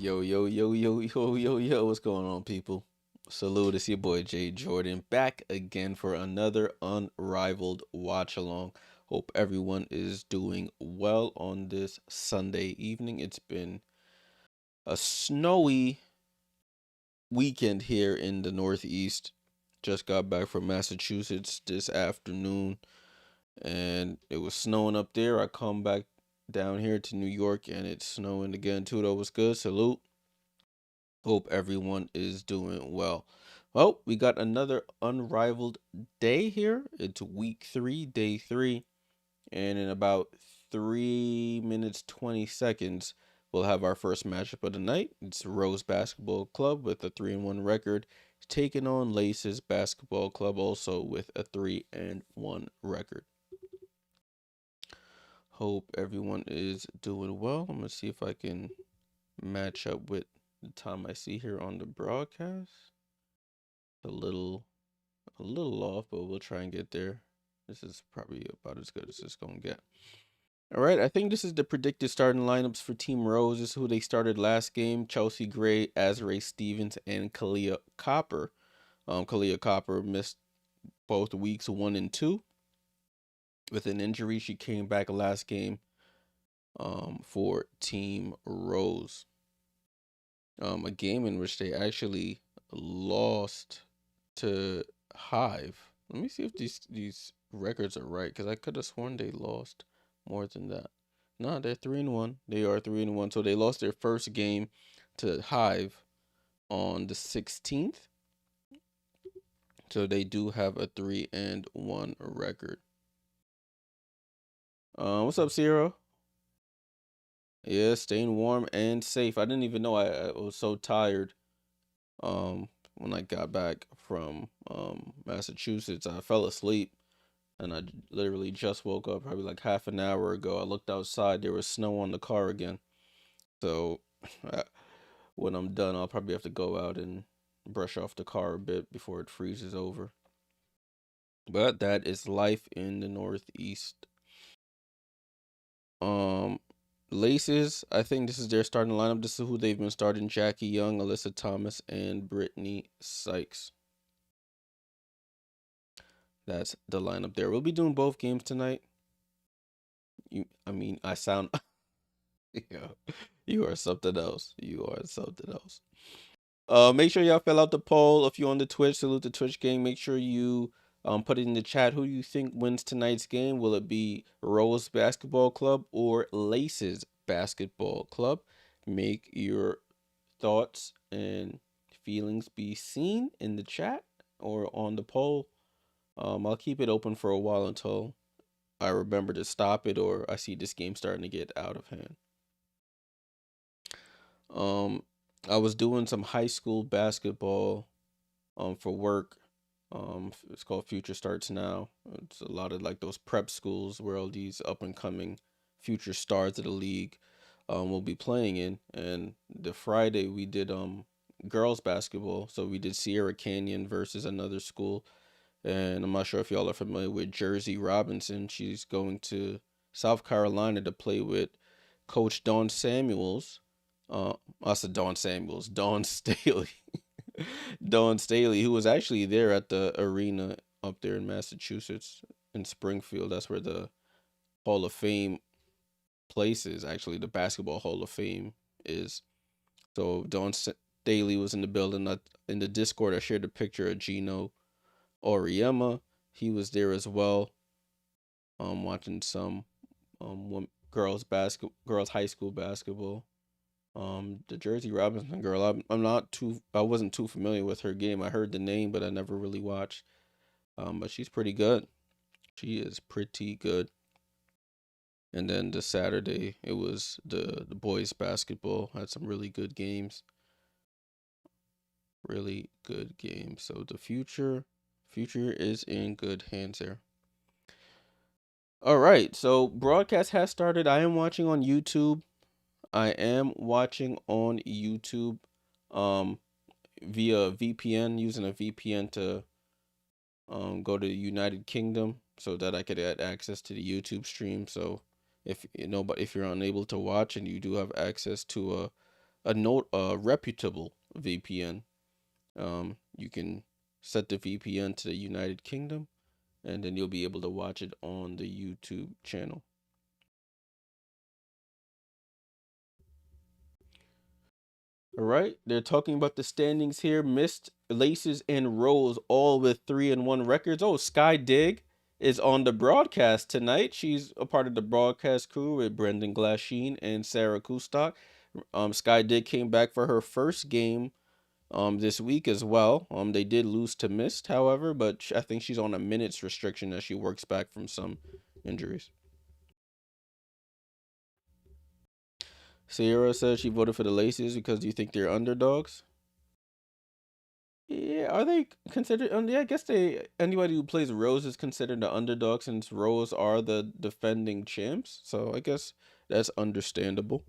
Yo, yo, yo, yo, yo, yo, yo, what's going on, people? Salute, it's your boy Jay Jordan back again for another Unrivaled Watch Along. Hope everyone is doing well on this Sunday evening. It's been a snowy weekend here in the Northeast. Just got back from Massachusetts this afternoon and it was snowing up there. I come back down here to New York and it's snowing again too. That was good. Salute. Hope everyone is doing well. Well, we got another unrivaled day here. It's week 3, day 3. And in about 3 minutes, 20 seconds, we'll have our first matchup of the night. It's Rose Basketball Club with a 3-1 record, taking on Laces Basketball Club, also with a 3-1 record. Hope everyone is doing well. I'm going to see if I can match up with the time I see here on the broadcast. A little off, but we'll try and get there. This is probably about as good as it's gonna get. All right, I think this is the predicted starting lineups for Team Rose. This is who they started last game: Chelsea Gray, Azrae Stevens, and Kalia Copper. Kalia Copper missed both weeks 1 and 2 with an injury. She came back last game for Team Rose. A game in which they actually lost to Hive. Let me see if these records are right, because I could have sworn they lost more than that. No, they're 3-1. They are 3-1. So they lost their first game to Hive on the 16th. So they do have a 3-1 record. What's up, Sierra? Yeah, staying warm and safe. I didn't even know I was so tired. When I got back from Massachusetts, I fell asleep and I literally just woke up probably like half an hour ago. I looked outside, there was snow on the car again. So when I'm done, I'll probably have to go out and brush off the car a bit before it freezes over. But that is life in the Northeast. Um, Laces, I think this is their starting lineup. This is who they've been starting: Jackie Young, Alyssa Thomas, and Brittany Sykes. That's the lineup there. We'll be doing both games tonight. I sound, yeah, you are something else. You are something else. Make sure y'all fill out the poll. If you're on the Twitch, salute the Twitch gang. Make sure you put it in the chat. Who do you think wins tonight's game? Will it be Rose Basketball Club or Laces Basketball Club? Make your thoughts and feelings be seen in the chat or on the poll. I'll keep it open for a while until I remember to stop it or I see this game starting to get out of hand. I was doing some high school basketball for work. It's called Future Starts Now. It's a lot of like those prep schools where all these up and coming future stars of the league will be playing in. And the Friday we did girls basketball. So we did Sierra Canyon versus another school. And I'm not sure if y'all are familiar with Jersey Robinson. She's going to South Carolina to play with Coach Dawn Samuels. I said Dawn Samuels, Dawn Staley. Dawn Staley, who was actually there at the arena up there in Massachusetts, in Springfield. That's where the Hall of Fame place is. Actually, the Basketball Hall of Fame is. So Dawn Staley was in the building. In the Discord, I shared a picture of Gino Oriema. He was there as well. Watching some girls high school basketball. The Jersey Robinson girl, I wasn't too familiar with her game. I heard the name, but I never really watched. But she's pretty good. She is pretty good. And then the Saturday, it was the boys basketball. Had some really good games. Really good games. So the future is in good hands there. All right, so broadcast has started. I am watching on YouTube. Via VPN, using a VPN to go to the United Kingdom so that I could add access to the YouTube stream. So if you know, but if you're unable to watch and you do have access to a reputable VPN. You can set the VPN to the United Kingdom, and then you'll be able to watch it on the YouTube channel. All right, they're talking about the standings here. Mist, Laces, and Rose all with 3-1 records. Oh, Sky Dig is on the broadcast tonight. She's a part of the broadcast crew with Brendan Glasheen and Sarah Kustok. Sky Dig came back for her first game this week as well. They did lose to Mist, however, but I think she's on a minutes restriction as she works back from some injuries. Sierra says she voted for the Laces because you think they're underdogs. Yeah, are they considered? Yeah, I guess they. Anybody who plays Rose is considered the underdog since Rose are the defending champs. So I guess that's understandable.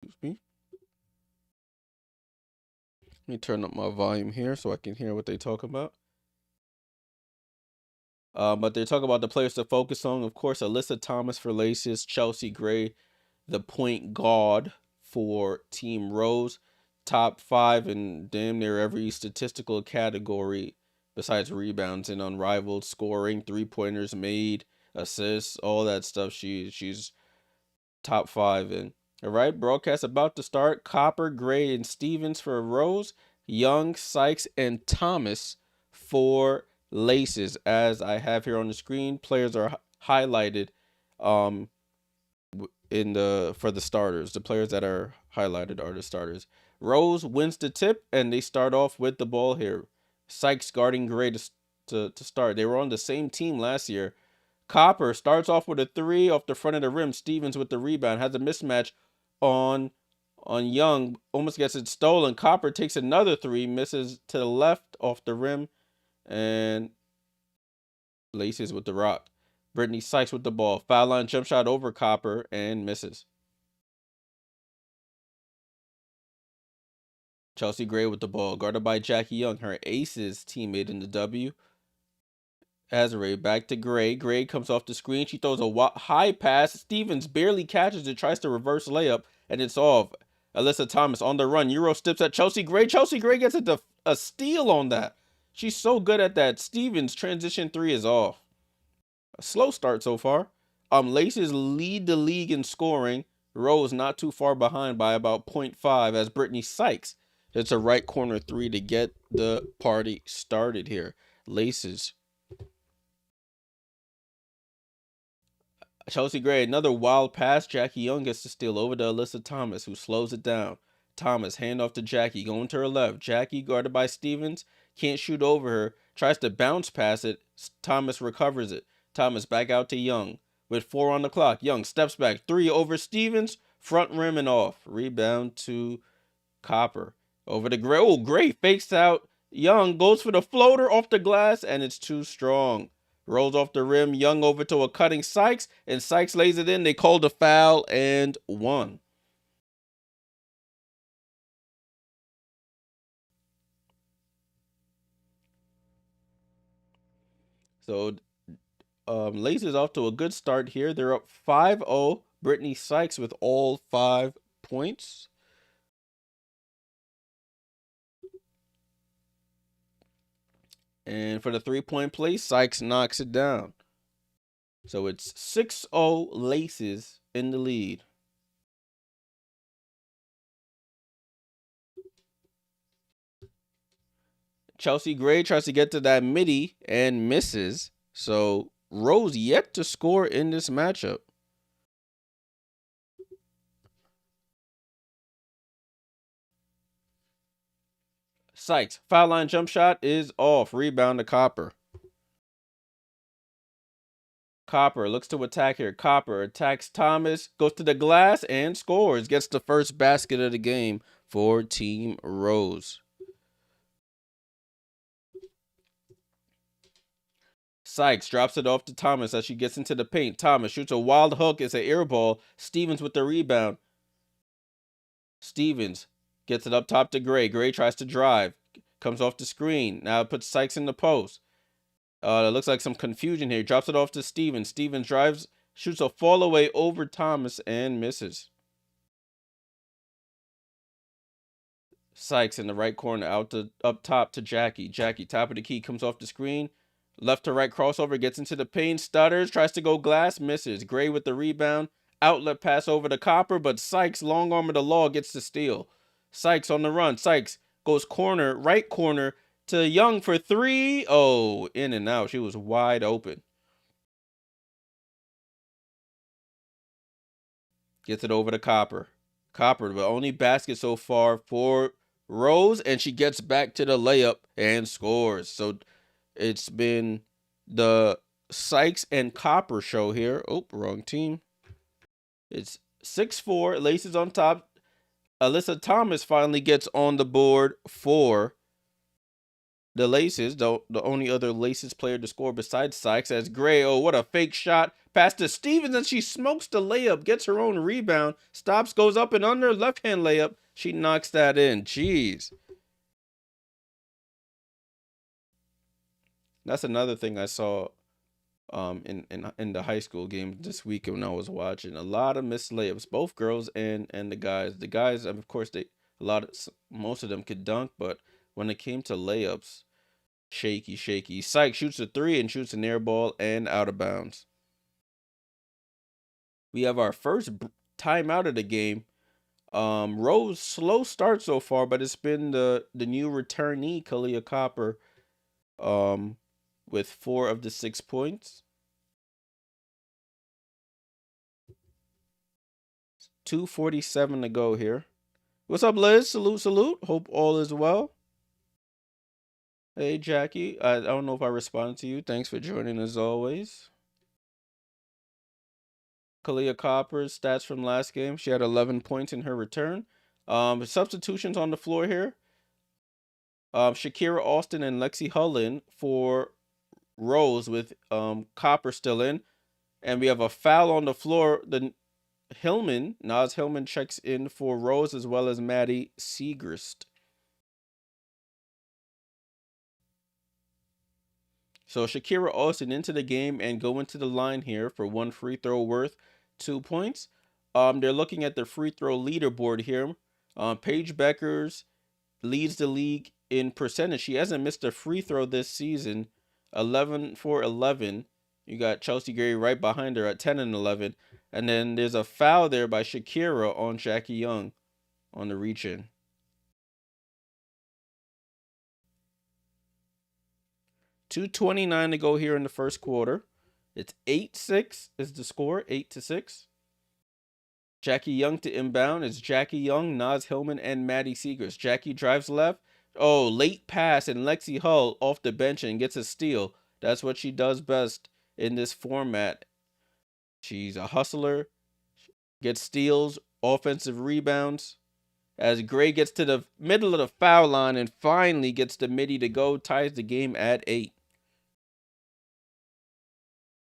Excuse me. Let me turn up my volume here so I can hear what they talk about. But they talk about the players to focus on. Of course, Alyssa Thomas for Laces, Chelsea Gray, the point guard for Team Rose, top 5 in damn near every statistical category besides rebounds and unrivaled scoring, 3-pointers made, assists, all that stuff. She's top 5 in. All right, broadcast about to start. Copper, Gray, and Stevens for Rose, Young, Sykes, and Thomas for Laces. As I have here on the screen, players are highlighted in the for the starters. The players that are highlighted are the starters. Rose wins the tip, and they start off with the ball here. Sykes guarding Gray to start. They were on the same team last year. Copper starts off with a 3 off the front of the rim. Stevens with the rebound. Has a mismatch on Young. Almost gets it stolen. Copper takes another 3. Misses to the left off the rim. And Laces with the rock. Brittany Sykes with the ball. Foul line jump shot over Copper and misses. Chelsea Gray with the ball. Guarded by Jackie Young. Her aces teammate in the W. Azare back to Gray. Gray comes off the screen. She throws a high pass. Stevens barely catches it, tries to reverse layup, and it's off. Alyssa Thomas on the run. Euro steps at Chelsea Gray. Chelsea Gray gets a steal on that. She's so good at that. Stevens transition 3 is off. A slow start so far. Laces lead the league in scoring. Rose not too far behind by about 0.5 as Brittany Sykes hits a right corner 3 to get the party started here. Laces. Chelsea Gray, another wild pass. Jackie Young gets to steal over to Alyssa Thomas, who slows it down. Thomas, hand off to Jackie, going to her left. Jackie, guarded by Stevens, can't shoot over her. Tries to bounce past it. Thomas recovers it. Thomas back out to Young. With 4 on the clock, Young steps back. 3 over Stevens, front rim and off. Rebound to Copper. Over to Gray. Oh, Gray fakes out. Young goes for the floater off the glass, and it's too strong. Rolls off the rim. Young over to a cutting Sykes, and Sykes lays it in. They called a foul and won. So Laces off to a good start here. They're up 5-0. Brittany Sykes with all 5 points. And for the 3-point play, Sykes knocks it down. So it's 6-0 Laces in the lead. Chelsea Gray tries to get to that midi and misses. So Rose yet to score in this matchup. Sykes, foul line jump shot is off. Rebound to Copper. Copper looks to attack here. Copper attacks Thomas, goes to the glass and scores. Gets the first basket of the game for Team Rose. Sykes drops it off to Thomas as she gets into the paint. Thomas shoots a wild hook. It's an air ball. Stevens with the rebound. Stevens gets it up top to Gray. Gray tries to drive. Comes off the screen. Now it puts Sykes in the post. It looks like some confusion here. Drops it off to Stevens. Stevens drives, shoots a fall away over Thomas and misses. Sykes in the right corner, up top to Jackie. Jackie, top of the key, comes off the screen. Left to right crossover, gets into the paint, stutters, tries to go glass, misses. Gray with the rebound. Outlet pass over to Copper, but Sykes, long arm of the law, gets the steal. Sykes on the run. Sykes goes corner, right corner to Young for three. Oh, in and out. She was wide open. Gets it over to Copper. Copper, the only basket so far for Rose, and she gets back to the layup and scores. So it's been the Sykes and Copper show here. Oh, wrong team. It's 6-4. Laces on top. Alyssa Thomas finally gets on the board for the Laces, the only other Laces player to score besides Sykes, as Gray, oh, what a fake shot. Pass to Stevens, and she smokes the layup, gets her own rebound, stops, goes up and under, left-hand layup. She knocks that in. Jeez. That's another thing I saw in the high school game this week when I was watching. A lot of missed layups, both girls and the guys. The guys, of course, most of them could dunk, but when it came to layups, shaky. Sykes shoots a three and shoots an air ball and out of bounds. We have our first timeout of the game. Rose slow start so far, but it's been the new returnee, Kalia Copper, with 4 of the 6 points. 2:47 to go here. What's up, Liz? Salute. Hope all is well. Hey, Jackie. I don't know if I responded to you. Thanks for joining as always. Kalia Copper's stats from last game. She had 11 points in her return. Substitutions on the floor here. Shakira Austin and Lexi Hullin for Rose with Copper still in. And we have a foul on the floor. Naz Hillman checks in for Rose as well as Maddie Siegrist. So Shakira Austin into the game and go into the line here for 1 free throw worth 2 points. They're looking at the free throw leaderboard here. Paige Beckers leads the league in percentage. She hasn't missed a free throw this season. 11 for 11. You got Chelsea Gray right behind her at 10 and 11. And then there's a foul there by Shakira on Jackie Young on the reach-in. $2:29 to go here in the first quarter. It's 8-6 is the score, 8-6. Jackie Young to inbound. It's Jackie Young, Naz Hillman, and Maddie Siegrist. Jackie drives left. Oh, late pass, and Lexi Hull off the bench and gets a steal. That's what she does best in this format. She's a hustler, gets steals, offensive rebounds. As Gray gets to the middle of the foul line and finally gets the midi to go, ties the game at 8.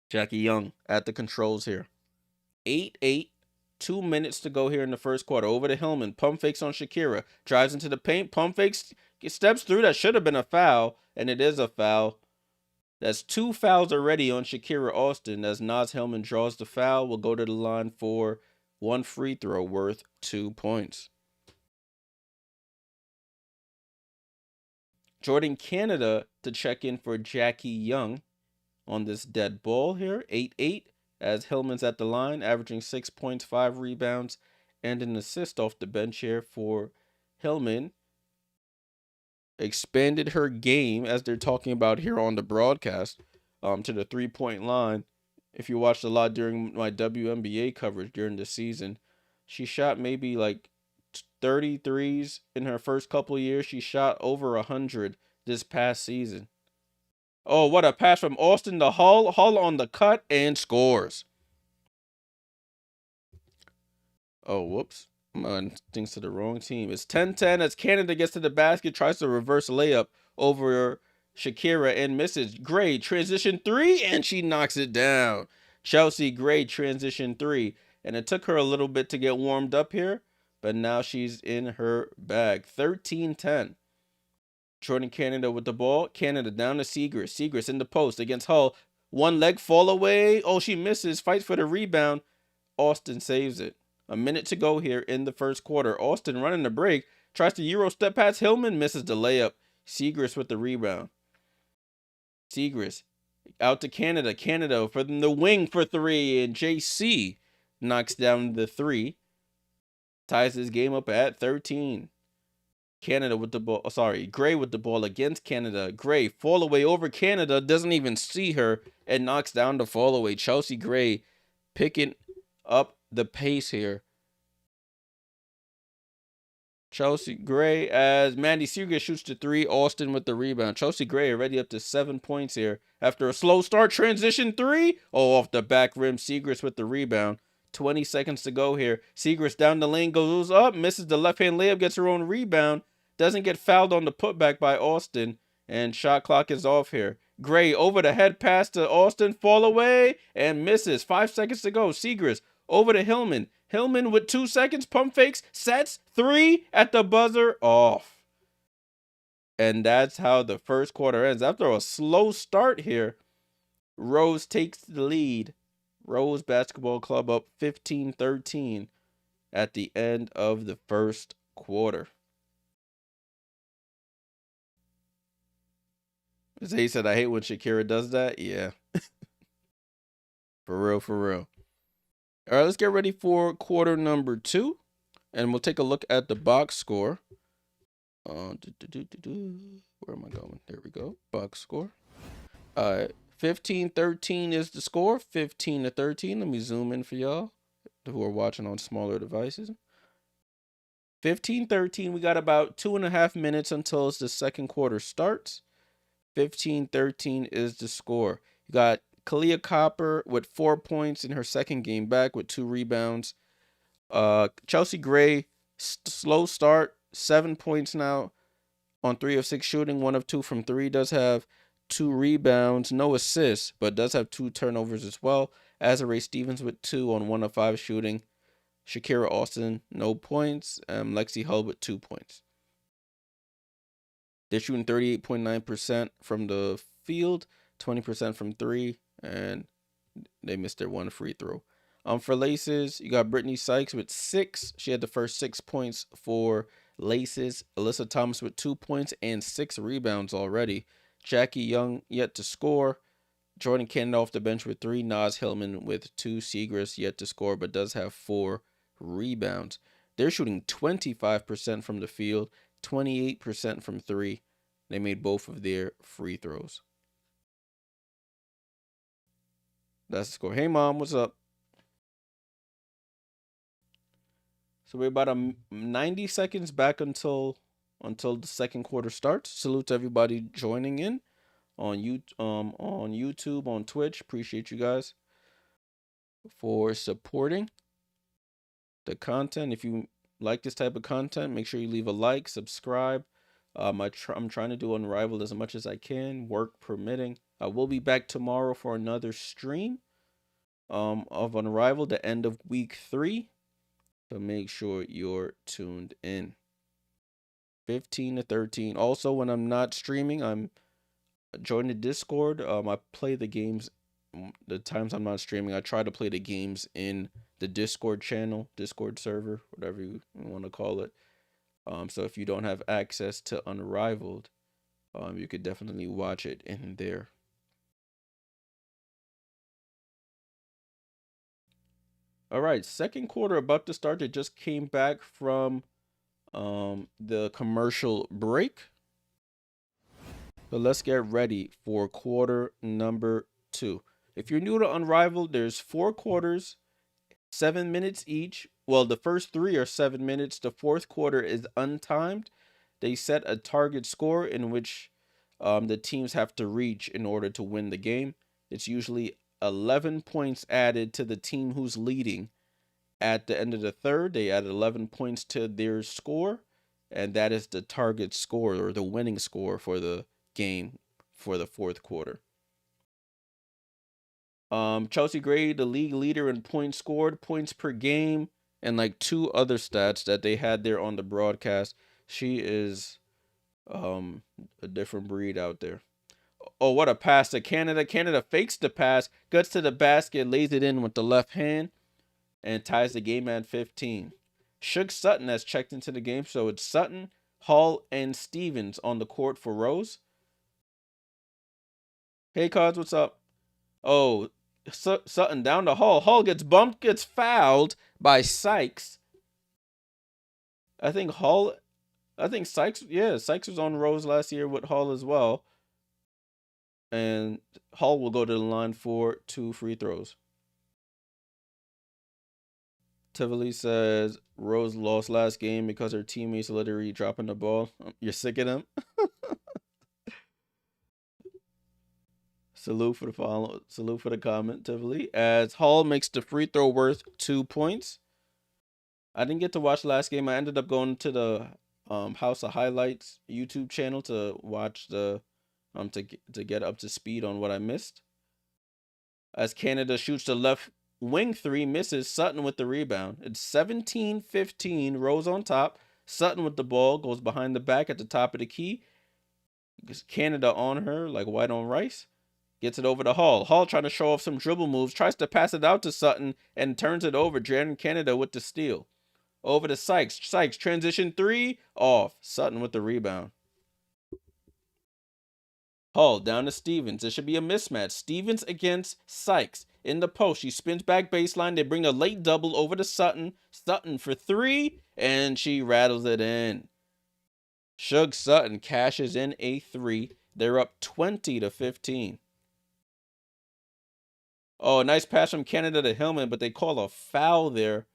Jackie Young at the controls here. 8-8. 2 minutes to go here in the first quarter. Over to Hillman. Pump fakes on Shakira. Drives into the paint. Pump fakes. Steps through. That should have been a foul. And it is a foul. That's 2 fouls already on Shakira Austin. As Naz Hillman draws the foul, will go to the line for 1 free throw worth 2 points. Jordan Canada to check in for Jackie Young on this dead ball here. 8-8. As Hillman's at the line, averaging 6 points, 5 rebounds, and an assist off the bench here for Hillman. Expanded her game, as they're talking about here on the broadcast, to the 3-point line. If you watched a lot during my WNBA coverage during the season, she shot maybe like 33s in her first couple years. She shot over 100 this past season. Oh, what a pass from Austin to Hull. Hull on the cut and scores. Oh, whoops. Things to the wrong team. It's 10-10 as Canada gets to the basket, tries to reverse layup over Shakira and misses. Gray transition 3, and she knocks it down. Chelsea Gray transition 3. And it took her a little bit to get warmed up here, but now she's in her bag. 13-10. Jordan Canada with the ball. Canada down to Siegrist. Siegrist in the post against Hull. 1 leg fall away. Oh, she misses. Fights for the rebound. Austin saves it. A minute to go here in the first quarter. Austin running the break. tries to Euro step past Hillman, misses the layup. Segrist with the rebound. Segrist out to Canada. Canada for the wing for 3, and JC knocks down the 3. Ties his game up at 13. Canada with the ball. Gray with the ball against Canada. Gray fall away over Canada. Doesn't even see her and knocks down the fall away. Chelsea Gray picking up the pace here. Chelsea Gray as Mandy Segrist shoots the 3. Austin with the rebound. Chelsea Gray already up to 7 points here after a slow start. Transition 3. Oh, off the back rim. Segrist with the rebound. 20 seconds to go here. Segrist down the lane, goes up, misses the left-hand layup, gets her own rebound. Doesn't get fouled on the putback by Austin. And shot clock is off here. Gray over the head pass to Austin. Fall away and misses. 5 seconds to go. Segrist over to Hillman. Hillman with 2 seconds. Pump fakes. Sets. 3 at the buzzer. Off. And that's how the first quarter ends. After a slow start here, Rose takes the lead. Rose Basketball Club up 15-13 at the end of the first quarter. Zay said, I hate when Shakira does that. Yeah. For real, for real. All right, let's get ready for quarter number 2. And we'll take a look at the box score. Where am I going? There we go. Box score. 15-13 is the score. 15-13. Let me zoom in for y'all who are watching on smaller devices. 15-13. We got about 2.5 minutes until the second quarter starts. 15-13 is the score. You got Kalia Copper with 4 points in her second game back with 2 rebounds. Chelsea Gray, slow start, 7 points now on 3 of 6 shooting, 1 of 2 from 3. Does have 2 rebounds, no assists, but does have 2 turnovers as well. Azare Stevens with 2 on 1 of 5 shooting. Shakira Austin, no points. Lexi Hull with 2 points. They're shooting 38.9% from the field, 20% from 3, and they missed their 1 free throw. For Laces, you got Brittany Sykes with 6. She had the first 6 points for Laces. Alyssa Thomas with 2 points and 6 rebounds already. Jackie Young yet to score. Jordan Canada off the bench with 3. Naz Hillman with 2. Segrist yet to score, but does have 4 rebounds. They're shooting 25% from the field, 28% from 3. They made both of their free throws. That's the score. Hey, Mom, what's up? So we're about 90 seconds back until the second quarter starts. Salute to everybody joining in on YouTube, on Twitch. Appreciate you guys for supporting the content. If you like this type of content, make sure you leave a like, subscribe. I'm trying to do Unrivaled as much as I can, work permitting. I will be back tomorrow for another stream of Unrivaled, the end of week 3. So make sure you're tuned in. 15-13. Also, when I'm not streaming, I'm joining the Discord. I play the games. The times I'm not streaming, I try to play the games in the Discord channel, Discord server, whatever you want to call it. So if you don't have access to Unrivaled, you could definitely watch it in there. All right, second quarter about to start. They just came back from the commercial break. So let's get ready for quarter number 2. If you're new to Unrivaled, there's 4 quarters, 7 minutes each. Well, the first 3 are 7 minutes. The fourth quarter is untimed. They set a target score in which the teams have to reach in order to win the game. It's usually 11 points added to the team who's leading. At the end of the third, they add 11 points to their score, and that is the target score or the winning score for the game for the fourth quarter. Chelsea Gray, the league leader in points scored, points per game, and like 2 other stats that they had there on the broadcast. She is a different breed out there. Oh, what a pass to Canada. Canada fakes the pass, gets to the basket, lays it in with the left hand, and ties the game at 15. Suge Sutton has checked into the game, so it's Sutton, Hall, and Stevens on the court for Rose. Hey, Cards, what's up? Oh, Sutton down to Hall. Hall gets bumped, gets fouled by Sykes. I think Sykes, yeah, Sykes was on Rose last year with Hall as well. And Hall will go to the line for 2 free throws. Tivoli says Rose lost last game because her teammates literally dropping the ball. You're sick of them. Salute for the follow. Salute for the comment, Tivoli. As Hall makes the free throw worth 2 points. I didn't get to watch last game. I ended up going to the House of Highlights YouTube channel to watch the to get up to speed on what I missed. As Canada shoots the left wing 3, misses. Sutton with the rebound. It's 17-15. Rose on top. Sutton with the ball, goes behind the back at the top of the key. Canada on her like white on rice. Gets it over to Hall. Hall trying to show off some dribble moves. Tries to pass it out to Sutton and turns it over. Jordan Canada with the steal. Over to Sykes. Sykes transition 3. Off. Sutton with the rebound. Hall down to Stevens. It should be a mismatch. Stevens against Sykes. In the post, she spins back baseline. They bring a late double over to Sutton. Sutton for 3, and she rattles it in. Suge Sutton cashes in a 3. They're up 20-15. Oh, nice pass from Canada to Hillman, but they call a foul there.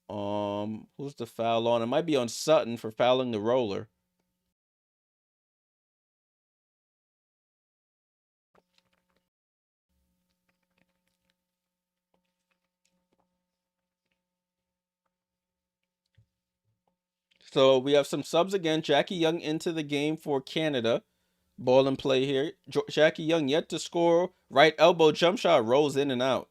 Who's the foul on? It might be on Sutton for fouling the roller. So we have some subs again. Jackie Young into the game for Canada. Ball in play here. Jackie Young yet to score. Right elbow jump shot rolls in and out.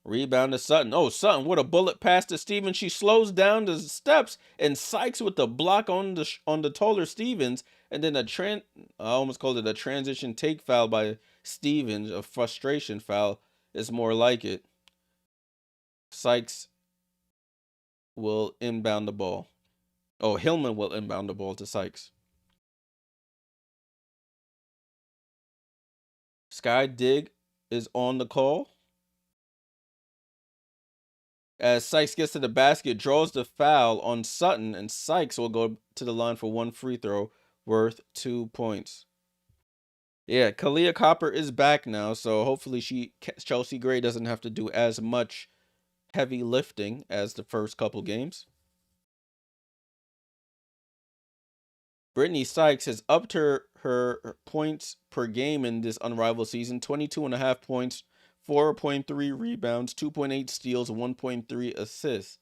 Rebound to Sutton. Oh, Sutton, what a bullet pass to Stevens. She slows down the steps and Sykes with the block on the taller Stevens. And then I almost called it a transition take foul by Stevens. A frustration foul is more like it. Sykes will inbound the ball. Oh, Hillman will inbound the ball to Sykes. Sky Dig is on the call. As Sykes gets to the basket, draws the foul on Sutton, and Sykes will go to the line for 1 free throw worth 2 points. Yeah, Kalia Copper is back now, so hopefully Chelsea Gray doesn't have to do as much heavy lifting as the first couple games. Brittany Sykes has upped her points per game in this Unrivaled season, 22.5 points, 4.3 rebounds, 2.8 steals, 1.3 assists.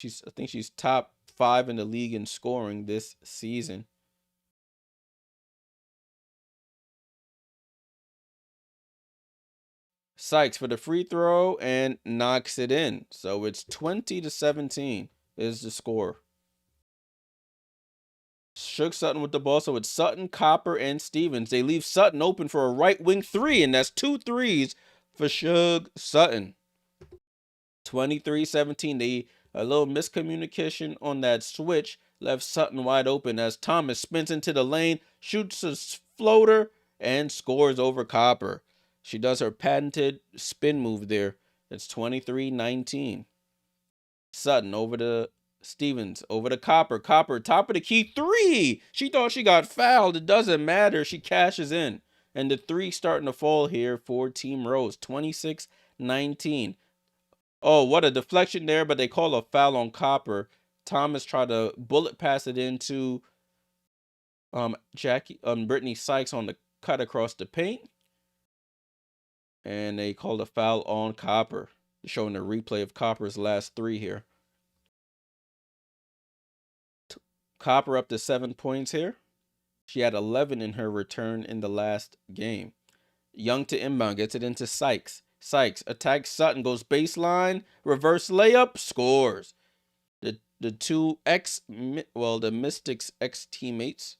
I think she's top 5 in the league in scoring this season. Sykes for the free throw and knocks it in. So it's 20-17 is the score. Suge Sutton with the ball. So it's Sutton, Copper, and Stevens. They leave Sutton open for a right wing 3, and that's 2 threes for Suge Sutton. 23-17. A little miscommunication on that switch left Sutton wide open as Thomas spins into the lane, shoots a floater, and scores over Copper. She does her patented spin move there. It's 23-19. Sutton over to Stevens, over to Copper. Copper, top of the key, 3. She thought she got fouled. It doesn't matter. She cashes in. And the 3 starting to fall here for Team Rose. 26-19. Oh, what a deflection there, but they call a foul on Copper. Thomas tried to bullet pass it into Brittany Sykes on the cut across the paint. And they called a foul on Copper. Showing a replay of Copper's last 3 here. Copper up to 7 points here. She had 11 in her return in the last game. Young to inbound, gets it into Sykes. Sykes attacks Sutton, goes baseline, reverse layup, scores. The Mystics ex-teammates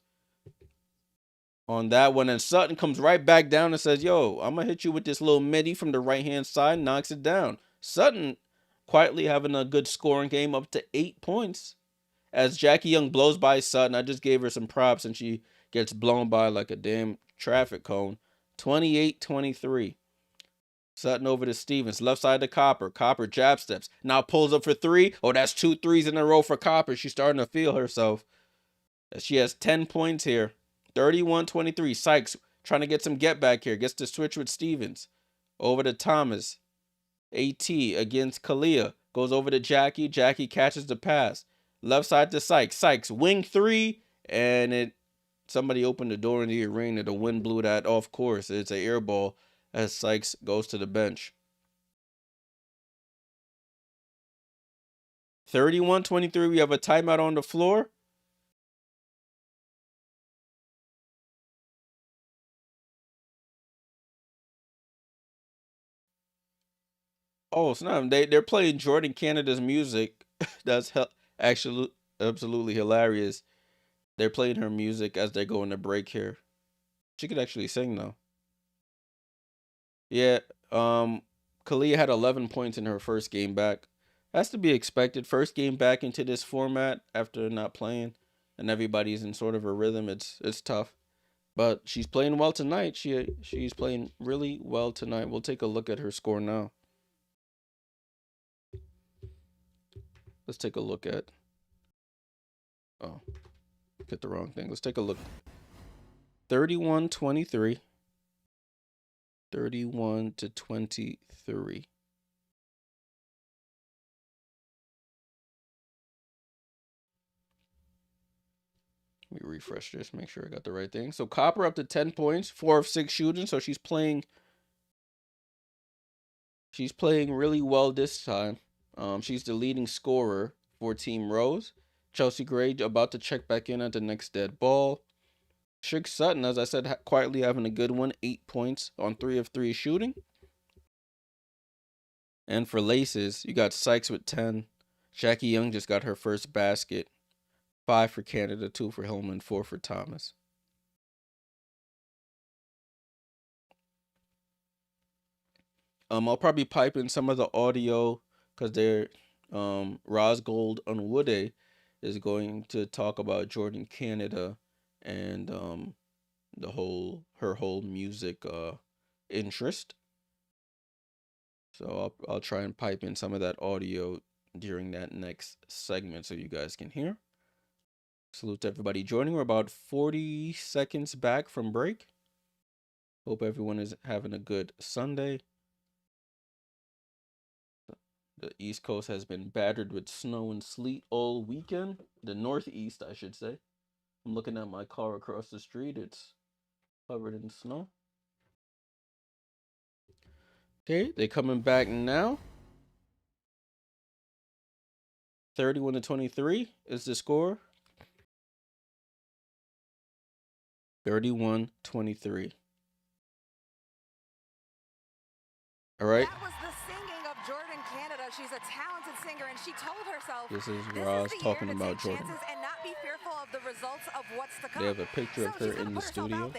on that one, and Sutton comes right back down and says, yo, I'm going to hit you with this little midi from the right-hand side, knocks it down. Sutton quietly having a good scoring game, up to 8 points. As Jackie Young blows by Sutton, I just gave her some props and she gets blown by like a damn traffic cone. 28-23. Sutton over to Stevens. Left side to Copper. Copper jab steps. Now pulls up for 3. Oh, that's 2 threes in a row for Copper. She's starting to feel herself. She has 10 points here. 31-23. Sykes trying to get some get back here. Gets to switch with Stevens. Over to Thomas. AT against Kalia. Goes over to Jackie. Jackie catches the pass. Left side to Sykes. Sykes wing 3. And somebody opened the door in the arena. The wind blew that off course. It's an air ball as Sykes goes to the bench. 31-23. We have a timeout on the floor. Oh, snap. They're playing Jordan Canada's music. That's actually absolutely hilarious. They're playing her music as they go in the break here. She could actually sing though. Yeah, Kalia had 11 points in her first game back. That's to be expected. First game back into this format after not playing, and everybody's in sort of a rhythm. It's tough, but she's playing well tonight. She's playing really well tonight. We'll take a look at her score now. Let's take a look at. Oh, get the wrong thing. Let's take a look. 31-23. 31-23. Let me refresh this, make sure I got the right thing. So Copper up to 10 points, 4 of 6 shooting. So she's playing really well this time. She's the leading scorer for Team Rose. Chelsea Gray about to check back in at the next dead ball. Chick Sutton, as I said, quietly having a good one. 8 points on 3 of 3 shooting. And for Laces, you got Sykes with 10. Jackie Young just got her first basket. 5 for Canada, 2 for Hillman, 4 for Thomas. I'll probably pipe in some of the audio because they're Rosgold Unwoode is going to talk about Jordan Canada and her whole music interest. So I'll try and pipe in some of that audio during that next segment so you guys can hear. Salute to everybody joining. We're about 40 seconds back from break. Hope everyone is having a good Sunday. The East Coast has been battered with snow and sleet all weekend. The Northeast, I should say. I'm looking at my car across the street. It's covered in snow. Okay, they're coming back now. 31-23 is the score. 31-23. All right. That was the singing of Jordan Canada. She's a talented singer, and she told herself, this is Roz talking about Jordan. And not be fearful of the results of what's to come. They have a picture of her in the studio.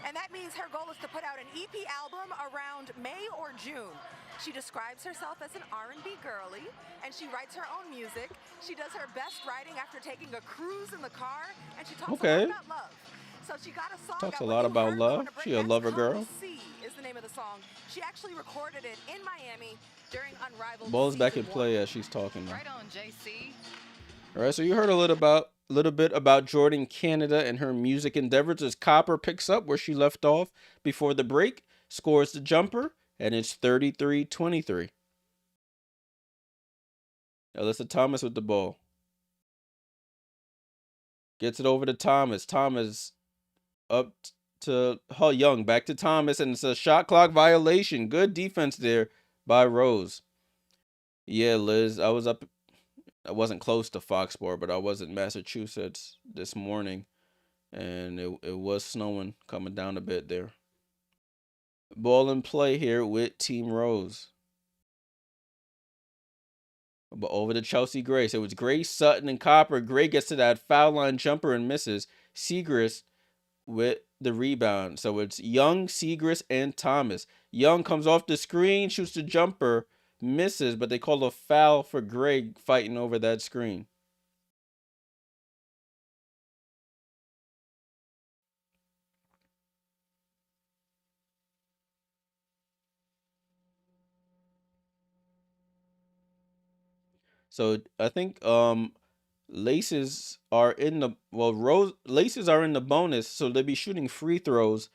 And that means her goal is to put out an EP album around May or June. She describes herself as an R&B girly, and she writes her own music. She does her best writing after taking a cruise in the car, and she talks a lot about love. So she got a song. Talks a lot about love. She a lover girl. Is the name of the song. She actually recorded it in Miami during Unrivaled. Ball's back in play as she's talking now. Right on, JC. All right, so you heard a little bit about Jordan Canada and her music endeavors as Copper picks up where she left off before the break, scores the jumper, and it's 33-23. Alyssa Thomas with the ball. Gets it over to Thomas. Thomas up to Young. Back to Thomas, and it's a shot clock violation. Good defense there by Rose. Yeah, Liz, I wasn't close to Foxborough, but I was in Massachusetts this morning, and it was snowing, coming down a bit there. Ball in play here with Team Rose. But over to Chelsea Gray. So it's Gray, Sutton, and Copper. Gray gets to that foul line jumper and misses. Segrist with the rebound. So it's Young, Segrist, and Thomas. Young comes off the screen, shoots the jumper, misses, but they call a foul for Gray fighting over that screen. So I think laces are in the rose laces are in the bonus, so they'll be shooting free throws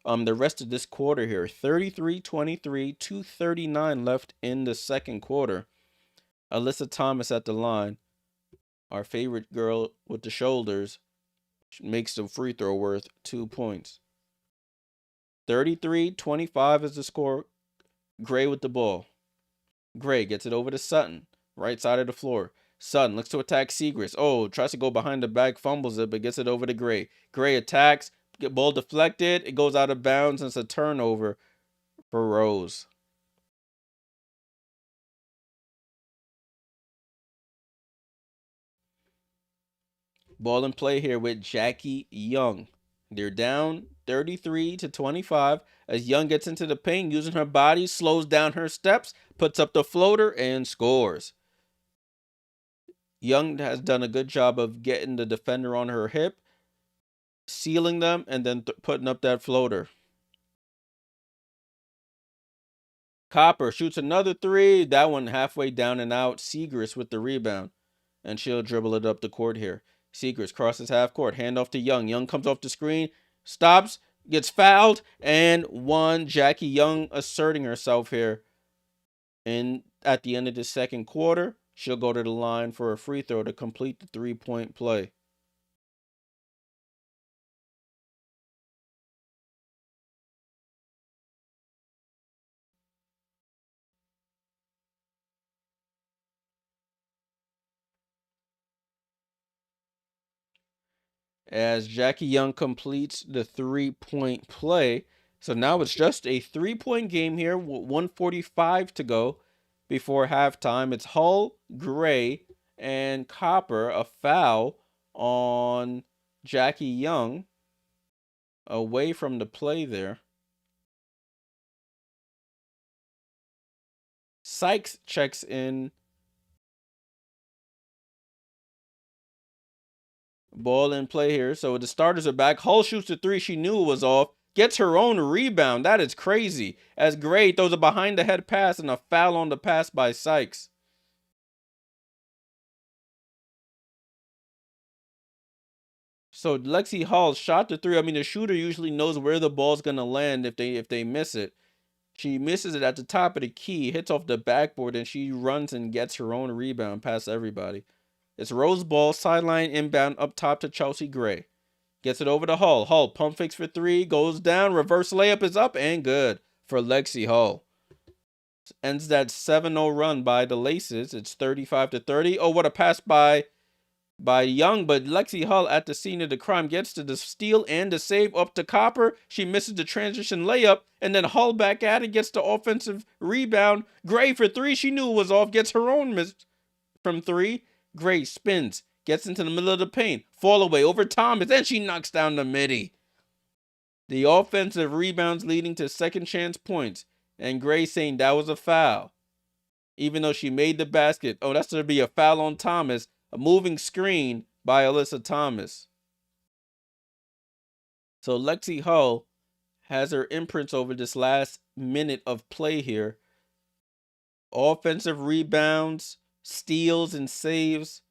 the rest of this quarter here. 33-23, 2:39 left in the second quarter. Alyssa Thomas at the line, our favorite girl with the shoulders, makes the free throw worth 2 points. 33-25 is the score. Gray with the ball. Gray gets it over to Sutton, right side of the floor. Sutton looks to attack Segrist. Oh, tries to go behind the back, fumbles it, but gets it over to Gray. Gray attacks, get ball deflected. It goes out of bounds, and it's a turnover for Rose. Ball in play here with Jackie Young. They're down 33-25 as Young gets into the paint, using her body, slows down her steps, puts up the floater, and scores. Young has done a good job of getting the defender on her hip, sealing them, and then putting up that floater. Copper shoots another three. That one halfway down and out. Segrist with the rebound. And she'll dribble it up the court here. Segrist crosses half court. Handoff to Young. Young comes off the screen. Stops. Gets fouled. And one. Jackie Young asserting herself here. And at the end of the second quarter, she'll go to the line for a free throw to complete the 3-point play. As Jackie Young completes the 3-point play. So now it's just a 3-point game here, 1:45 to go before halftime. It's Hull, Gray, and Copper. A foul on Jackie Young away from the play there. Sykes checks in. Ball in play here. So the starters are back. Hull shoots the three. She knew it was off. Gets her own rebound. That is crazy. As Gray throws a behind the head pass and a foul on the pass by Sykes. So Lexi Hall shot the three. I mean, the shooter usually knows where the ball's gonna land if they miss it. She misses it at the top of the key, hits off the backboard, and she runs and gets her own rebound past everybody. It's Rose ball, sideline inbound up top to Chelsea Gray. Gets it over to Hull. Hull pump fakes for three, goes down, reverse layup is up and good for Lexi Hull. Ends that 7-0 run by the Laces. It's 35-30. Oh, what a pass by Young, but Lexi Hull at the scene of the crime gets to the steal and the save up to Copper. She misses the transition layup, and then Hull back at it, gets the offensive rebound. Gray for three, she knew it was off, gets her own miss from three. Gray spins, gets into the middle of the paint, fall away over Thomas, and she knocks down the midi. The offensive rebounds leading to second chance points, and Gray saying that was a foul. Even though she made the basket. Oh, that's going to be a foul on Thomas. A moving screen by Alyssa Thomas. So Lexi Hull has her imprints over this last minute of play here. Offensive rebounds, steals, and saves.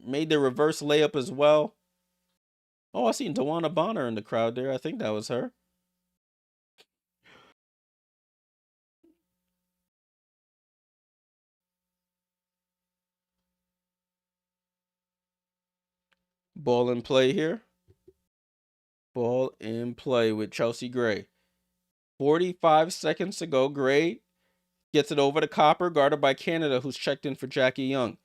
Made the reverse layup as well. Oh, I seen Tawana Bonner in the crowd there. I think that was her. Ball in play here. Ball in play with Chelsea Gray. 45 seconds to go. Gray gets it over to Copper, guarded by Canada, who's checked in for Jackie Young.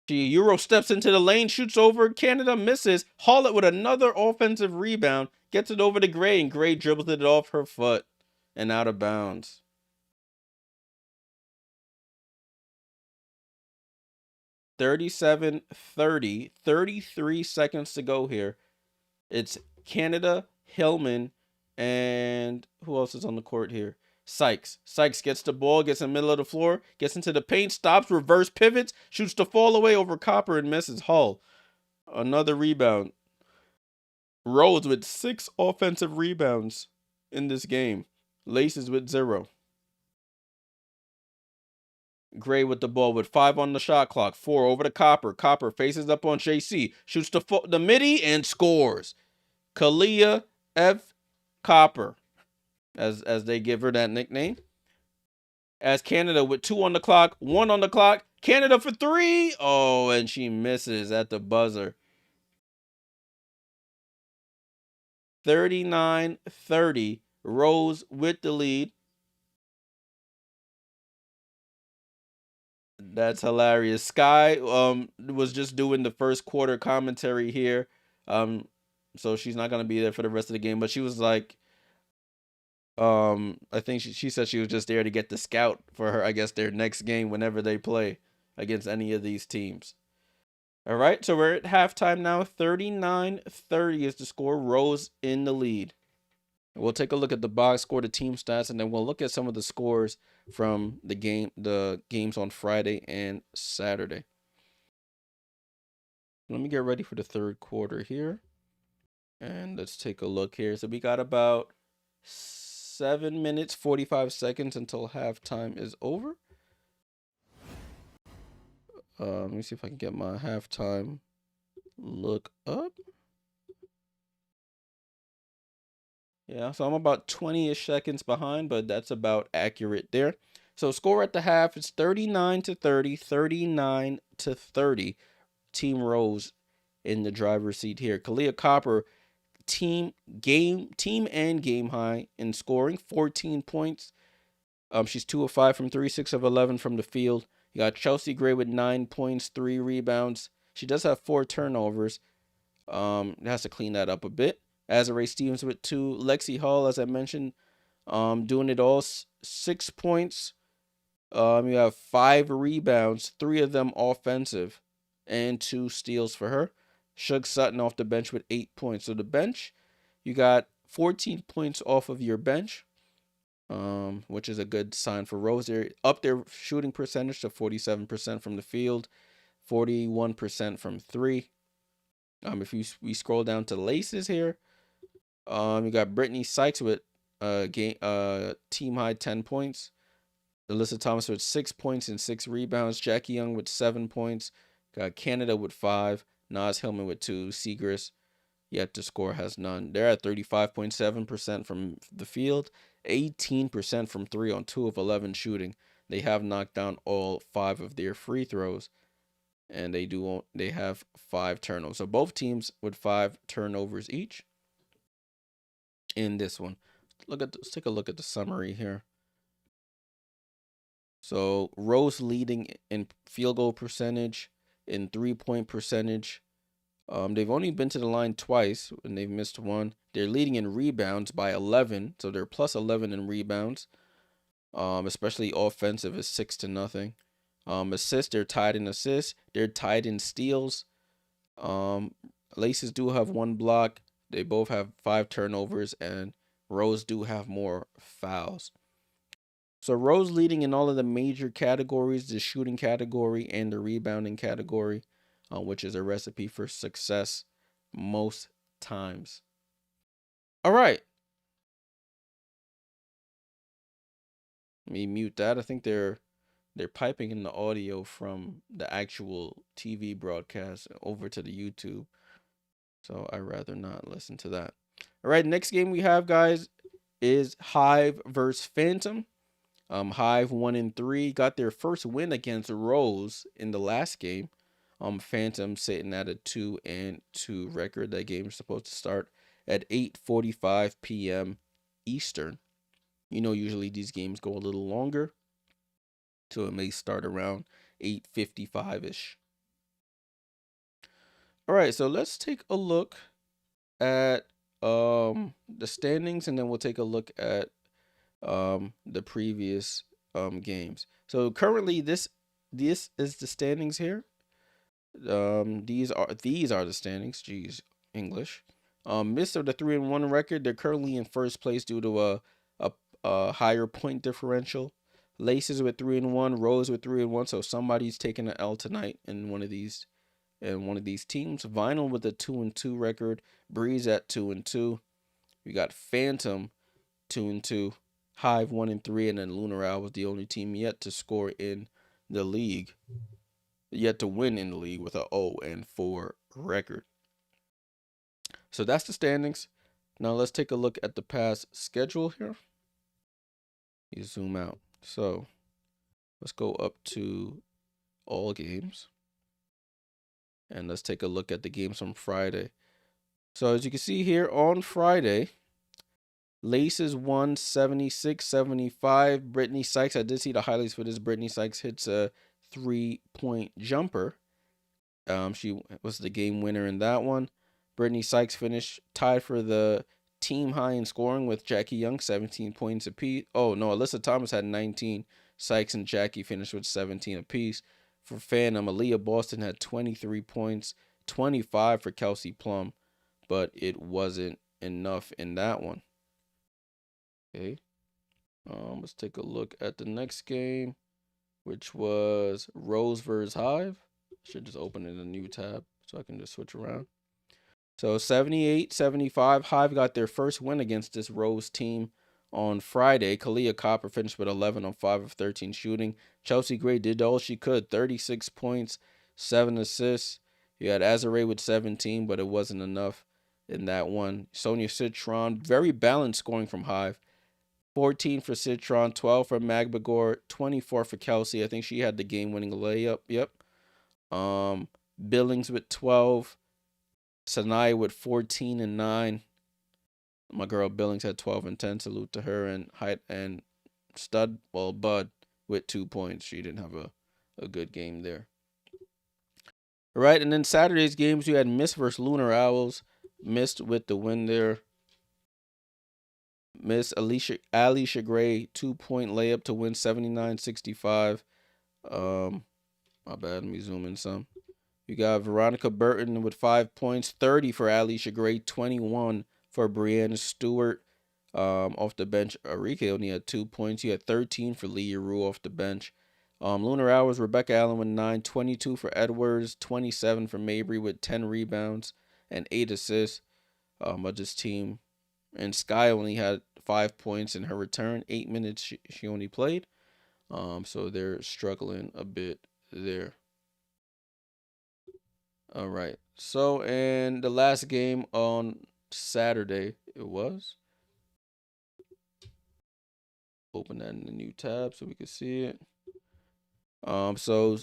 She Euro steps into the lane, shoots over. Canada misses. Haul it with another offensive rebound. Gets it over to Gray, and Gray dribbles it off her foot and out of bounds. 37-30. 33 seconds to go here. It's Canada, Hillman, and who else is on the court here? Sykes. Sykes gets the ball, gets in the middle of the floor, gets into the paint, stops, reverse pivots, shoots the fall away over Copper and misses. Hull. Another rebound. Rhodes with 6 offensive rebounds in this game. Laces with 0. Gray with the ball with 5 on the shot clock. 4 over to Copper. Copper faces up on JC. Shoots the midi and scores. Kalia F. Copper, as they give her that nickname. As Canada with 2 on the clock, 1 on the clock. Canada for 3. Oh, and she misses at the buzzer. 39-30. Rose with the lead. That's hilarious. Sky was just doing the first quarter commentary here. So she's not gonna be there for the rest of the game. But she was like, I think she said she was just there to get the scout for her, I guess, their next game whenever they play against any of these teams. All right, so we're at halftime now. 39-30 is the score. Rose in the lead. We'll take a look at the box score, the team stats, and then we'll look at some of the scores from the games on Friday and Saturday. Let me get ready for the third quarter here. And let's take a look here. So we got about 7 minutes, 45 seconds until halftime is over. Let me see if I can get my halftime look up. Yeah, so I'm about 20-ish seconds behind, but that's about accurate there. So score at the half is 39-30, 39-30. Team Rose in the driver's seat here. Kalia Copper, team and game high in scoring, 14 points. She's 2 of 5 from 3, 6 of 11 from the field. You got Chelsea Gray with 9 points, 3 rebounds. She does have 4 turnovers. Has to clean that up a bit. Azare Stevens with 2. Lexi Hall, as I mentioned, doing it all, 6 points. You have 5 rebounds, 3 of them offensive, and 2 steals for her. Shug Sutton off the bench with 8 points. So the bench, you got 14 points off of your bench, which is a good sign for Rose. They're up their shooting percentage to 47% from the field, 41% from 3. If we scroll down to laces here, you got Brittany Sykes with team high 10 points. Alyssa Thomas with 6 points and 6 rebounds. Jackie Young with 7 points. Got Canada with 5. Naz Hillman with 2. Seagrass yet to score has none. They're at 35.7% from the field, 18% from 3 on 2 of 11 shooting. They have knocked down all 5 of their free throws, and they have 5 turnovers. So both teams with 5 turnovers each in this one. Let's take a look at the summary here. So Rose leading in field goal percentage, in 3-point percentage. They've only been to the line twice and they've missed 1. They're leading in rebounds by 11, so they're plus 11 in rebounds. Especially offensive is 6-0. Assists, they're tied in assists. They're tied in steals. Laces do have 1 block. They both have 5 turnovers, and Rose do have more fouls. So Rose leading in all of the major categories, the shooting category and the rebounding category, which is a recipe for success most times. All right. Let me mute that. I think they're piping in the audio from the actual TV broadcast over to the YouTube. So I'd rather not listen to that. All right, next game we have, guys, is Hive versus Phantom. Hive 1-3, got their first win against Rose in the last game. Phantom sitting at a 2-2 record. That game is supposed to start at 8:45 p.m. Eastern. Usually these games go a little longer, so it may start around 8:55-ish. All right, so let's take a look at the standings, and then we'll take a look at the previous games. So currently this is the standings here. These are the standings. Jeez, English. Midst of the 3-1 record, they're currently in first place due to higher point differential. Laces with 3-1, Rose with 3-1. So somebody's taking an L tonight in one of these teams. Vinyl with a 2-2 record. Breeze at 2-2. We got Phantom 2-2. Hive 1-3, and then Lunar Owl was the only team yet to score in the league, yet to win in the league with a 0-4 record. So that's the standings. Now let's take a look at the past schedule here. You zoom out. So let's go up to all games. And let's take a look at the games from Friday. So as you can see here on Friday, Laces won 76-75. Brittany Sykes, I did see the highlights for this. Brittany Sykes hits a 3-point jumper. She was the game winner in that one. Brittany Sykes finished tied for the team high in scoring with Jackie Young, 17 points apiece. Oh, no, Alyssa Thomas had 19. Sykes and Jackie finished with 17 apiece. For Phantom, Aaliyah Boston had 23 points, 25 for Kelsey Plum, but it wasn't enough in that one. Okay. Let's take a look at the next game, which was Rose versus Hive. Should just open in a new tab so I can just switch around. So 78-75, Hive got their first win against this Rose team on Friday. Kalia Copper finished with 11 on 5 of 13 shooting. Chelsea Gray did all she could, 36 points, 7 assists. You had Azare with 17, but it wasn't enough in that one. Sonia Citron, very balanced scoring from Hive. 14 for Citron, 12 for Magbagor, 24 for Kelsey. I think she had the game-winning layup. Yep. Billings with 12. Sanaya with 14 and 9. My girl Billings had 12 and 10. Salute to her. And Bud with 2 points. She didn't have a good game there. All right, and then Saturday's games, you had Miss versus Lunar Owls. Missed with the win there. Miss Alicia Gray, 2-point layup to win 79-65. My bad. Let me zoom in some. You got Veronica Burton with 5 points, 30 for Alicia Gray, 21 for Brianna Stewart. Off the bench, Arike only had 2 points. You had 13 for Leah Rue off the bench. Lunar Hours, Rebecca Allen with 9, 22 for Edwards, 27 for Mabry with 10 rebounds and 8 assists. But this team, and Sky only had 5 points in her return. 8 minutes she only played. So they're struggling a bit there. All right. So, and the last game on Saturday, it was. Open that in the new tab so we can see it. So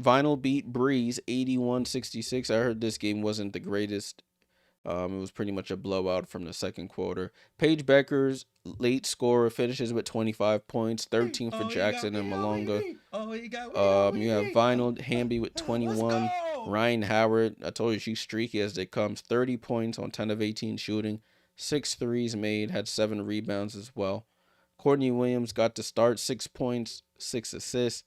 Vinyl beat Breeze 81-66. I heard this game wasn't the greatest. It was pretty much a blowout from the second quarter. Paige Becker's late scorer finishes with 25 points, 13 for Jackson and Malonga. You have Vinyl Hamby with 21. Ryan Howard, I told you she's streaky as it comes. 30 points on 10 of 18 shooting. 6 threes made, had 7 rebounds as well. Courtney Williams got to start, 6 points, 6 assists.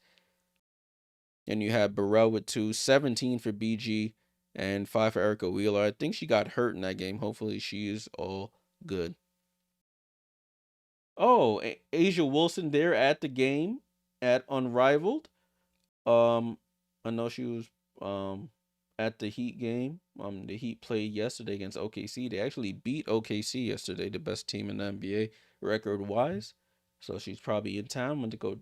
And you have Burrell with 2, 17 for BG, and 5 for Erica Wheeler. I think she got hurt in that game. Hopefully she is all good. Oh, Asia Wilson there at the game at Unrivaled. I know she was at the Heat game. The Heat played yesterday against OKC. They actually beat OKC yesterday, the best team in the NBA record-wise. So she's probably in town. Went to go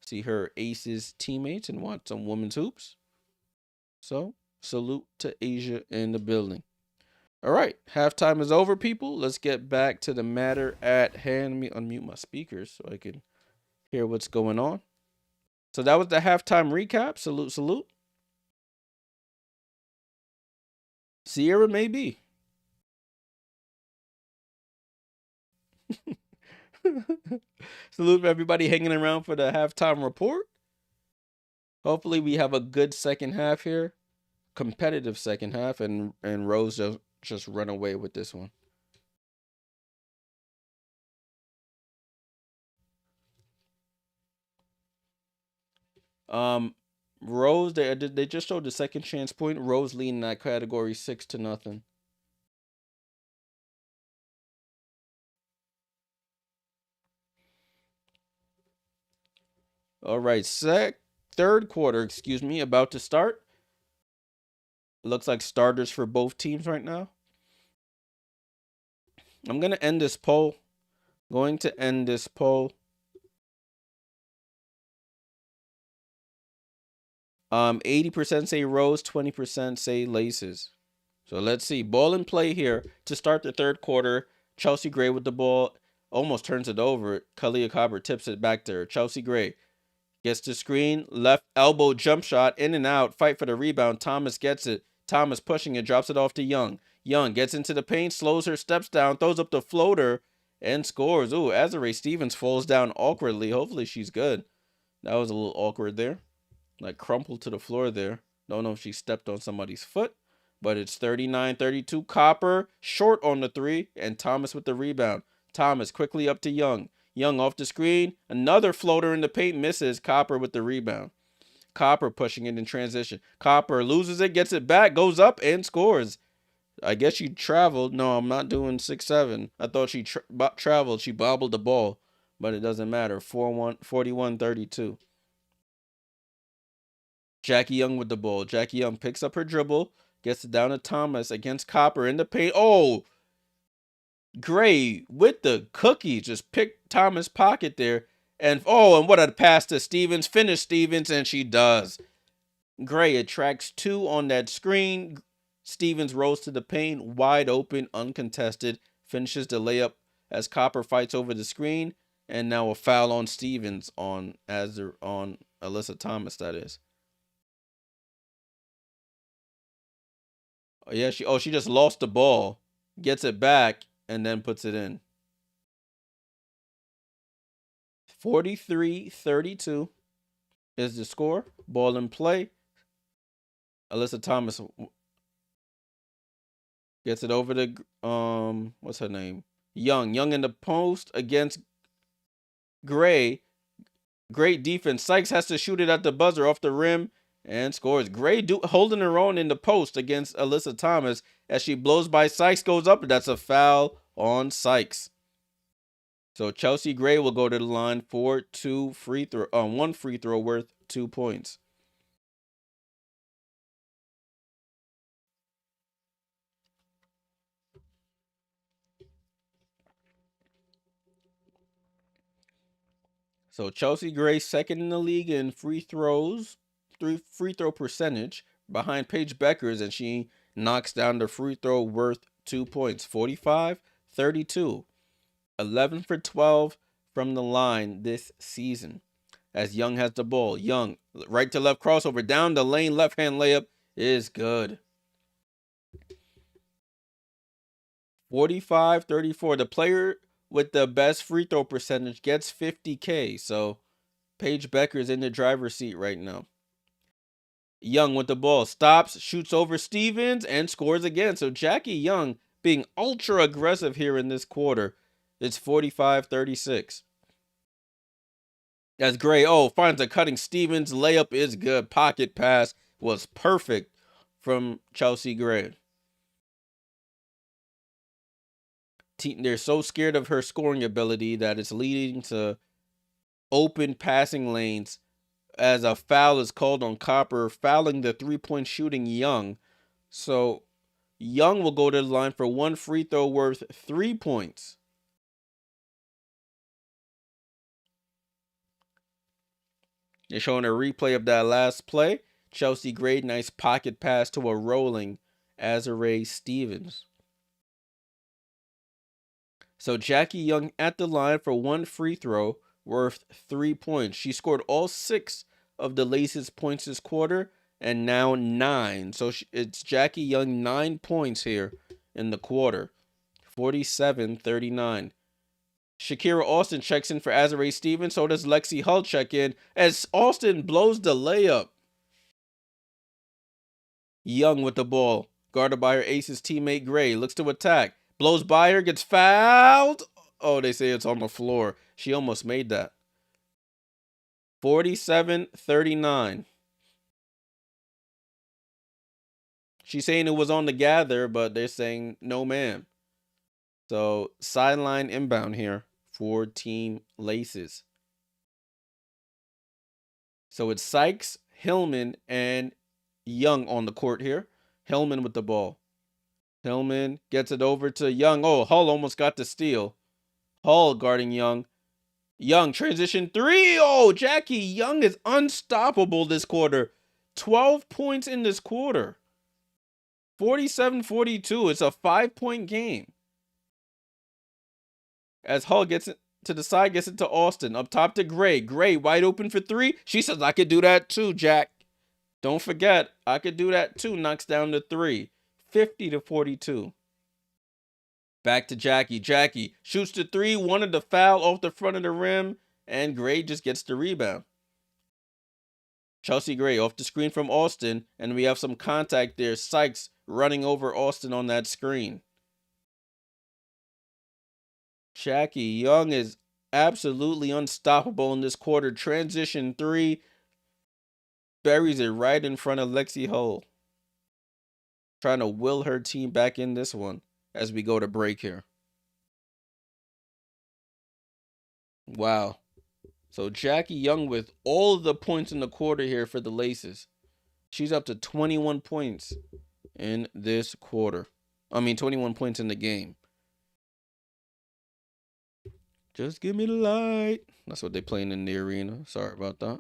see her Aces teammates and watch some women's hoops. So, salute to Asia in the building. All right, halftime is over, people. Let's get back to the matter at hand. Let me unmute my speakers so I can hear what's going on. So that was the halftime recap. Salute, salute. Sierra maybe. Salute for everybody hanging around for the halftime report. Hopefully we have a good second half here. Competitive second half, and Rose just run away with this one. Rose, they just showed the second chance point. Rose leading that category 6-0. All right, third quarter, excuse me, about to start. Looks like starters for both teams right now. I'm gonna end this poll. Going to end this poll. 80% say Rose, 20% say Laces. So let's see. Ball in play here to start the third quarter. Chelsea Gray with the ball. Almost turns it over. Kalia Copper tips it back to her. Chelsea Gray gets the screen. Left elbow jump shot. In and out. Fight for the rebound. Thomas gets it. Thomas pushing it. Drops it off to Young. Young gets into the paint. Slows her steps down. Throws up the floater. And scores. Ooh, Azare Stevens falls down awkwardly. Hopefully she's good. That was a little awkward there. Like crumpled to the floor there. Don't know if she stepped on somebody's foot. But it's 39-32. Copper short on the three. And Thomas with the rebound. Thomas quickly up to Young. Young off the screen. Another floater in the paint misses. Copper with the rebound. Copper pushing it in transition. Copper loses it, gets it back, goes up and scores. I guess she traveled. No, I'm not doing 6-7. I thought she traveled. She bobbled the ball. But it doesn't matter. 41-32. Jackie Young with the ball. Jackie Young picks up her dribble, gets it down to Thomas against Copper in the paint. Oh, Gray with the cookie just picked Thomas' pocket there. And what a pass to Stevens. Finish Stevens, and she does. Gray attracts two on that screen. Stevens rolls to the paint, wide open, uncontested. Finishes the layup as Copper fights over the screen. And now a foul on Stevens on Alyssa Thomas, that is. Oh, yeah, she just lost the ball, gets it back, and then puts it in. 43-32 is the score. Ball in play. Alyssa Thomas gets it over to what's her name? Young. Young in the post against Gray. Great defense. Sykes has to shoot it at the buzzer off the rim and scores. Gray holding her own in the post against Alyssa Thomas as she blows by Sykes, goes up. That's a foul on Sykes. So Chelsea Gray will go to the line for one free throw worth 2 points. So Chelsea Gray second in the league in free throw percentage behind Paige Beckers, and she knocks down the free throw worth 2 points. 45-32. 11 for 12 from the line this season. As Young has the ball. Young, right to left crossover, down the lane, left hand layup is good. 45-34. The player with the best free throw percentage gets $50K. So Paige Becker's in the driver's seat right now. Young with the ball, stops, shoots over Stevens, and scores again. So Jackie Young being ultra aggressive here in this quarter. It's 45-36. As Gray, finds a cutting Stevens. Layup is good. Pocket pass was perfect from Chelsea Gray. They're so scared of her scoring ability that it's leading to open passing lanes as a foul is called on Copper, fouling the three-point shooting Young. So Young will go to the line for one free throw worth 3 points. They're showing a replay of that last play. Chelsea Gray, nice pocket pass to a rolling Azare Stevens. So Jackie Young at the line for one free throw worth 3 points. She scored all 6 of the Laces points this quarter and now 9. So it's Jackie Young 9 points here in the quarter. 47-39. Shakira Austin checks in for Azare Stevens. So does Lexi Hull check in as Austin blows the layup. Young with the ball. Guarded by her ace's teammate Gray. Looks to attack. Blows by her. Gets fouled. Oh, they say it's on the floor. She almost made that. 47-39. She's saying it was on the gather, but they're saying no, ma'am. So sideline inbound here for Team Laces. So it's Sykes, Hillman, and Young on the court here. Hillman with the ball. Hillman gets it over to Young. Oh, Hull almost got the steal. Hull guarding Young. Young, transition three. Oh, Jackie Young is unstoppable this quarter. 12 points in this quarter. 47-42. It's a 5-point game. As Hull gets it to the side, gets it to Austin. Up top to Gray. Gray wide open for three. She says, I could do that too, Jack. Don't forget, I could do that too. Knocks down to three. 50-42. Back to Jackie. Jackie shoots the three. Wanted the foul off the front of the rim. And Gray just gets the rebound. Chelsea Gray off the screen from Austin. And we have some contact there. Sykes running over Austin on that screen. Jackie Young is absolutely unstoppable in this quarter. Transition three. Buries it right in front of Lexi Hull. Trying to will her team back in this one as we go to break here. Wow. So Jackie Young with all of the points in the quarter here for the Laces. She's up to 21 points in this quarter. 21 points in the game. Just give me the light. That's what they're playing in the arena. Sorry about that.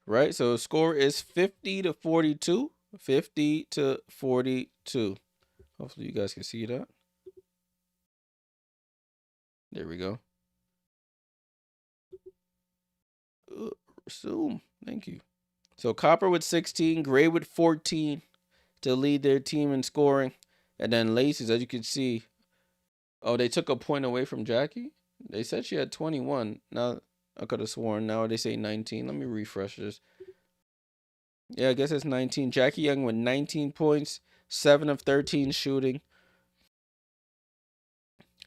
Right, so the score is 50-42. 50-42. Hopefully you guys can see that. There we go. Resume. Thank you. So Copper with 16, Gray with 14 to lead their team in scoring. And then Laces, as you can see, oh, they took a point away from Jackie. They said she had 21. Now, I could have sworn. Now they say 19. Let me refresh this. Yeah, I guess it's 19. Jackie Young with 19 points, 7 of 13 shooting.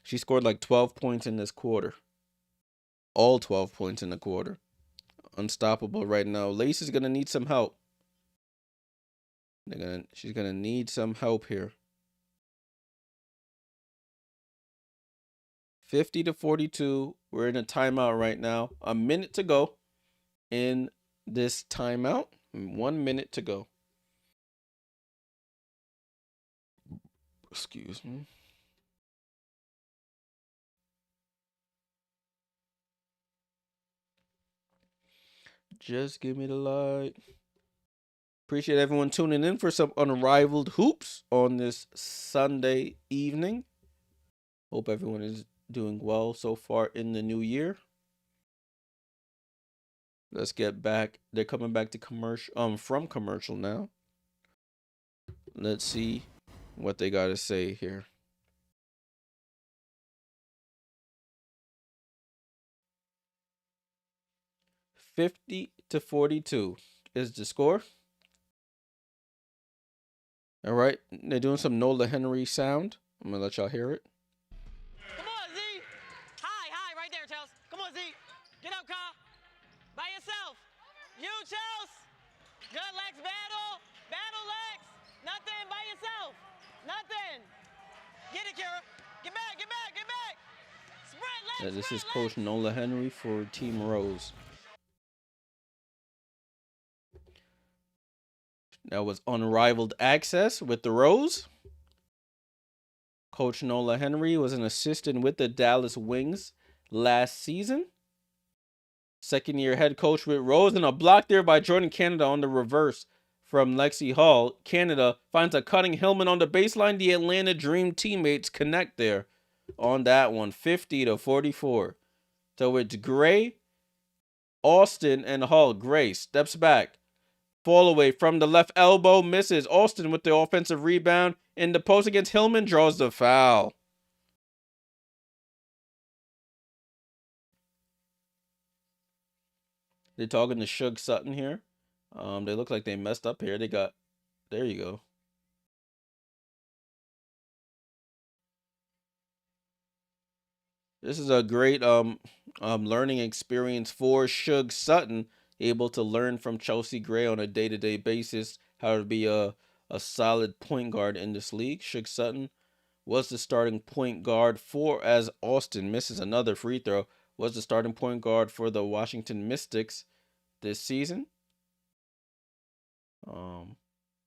She scored like 12 points in this quarter. All 12 points in the quarter. Unstoppable right now. Lace is going to need some help. She's going to need some help here. 50-42. We're in a timeout right now. A minute to go in this timeout. 1 minute to go. Excuse me. Just give me the light. Appreciate everyone tuning in for some Unrivaled hoops on this Sunday evening. Hope everyone is doing well so far in the new year. Let's get back. They're coming back to commercial from commercial now. Let's see what they got to say here. $50-42 is the score. All right, they're doing some Nola Henry sound. I'm gonna let y'all hear it. Come on, Z. Hi, right there, Chels. Come on, Z. Get up, Kyle. By yourself. You, Chels. Good Lex battle. Battle Lex. Nothing by yourself. Nothing. Get it, Kira. Get back, get back, get back. Sprint, Lex. Yeah, this is Coach Nola Henry for Team Rose. That was Unrivaled Access with the Rose. Coach Nola Henry was an assistant with the Dallas Wings last season. Second-year head coach with Rose, and a block there by Jordan Canada on the reverse from Lexi Hall. Canada finds a cutting Hillman on the baseline. The Atlanta Dream teammates connect there on that one, 50-44. So it's Gray, Austin, and Hall. Gray steps back. Fall away from the left elbow, misses. Austin with the offensive rebound. In the post against Hillman, draws the foul. They're talking to Suge Sutton here. They look like they messed up here. There you go. This is a great learning experience for Suge Sutton, able to learn from Chelsea Gray on a day-to-day basis how to be a a solid point guard in this league. Shook Sutton was the starting point guard for, as Austin misses another free throw, was the starting point guard for the Washington Mystics this season.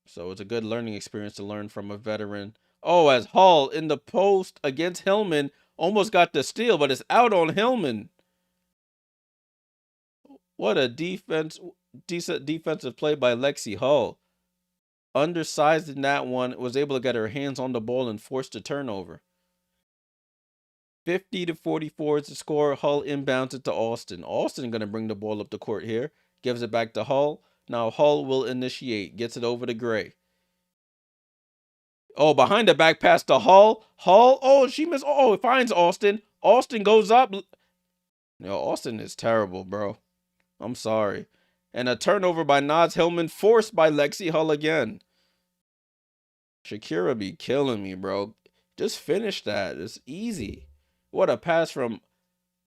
So it's a good learning experience to learn from a veteran. Oh, as Hall in the post against Hillman almost got the steal, but it's out on Hillman. What a decent defensive play by Lexi Hall. Undersized in that one, was able to get her hands on the ball and forced a turnover. 50-44 is the score. Hull inbounds it to Austin. Austin going to bring the ball up the court here. Gives it back to Hull. Now Hull will initiate. Gets it over to Gray. Oh, behind the back pass to Hull. Hull. Oh, she missed. Oh, it finds Austin. Austin goes up. Yo, Austin is terrible, bro. I'm sorry. And a turnover by Naz Hillman, forced by Lexi Hull again. Shakira be killing me, bro. Just finish that. It's easy. What a pass from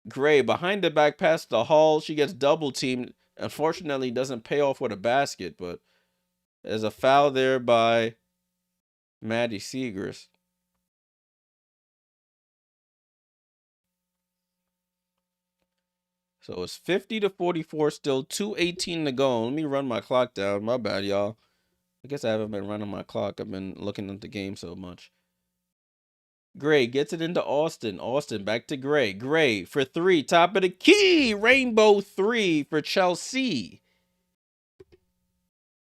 Gray. Behind the back pass to Hull. She gets double teamed. Unfortunately, doesn't pay off with a basket, but there's a foul there by Maddie Segrist. So it's 50-44 still, 2:18 to go. Let me run my clock down. My bad, y'all. I guess I haven't been running my clock. I've been looking at the game so much. Gray gets it into Austin. Austin back to Gray. Gray for three. Top of the key. Rainbow three for Chelsea.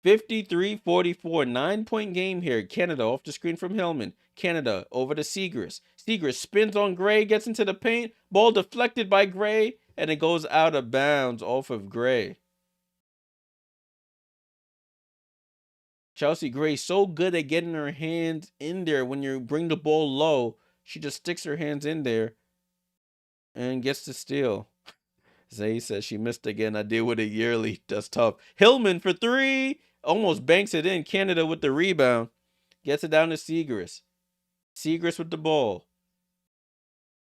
53-44. 9-point game here. Canada off the screen from Hillman. Canada over to Segrist. Segrist spins on Gray. Gets into the paint. Ball deflected by Gray. And it goes out of bounds off of Gray. Chelsea Gray so good at getting her hands in there when you bring the ball low. She just sticks her hands in there and gets the steal. Zay says she missed again. I deal with it yearly. That's tough. Hillman for three. Almost banks it in. Canada with the rebound. Gets it down to Segrist. Segrist with the ball.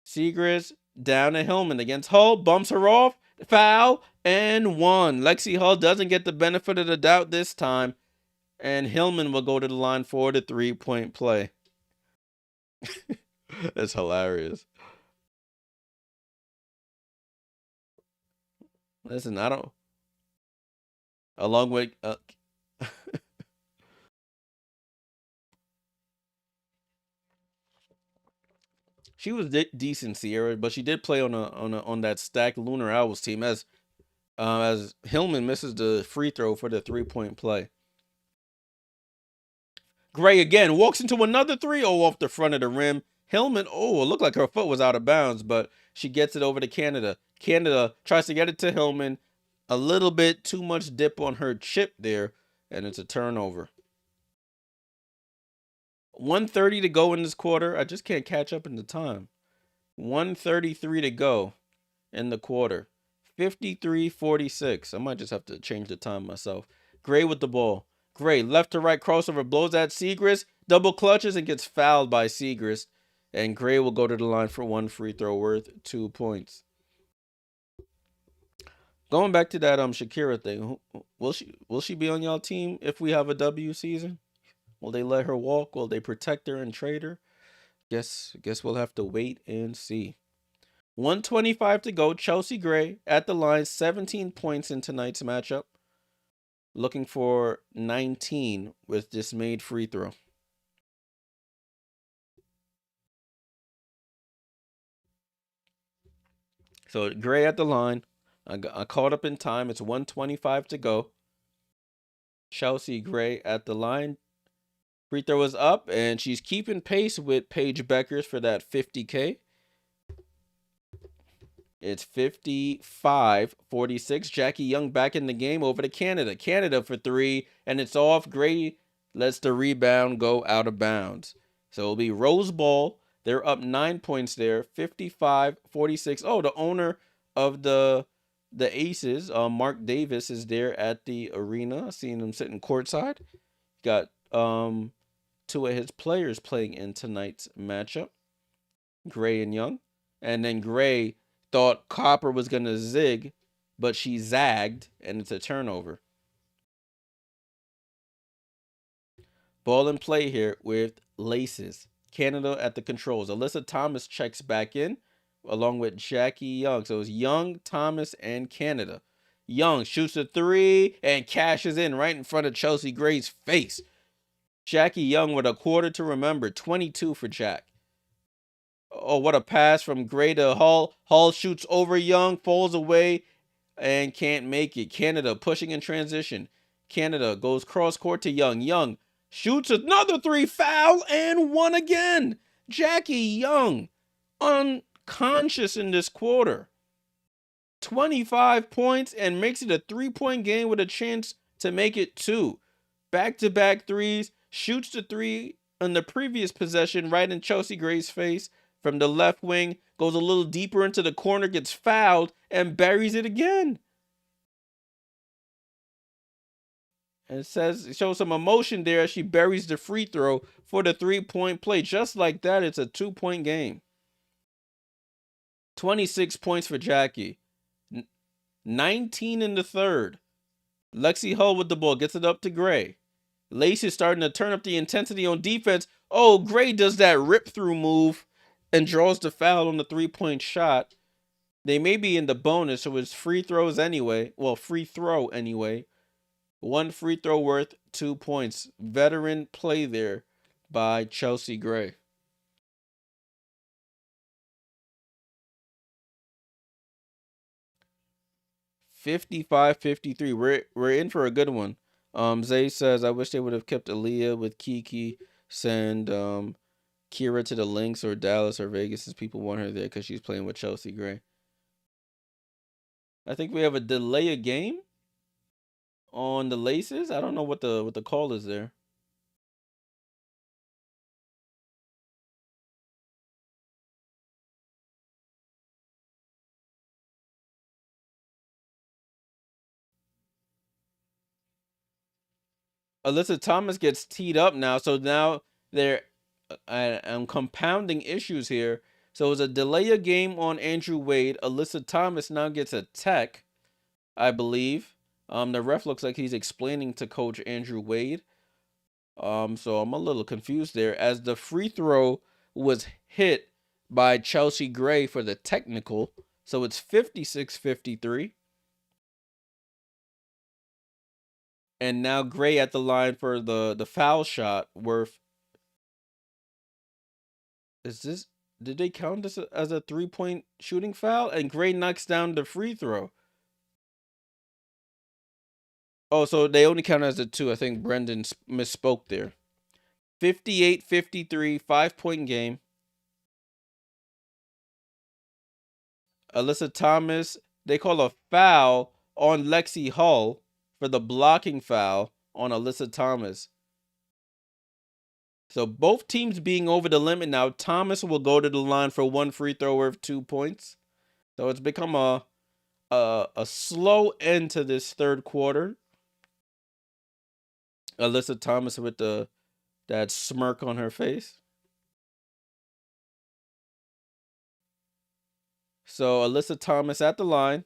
Segrist down to Hillman against Hull. Bumps her off. Foul and one. Lexi Hull doesn't get the benefit of the doubt this time. And Hillman will go to the line for the 3-point play. That's hilarious. Listen, I don't. Along with. She was decent, Sierra, but she did play on that stacked Lunar Owls team as Hillman misses the free throw for the 3-point play. Gray again walks into another three. Oh, off the front of the rim. Hillman, oh, it looked like her foot was out of bounds, but she gets it over to Canada. Canada tries to get it to Hillman. A little bit too much dip on her chip there, and it's a turnover. 1:30 to go in this quarter. I just can't catch up in the time. 1:33 to go in the quarter. 53-46. I might just have to change the time myself. Gray with the ball. Gray, left to right crossover, blows at Segrist, double clutches and gets fouled by Segrist. And Gray will go to the line for one free throw worth 2 points. Going back to that Shakira thing, will she be on y'all team if we have a W season? Will they let her walk? Will they protect her and trade her? Guess we'll have to wait and see. 1:25 to go. Chelsea Gray at the line, 17 points in tonight's matchup. Looking for 19 with this made free throw. So Gray at the line. I caught up in time. It's 1:25 to go. Chelsea Gray at the line. Free throw is up, and she's keeping pace with Paige Beckers for that 50K. It's 55-46. Jackie Young back in the game over to Canada. Canada for three, and it's off. Gray lets the rebound go out of bounds. So it'll be Rose Ball. They're up 9 points there, 55-46. Oh, the owner of the Aces, Mark Davis, is there at the arena. Seeing him sitting courtside. Got two of his players playing in tonight's matchup, Gray and Young. And then Gray thought Copper was going to zig, but she zagged, and it's a turnover. Ball in play here with Laces. Canada at the controls. Alyssa Thomas checks back in along with Jackie Young. So it's Young, Thomas, and Canada. Young shoots a three and cashes in right in front of Chelsea Gray's face. Jackie Young with a quarter to remember. 22 for Jack. Oh, what a pass from Gray to Hull. Hull shoots over Young, falls away, and can't make it. Canada pushing in transition. Canada goes cross court to Young. Young shoots another three, foul, and one again. Jackie Young unconscious in this quarter. 25 points and makes it a 3-point game with a chance to make it 2. Back-to-back threes, shoots the three on the previous possession right in Chelsea Gray's face from the left wing, goes a little deeper into the corner, gets fouled, and buries it again. And it shows some emotion there as she buries the free throw for the 3-point play. Just like that, it's a 2-point game. 26 points for Jackie. 19 in the third. Lexi Hull with the ball, gets it up to Gray. Lacey starting to turn up the intensity on defense. Oh, Gray does that rip-through move and draws the foul on the 3-point shot. They may be in the bonus, so it's free throws anyway. Well, free throw anyway. One free throw worth 2 points. Veteran play there by Chelsea Gray. 55-53. We're in for a good one. Zay says, I wish they would have kept Aaliyah with Kiki. Send Kira to the Lynx or Dallas or Vegas as people want her there because she's playing with Chelsea Gray. I think we have a delay of game on the Laces. I don't know what the call is there. Alyssa Thomas gets teed up now, so now I'm compounding issues here. So it's a delay of game on Andrew Wade. Alyssa Thomas now gets a tech, I believe. The ref looks like he's explaining to Coach Andrew Wade. So I'm a little confused there as the free throw was hit by Chelsea Gray for the technical. So it's 56-53. And now Gray at the line for the foul shot worth. Did they count this as a 3-point shooting foul? And Gray knocks down the free throw. Oh, so they only count as a 2. I think Brendan misspoke there. 58-53, 5-point game. Alyssa Thomas, they call a foul on Lexi Hull for the blocking foul on Alyssa Thomas. So both teams being over the limit now. Thomas will go to the line for one free throw worth 2 points. So it's become a slow end to this third quarter. Alyssa Thomas with that smirk on her face. So Alyssa Thomas at the line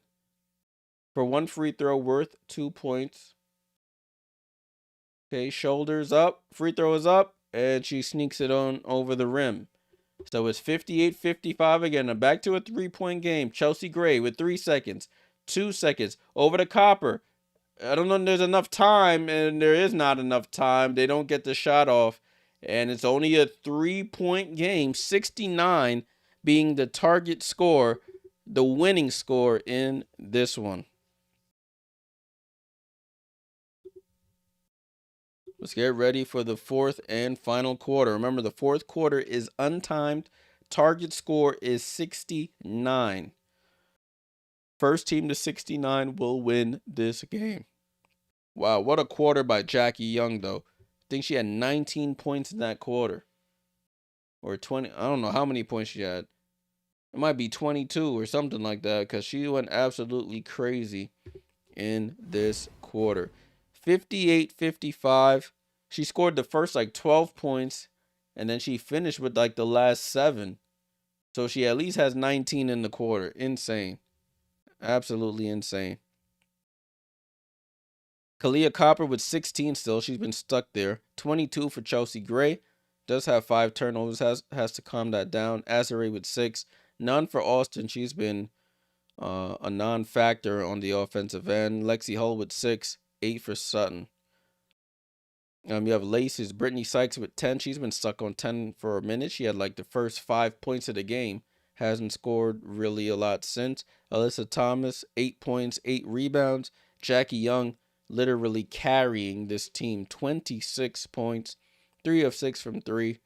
for one free throw worth 2 points. Okay, shoulders up, free throw is up, and she sneaks it on over the rim. So it's 58-55 again. Back to a 3-point game. Chelsea Gray with 3 seconds. 2 seconds. Over to Copper. I don't know if there's enough time, and there is not enough time. They don't get the shot off. And it's only a 3-point game. 69 being the target score, the winning score in this one. Let's get ready for the fourth and final quarter. Remember, the fourth quarter is untimed. Target score is 69. First team to 69 will win this game. Wow, what a quarter by Jackie Young, though. I think she had 19 points in that quarter. Or 20. I don't know how many points she had. It might be 22 or something like that because she went absolutely crazy in this quarter. 58-55. She scored the first 12 points, and then she finished with the last 7. So she at least has 19 in the quarter. Insane. Absolutely insane. Kalia Copper with 16 still. She's been stuck there. 22 for Chelsea Gray. Does have 5 turnovers. Has to calm that down. Azare with 6. None for Austin. She's been a non-factor on the offensive end. Lexi Hull with 6. 8 for Sutton. You have Laces, Brittany Sykes with 10. She's been stuck on 10 for a minute. She had like the first 5 points of the game. Hasn't scored really a lot since. Alyssa Thomas, 8 points, 8 rebounds. Jackie Young literally carrying this team. 26 points, 3 of 6 from 3.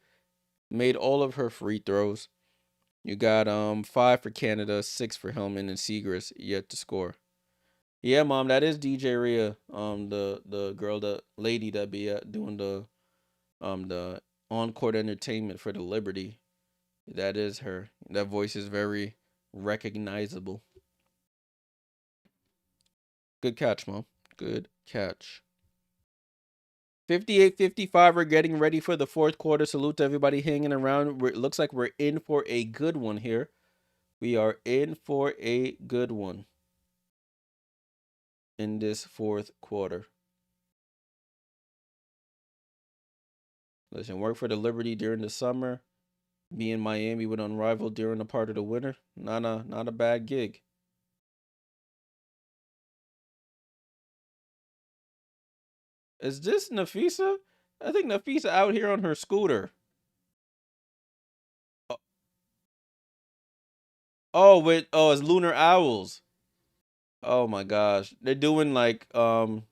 Made all of her free throws. You got 5 for Canada, 6 for Hellman, and Seagrass yet to score. Yeah, Mom, that is DJ Rhea, the girl, the lady that be doing the on-court entertainment for the Liberty. That is her. That voice is very recognizable. Good catch, Mom. Good catch. 58-55. We're getting ready for the fourth quarter. Salute to everybody hanging around. It looks like we're in for a good one here. We are in for a good one in this fourth quarter. Listen, work for the Liberty during the summer. Be in Miami with Unrivaled during a part of the winter. Not a bad gig. Is this Nafisa? I think Nafisa out here on her scooter. It's Lunar Owls. Oh my gosh. They're doing like I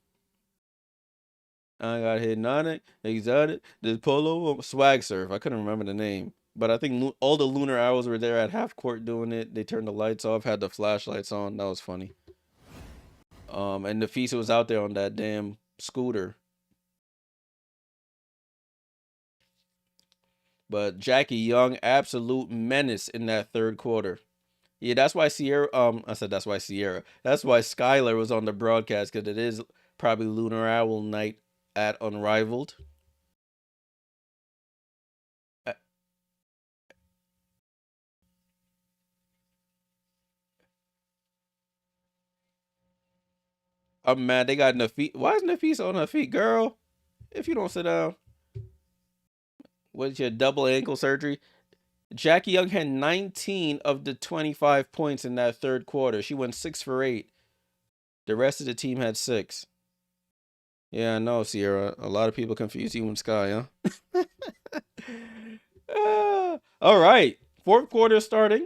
got hypnotic, exotic, the polo swag surf. I couldn't remember the name. But I think all the Lunar Owls were there at half court doing it. They turned the lights off, had the flashlights on. That was funny. And Nafisa was out there on that damn scooter. But Jackie Young, absolute menace in that third quarter. Yeah, that's why Sierra. I said that's why Sierra. That's why Skylar was on the broadcast, because it is probably Lunar Owl night at Unrivaled. I'm mad they got Nafisa. Why is Nafisa on her feet, girl? If you don't sit down, what's your double ankle surgery? Jackie Young had 19 of the 25 points in that third quarter. She went 6 for 8. The rest of the team had 6. Yeah, I know, Sierra. A lot of people confuse you and Sky, huh? All right. Fourth quarter starting.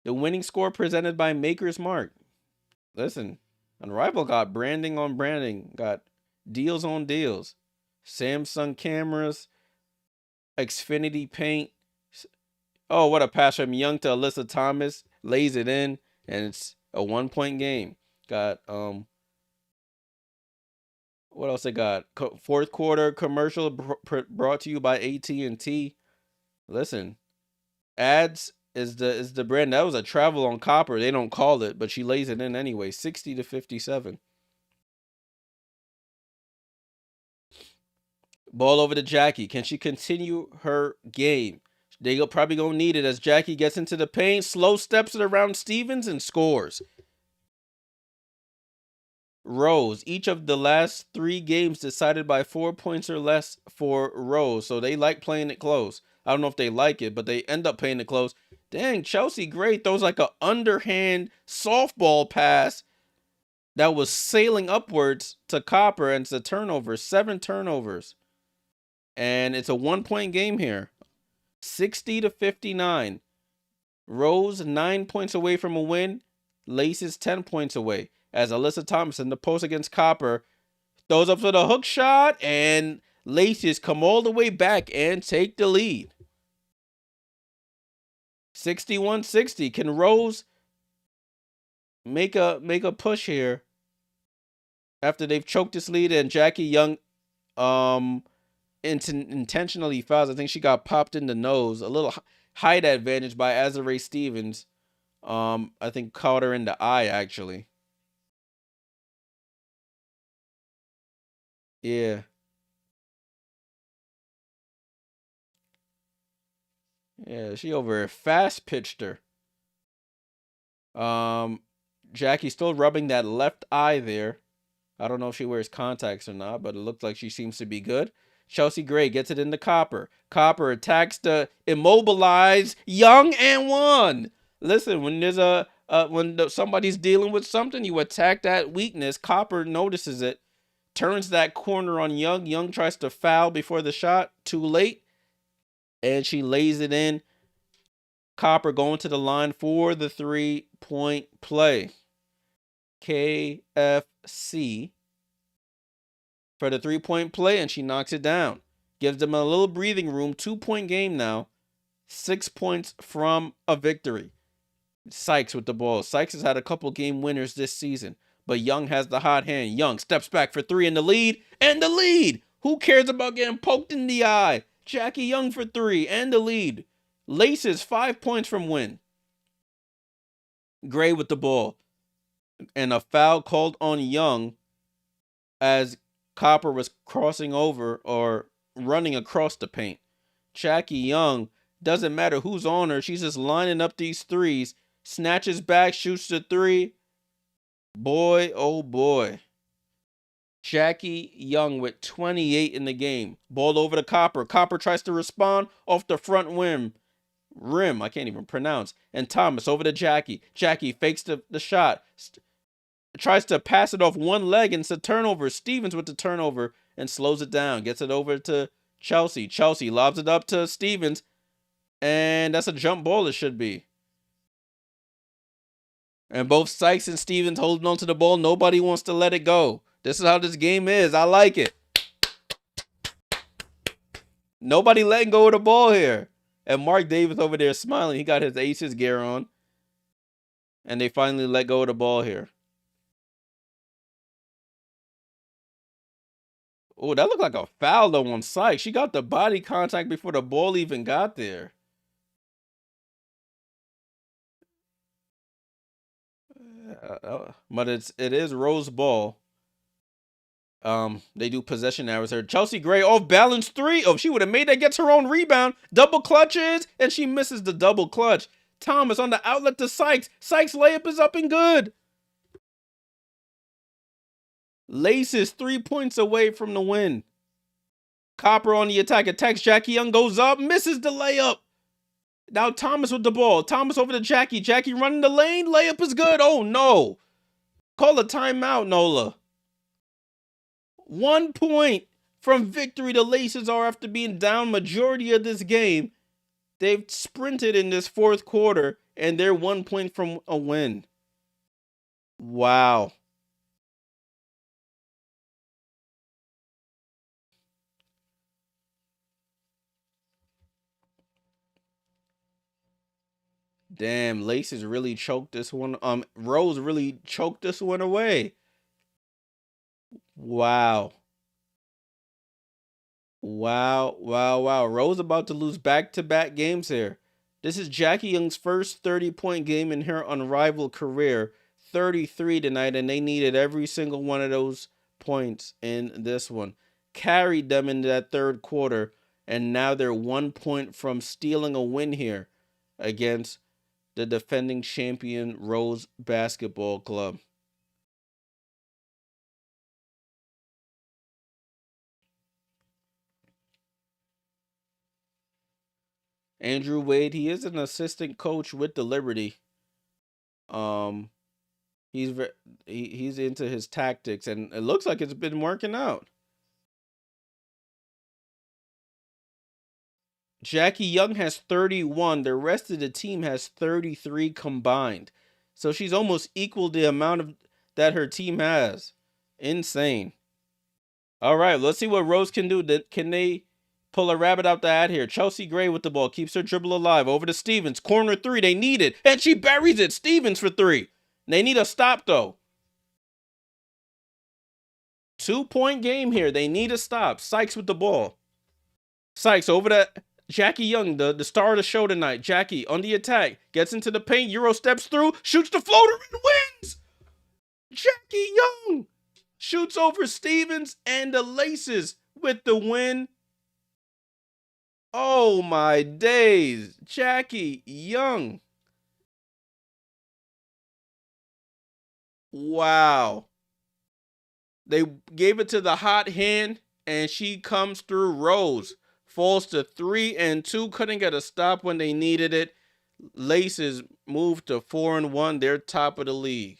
The winning score presented by Maker's Mark. Listen, Unrivaled got branding on branding, got deals on deals. Samsung cameras, Xfinity paint. Oh, what a pass from Young to Alyssa Thomas. Lays it in, and it's a 1-point game. Got what else they got? Fourth quarter commercial brought to you by AT&T. Listen, ads is the brand. That was a travel on copper. They don't call it, but she lays it in anyway. 60-57. Ball over to Jackie. Can she continue her game? They probably gonna need it as Jackie gets into the paint, slow steps it around Stevens, and scores. Rose. Each of the last 3 games decided by 4 points or less for Rose. So they like playing it close. I don't know if they like it, but they end up playing it close. Dang, Chelsea Gray throws like a underhand softball pass that was sailing upwards to Copper, and it's a turnover. 7 turnovers. And it's a 1-point game here. 60-59. Rose 9 points away from a win. Laces 10 points away. As Alyssa Thomas in the post against Copper throws up for the hook shot, and Laces come all the way back and take the lead. 61-60. Can Rose make a push here after they've choked this lead? And Jackie Young intentionally fouls. I think she got popped in the nose. A little height advantage by Azare Stevens. I think caught her in the eye, actually. Yeah. Yeah, she over fast pitched her. Jackie still rubbing that left eye there. I don't know if she wears contacts or not, but it looks like she seems to be good. Chelsea Gray gets it into Copper. Copper attacks the immobilized Young and one. Listen, when there's somebody's dealing with something, you attack that weakness. Copper notices it, turns that corner on Young. Young tries to foul before the shot. Too late. And she lays it in. Copper going to the line for the 3-point play. KFC for the 3-point play, and she knocks it down. Gives them a little breathing room. 2-point game now. 6 points from a victory. Sykes with the ball. Sykes has had a couple game winners this season, but Young has the hot hand. Young steps back for 3 in the lead, and the lead. Who cares about getting poked in the eye? Jackie Young for 3 and the lead. Laces 5 points from win. Gray with the ball, and a foul called on Young as Copper was crossing over or running across the paint. Jackie Young, doesn't matter who's on her, she's just lining up these threes. Snatches back, shoots the 3. Boy, oh boy. Jackie Young with 28 in the game. Ball over to Copper. Copper tries to respond off the front rim. I can't even pronounce. And Thomas over to Jackie. Jackie fakes the shot. Tries to pass it off one leg, and it's a turnover. Stevens with the turnover and slows it down. Gets it over to Chelsea. Chelsea lobs it up to Stevens. And that's a jump ball, it should be. And both Sykes and Stevens holding on to the ball. Nobody wants to let it go. This is how this game is. I like it. Nobody letting go of the ball here. And Mark Davis over there smiling. He got his Aces gear on. And they finally let go of the ball here. Oh, that looked like a foul though on Sykes. She got the body contact before the ball even got there. But it is Rose ball. They do possession arrows here. Chelsea Gray off balance 3. Oh, she would have made that, gets her own rebound. Double clutches, and she misses the double clutch. Thomas on the outlet to Sykes. Sykes layup is up and good. Laces 3 points away from the win. Copper on the attack. Attacks Jackie Young, goes up, misses the layup. Now Thomas with the ball. Thomas over to Jackie. Jackie running the lane. Layup is good. Oh no. Call a timeout, Nola. 1 point from victory. The Laces are, after being down majority of this game. They've sprinted in this fourth quarter, and they're 1 point from a win. Wow. Damn, Laces really choked this one. Rose really choked this one away. Wow. Wow. Rose about to lose back-to-back games here. This is Jackie Young's first 30-point game in her Unrivaled career. 33 tonight, and they needed every single one of those points in this one. Carried them into that third quarter, and now they're 1 point from stealing a win here against the defending champion Rose Basketball Club. Andrew Wade, he is an assistant coach with the Liberty. Um, he's into his tactics, and it looks like it's been working out. Jackie Young has 31. The rest of the team has 33 combined. So she's almost equal the amount of that her team has. Insane. All right, let's see what Rose can do. Can they pull a rabbit out the hat here? Chelsea Gray with the ball. Keeps her dribble alive. Over to Stevens. Corner 3. They need it. And she buries it. Stevens for 3. They need a stop, though. 2-point game here. They need a stop. Sykes with the ball. Sykes over to Jackie Young, the star of the show tonight. Jackie on the attack. Gets into the paint. Euro steps through. Shoots the floater and wins. Jackie Young shoots over Stevens, and the Laces with the win. Oh my days. Jackie Young. Wow. They gave it to the hot hand, and she comes through. Rose falls to 3 and 2. Couldn't get a stop when they needed it. Laces moved to 4 and 1. They're top of the league.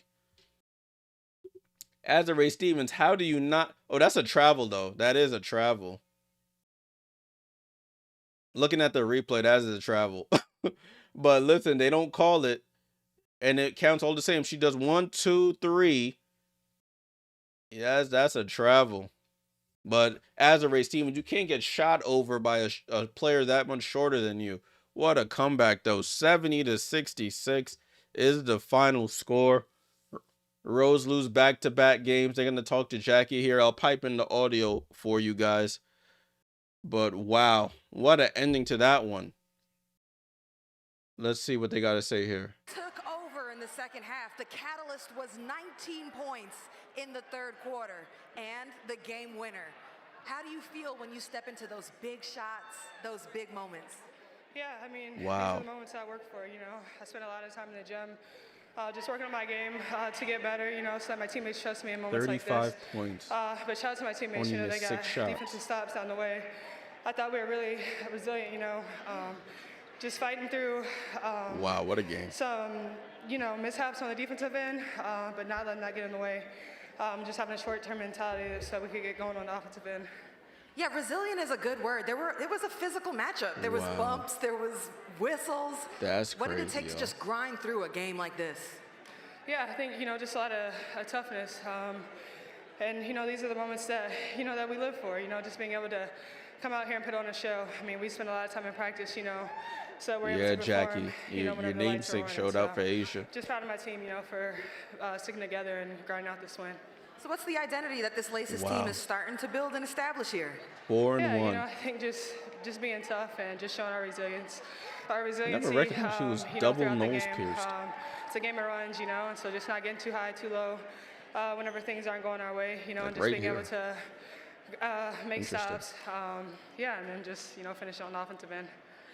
Azare Stevens, how do you not? Oh, that's a travel though. That is a travel. Looking at the replay, that is a travel. But listen, they don't call it, and it counts all the same. She does 1, 2, 3. Yes, that's a travel. But Azare Stevens, you can't get shot over by a player that much shorter than you. What a comeback though. 70-66 is the final score. Rose lose back-to-back games. They're going to talk to Jackie here. I'll pipe in the audio for you guys. But wow, what an ending to that one. Let's see what they got to say here. Took over in the second half. The catalyst was 19 points in the third quarter and the game winner. How do you feel when you step into those big shots, those big moments? Yeah, I mean, wow. These are the moments I work for, you know. I spend a lot of time in the gym just working on my game to get better, you know, so that my teammates trust me in moments like this. 35 points. But shout out to my teammates, you know, they got defensive stops down the way. I thought we were really resilient, you know, just fighting through. Wow, what a game. Some, you know, mishaps on the defensive end, but not letting that get in the way. Just having a short-term mentality so we could get going on the offensive end. Yeah, resilient is a good word. It was a physical matchup. There was bumps, there was whistles. That's crazy. What did it take to just grind through a game like this? Yeah, I think, you know, just a lot of toughness. And, you know, these are the moments that, you know, that we live for, you know, just being able to come out here and put on a show. I mean, we spend a lot of time in practice, you know, so we're able to perform. Jackie, you know, your namesake showed up for Asia. Just proud of my team, you know, for sticking together and grinding out this win. So what's the identity that this Laces team is starting to build and establish here? 4 and 1. You know, I think just being tough and just showing our resilience. Our resiliency, never recognized she was double nose pierced. It's a game of runs, you know, and so just not getting too high, too low whenever things aren't going our way, you know, and just being able to make stops. Yeah, and then just, you know, finish on the offensive end.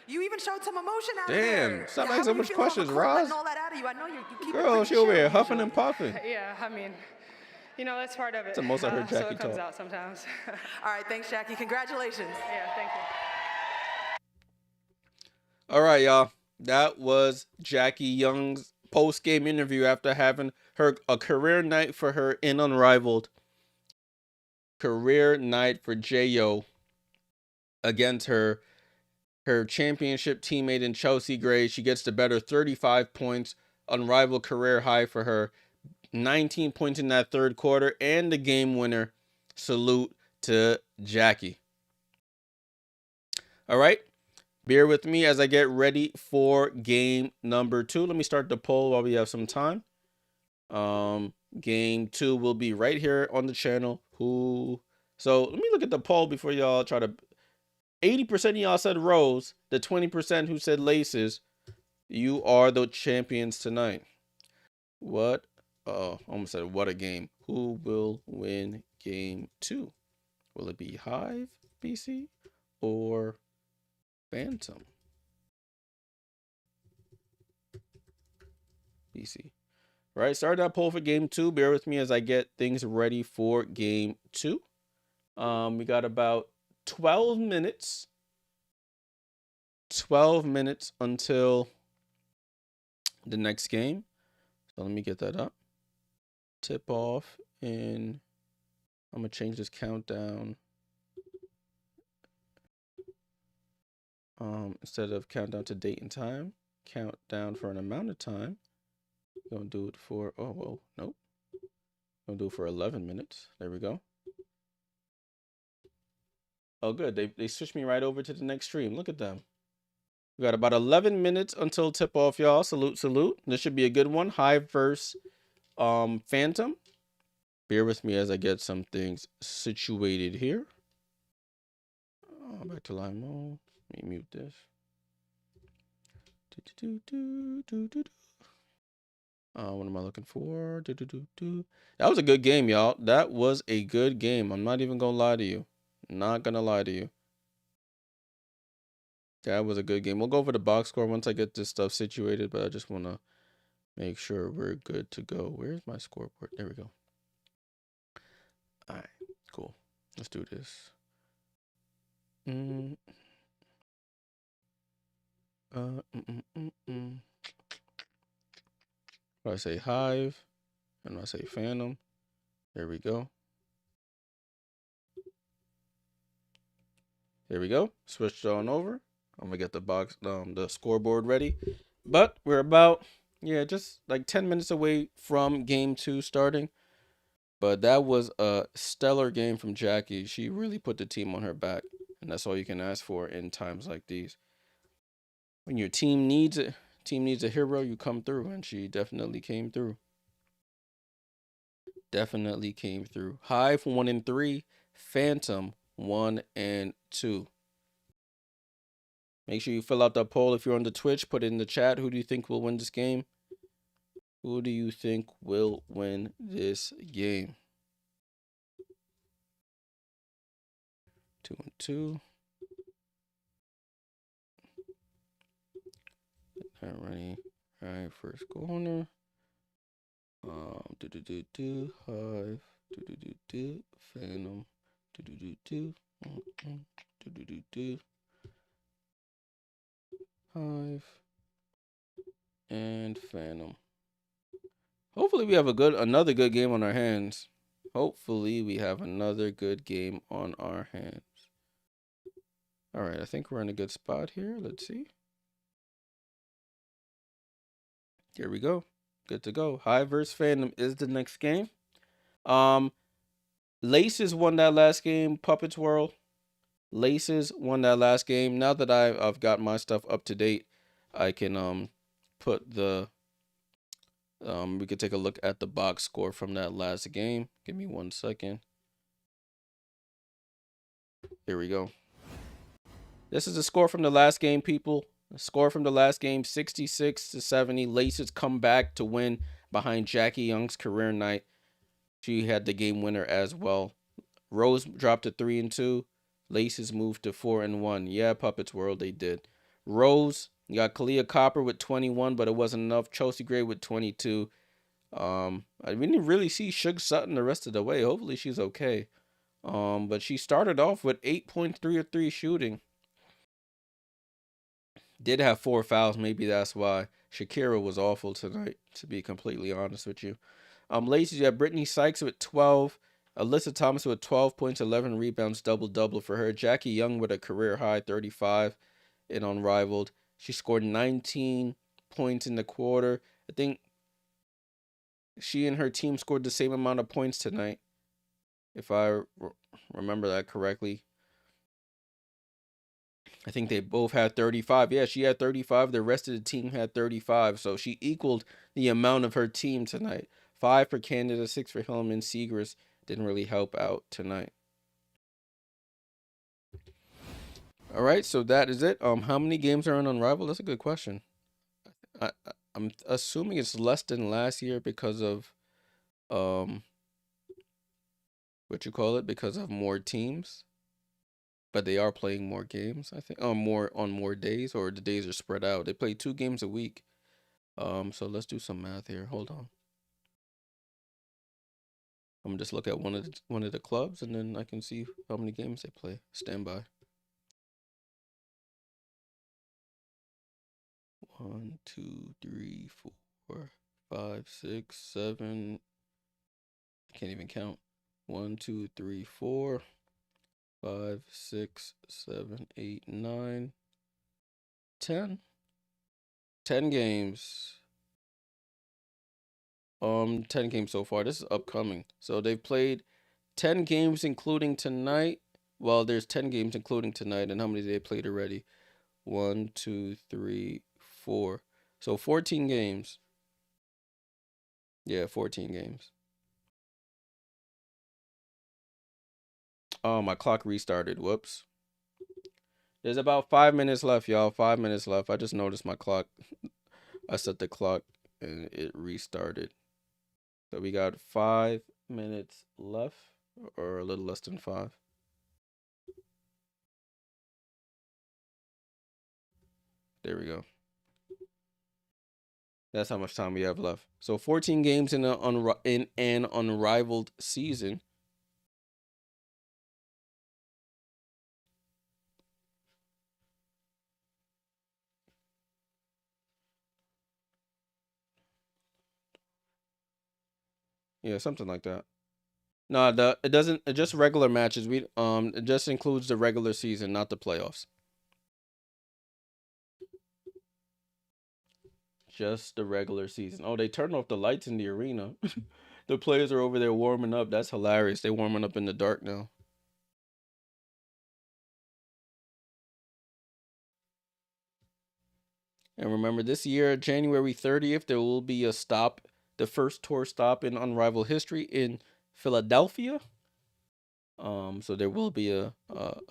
You even showed some emotion out there. Damn, stop asking so much questions, Roz. All that out of you. I know you keep Girl, she over here huffing and puffing. Yeah, I mean, you know, that's part of it. That's the most I heard Jackie so it comes talk. out sometimes. All right, thanks, Jackie. Congratulations. Yeah, thank you. All right, y'all. That was Jackie Young's post-game interview after having a career night for her in Unrivaled. Career night for J.O. against her championship teammate in Chelsea Gray. She gets the better, 35 points, Unrivaled career high for her. 19 points in that third quarter and the game winner. Salute to Jackie. All right. Bear with me as I get ready for game number 2. Let me start the poll while we have some time. Game 2 will be right here on the channel. So let me look at the poll before y'all try to. 80% of y'all said Rose. The 20% who said Laces. You are the champions tonight. What? Almost said what a game. Who will win game 2? Will it be Hive, BC, or Phantom? BC. Right, start that poll for game 2. Bear with me as I get things ready for game 2. We got about 12 minutes. 12 minutes until the next game. So let me get that up. Tip off, and I'm gonna change this countdown. Instead of countdown to date and time, countdown for an amount of time. Gonna do it for nope. Gonna do it for 11 minutes. There we go. Oh, good. They switched me right over to the next stream. Look at them. We got about 11 minutes until tip off, y'all. Salute, salute. This should be a good one. Hive versus Phantom. Bear with me as I get some things situated here. Back to live mode. Let me mute this. What am I looking for? That was a good game, y'all. That was a good game. I'm not even gonna lie to you. Not gonna lie to you. That was a good game. We'll go over the box score once I get this stuff situated, but I just want to make sure we're good to go. Where's my scoreboard? There we go. Cool. Let's do this. Mm, mm, mm, mm, mm. If I say Hive, and I say Phantom, there we go. Here we go. Switched on over. I'm gonna get the scoreboard ready. But we're about, just like 10 minutes away from game 2 starting. But that was a stellar game from Jackie. She really put the team on her back, and that's all you can ask for in times like these. When your team needs it, team needs a hero, you come through, and she definitely came through. Definitely came through. Hive 1 and 3, Phantom 1 and 2. Make sure you fill out that poll if you're on the Twitch. Put it in the chat. Who do you think will win this game? Who do you think will win this game? 2 and 2. Alrighty. Alright, first corner. Hive. Phantom. Hive. And Phantom. Hopefully we have another good game on our hands. Hopefully we have another good game on our hands. Alright, I think we're in a good spot here. Let's see. Here we go. Good to go. Hive versus Phantom is the next game. Laces won that last game. Puppets World. Laces won that last game. Now that I've got my stuff up to date, I can put the we could take a look at the box score from that last game. Give me 1 second. Here we go. This is the score from the last game, people. The score from the last game, 66-70. Laces come back to win behind Jackie Young's career night. She had the game winner as well. Rose dropped to 3 and 2. Laces moved to 4 and 1. Yeah, Puppets World, they did. Rose, you got Kalia Copper with 21, but it wasn't enough. Chelsea Gray with 22. I didn't really see Suge Sutton the rest of the way. Hopefully she's okay. But she started off with 8.3 shooting. Did have 4 fouls. Maybe that's why. Shakira was awful tonight, to be completely honest with you. Lacey, you have Brittany Sykes with 12. Alyssa Thomas with 12 points, 11 rebounds, double-double for her. Jackie Young with a career-high 35 in Unrivaled. She scored 19 points in the quarter. I think she and her team scored the same amount of points tonight, if I remember that correctly. I think they both had 35. Yeah, she had 35. The rest of the team had 35. So she equaled the amount of her team tonight. 5 for Canada, 6 for Hillman. Segrist didn't really help out tonight. All right, so that is it. How many games are in Unrivaled? That's a good question. I'm assuming it's less than last year because of because of more teams. But they are playing more games, I think. On more days, or the days are spread out. They play 2 games a week. So let's do some math here. Hold on. I'm gonna just look at one of the clubs, and then I can see how many games they play. Stand by. 1, 2, 3, 4, 5, 6, 7. I can't even count. 1, 2, 3, 4, 5, 6, 7, 8, 9, 10. 10 games. 10 games so far. This is upcoming. So they've played 10 games including tonight. Well, there's 10 games including tonight. And how many they played already? 1, 2, 3, 4. So 14 games. Yeah, 14 games. Oh, my clock restarted. Whoops. There's about 5 minutes left, y'all. 5 minutes left. I just noticed my clock. I set the clock and it restarted. So we got 5 minutes left, or a little less than 5. There we go. That's how much time we have left. So 14 games in an unrivaled season. Yeah, something like that. No, it doesn't. It just regular matches. It just includes the regular season, not the playoffs. Just the regular season. Oh, they turned off the lights in the arena. The players are over there warming up. That's hilarious. They warming up in the dark now. And remember, this year, January 30th, there will be a stop, the first tour stop in Unrivaled history in Philadelphia. So there will be a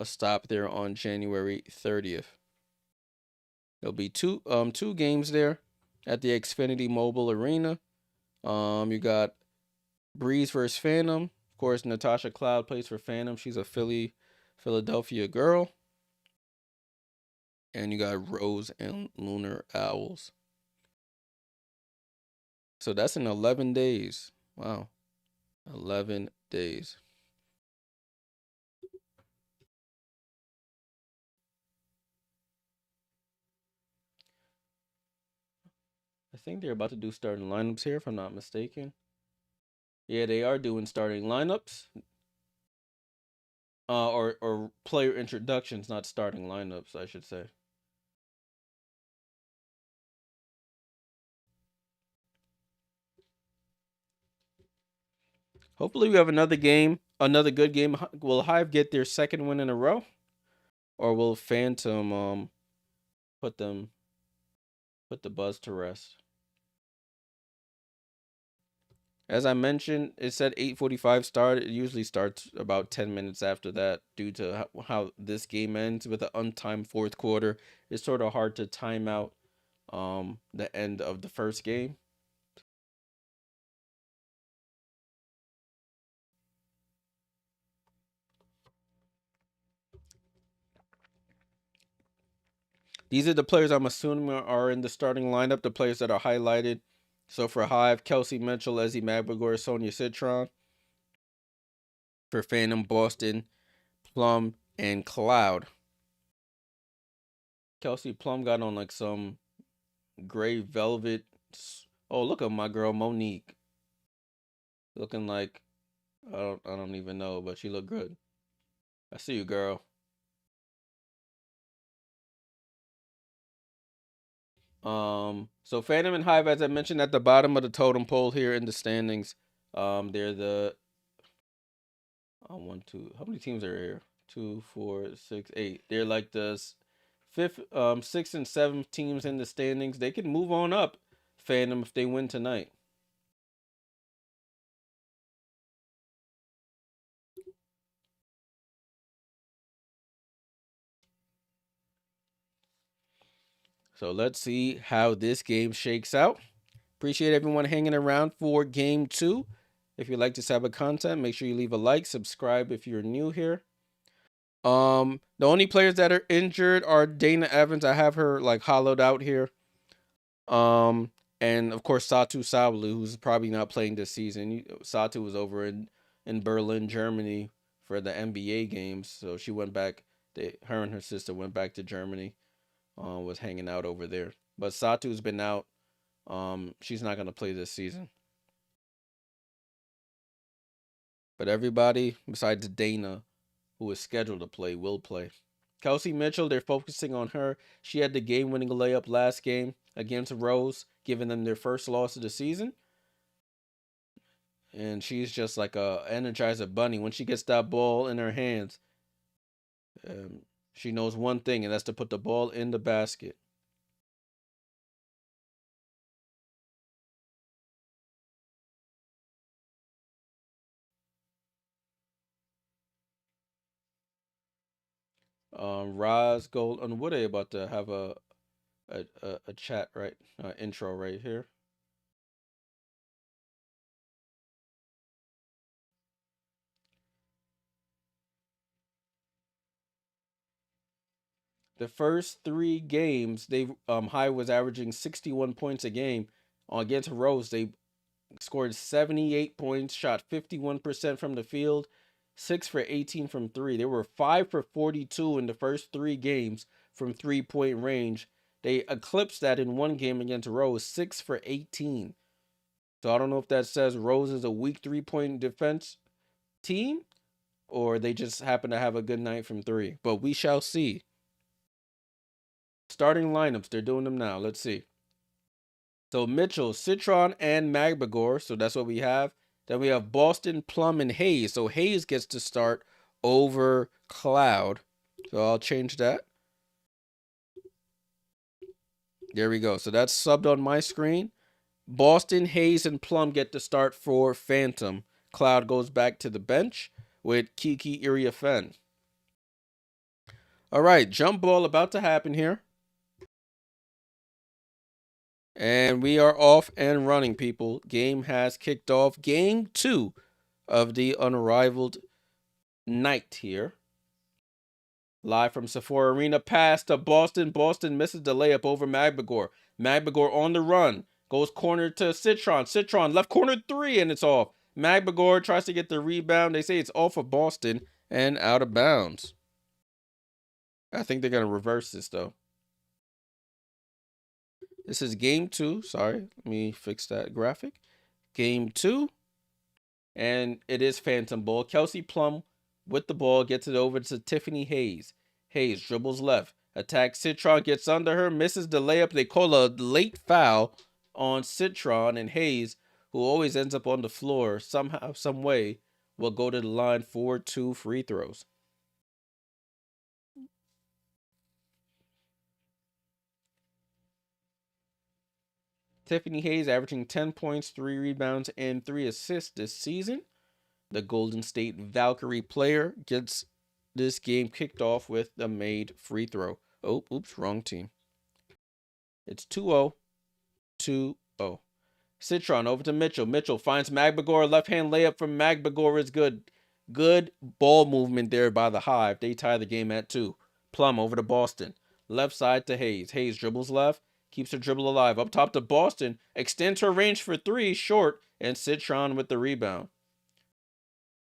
stop there on January 30th. There'll be two games there at the Xfinity Mobile Arena. You got Breeze versus Phantom. Of course, Natasha Cloud plays for Phantom. She's a Philadelphia girl. And you got Rose and Lunar Owls. So that's in 11 days. Wow. 11 days. I think they're about to do starting lineups here, if I'm not mistaken. Yeah, they are doing starting lineups. Or player introductions, not starting lineups, I should say. Hopefully, we have another game, another good game. Will Hive get their second win in a row, or will Phantom put them put the buzz to rest? As I mentioned, it said 8:45 start. It usually starts about 10 minutes after that, due to how this game ends with an untimed fourth quarter. It's sort of hard to time out the end of the first game. These are the players I'm assuming are in the starting lineup, the players that are highlighted. So for Hive, Kelsey Mitchell, Ezzy Magbagor, Sonia Citron. For Phantom, Boston, Plum, and Cloud. Kelsey Plum got on like some gray velvet. Oh, look at my girl Monique. Looking like I don't even know, but she looked good. I see you, girl. So Phantom and Hive, as I mentioned, at the bottom of the totem pole here in the standings. They're the one, two. How many teams are here? Two, four, six, eight. They're like the fifth, sixth, and seventh teams in the standings. They can move on up, Phantom, if they win tonight. So let's see how this game shakes out. Appreciate everyone hanging around for game two. If you like this type of content, make sure you leave a like, subscribe if you're new here. The only players that are injured are Dana Evans. I have her like hollowed out here. Um, and of course Satu Sablu, who's probably not playing this season. Satu was over in Berlin, Germany for the NBA games, so she went back. Her and her sister went back to Germany. Was hanging out over there. But Satu's been out. She's not gonna play this season. But everybody besides Dana, who is scheduled to play, will play. Kelsey Mitchell, they're focusing on her. She had the game-winning layup last game against Rose, giving them their first loss of the season. And she's just like a energizer bunny. When she gets that ball in her hands, she knows one thing, and that's to put the ball in the basket. Roz Gold, and what are they about to have a chat right intro right here. The first three games, they High was averaging 61 points a game. Against Rose, they scored 78 points, shot 51% from the field, 6 for 18 from three. They were 5 for 42 in the first three games from 3-point range. They eclipsed that in one game against Rose, 6 for 18. So I don't know if that says Rose is a weak 3-point defense team or they just happen to have a good night from 3. But we shall see. Starting lineups, they're doing them now. Let's see. So Mitchell, Citron, and Magbagor. So that's what we have. Then we have Boston, Plum, and Hayes. So Hayes gets to start over Cloud. So I'll change that. There we go. So that's subbed on my screen. Boston, Hayes, and Plum get to start for Phantom. Cloud goes back to the bench with Kiki Iriafen. All right, jump ball about to happen here. And we are off and running, people. Game has kicked off. Game 2 of the Unrivaled night here. Live from Sephora Arena. Pass to Boston. Boston misses the layup over Magbagor. Magbagor on the run. Goes corner to Citron. Citron left corner 3 and it's off. Magbagor tries to get the rebound. They say it's off of Boston and out of bounds. I think they're going to reverse this though. This is game 2. Sorry, let me fix that graphic. Game 2. And it is Phantom ball. Kelsey Plum with the ball gets it over to Tiffany Hayes. Hayes dribbles left. Attacks Citron, gets under her, misses the layup. They call a late foul on Citron, and Hayes, who always ends up on the floor somehow, some way, will go to the line for 2 free throws. Tiffany Hayes averaging 10 points, 3 rebounds, and 3 assists this season. The Golden State Valkyrie player gets this game kicked off with a made free throw. Oh, oops, wrong team. It's 2-0. 2-0. Citron over to Mitchell. Mitchell finds Magbagor. Left-hand layup from Magbagor is good. Good ball movement there by the Hive. They tie the game at 2. Plum over to Boston. Left side to Hayes. Hayes dribbles left. Keeps her dribble alive. Up top to Boston. Extends her range for 3. Short. And Citron with the rebound.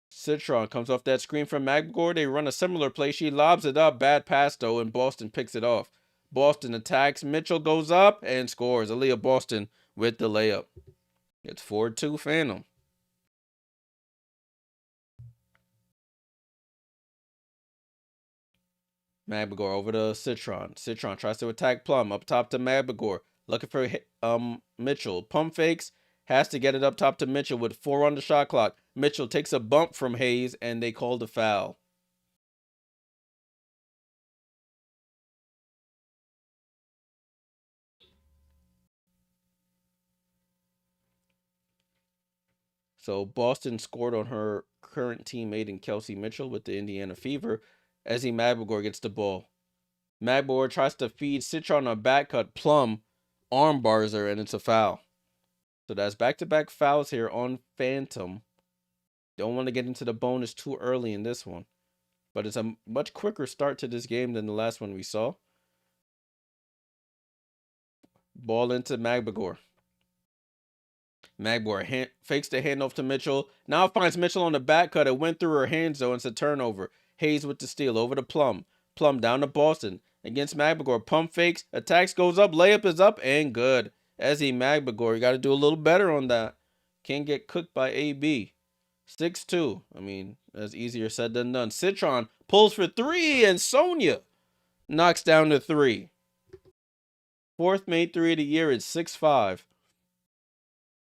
Citron comes off that screen from Magbagor. They run a similar play. She lobs it up. Bad pass, though, and Boston picks it off. Boston attacks. Mitchell goes up and scores. Aaliyah Boston with the layup. It's 4-2 Phantom. Magbagor over to Citron. Citron tries to attack Plum. Up top to Magbagor. Looking for Mitchell. Pump fakes. Has to get it up top to Mitchell with 4 on the shot clock. Mitchell takes a bump from Hayes, and they called a foul. So Boston scored on her current teammate in Kelsey Mitchell with the Indiana Fever as Magbagor gets the ball. Magbagor tries to feed Citron on a back cut. Plum arm bars her, and it's a foul. So that's back-to-back fouls here on Phantom. Don't want to get into the bonus too early in this one. But it's a much quicker start to this game than the last one we saw. Ball into Magbagor. Magbagor fakes the handoff to Mitchell. Now finds Mitchell on the back cut. It went through her hands, though. It's a turnover. Hayes with the steal. Over to Plum. Plum down to Boston. Against Magbagor. Pump fakes. Attacks goes up. Layup is up and good. Ezzy Magbagor. You got to do a little better on that. Can't get cooked by AB. 6-2. I mean, that's easier said than done. Citron pulls for 3 and Sonia knocks down to 3. Fourth made 3 of the year is 6-5.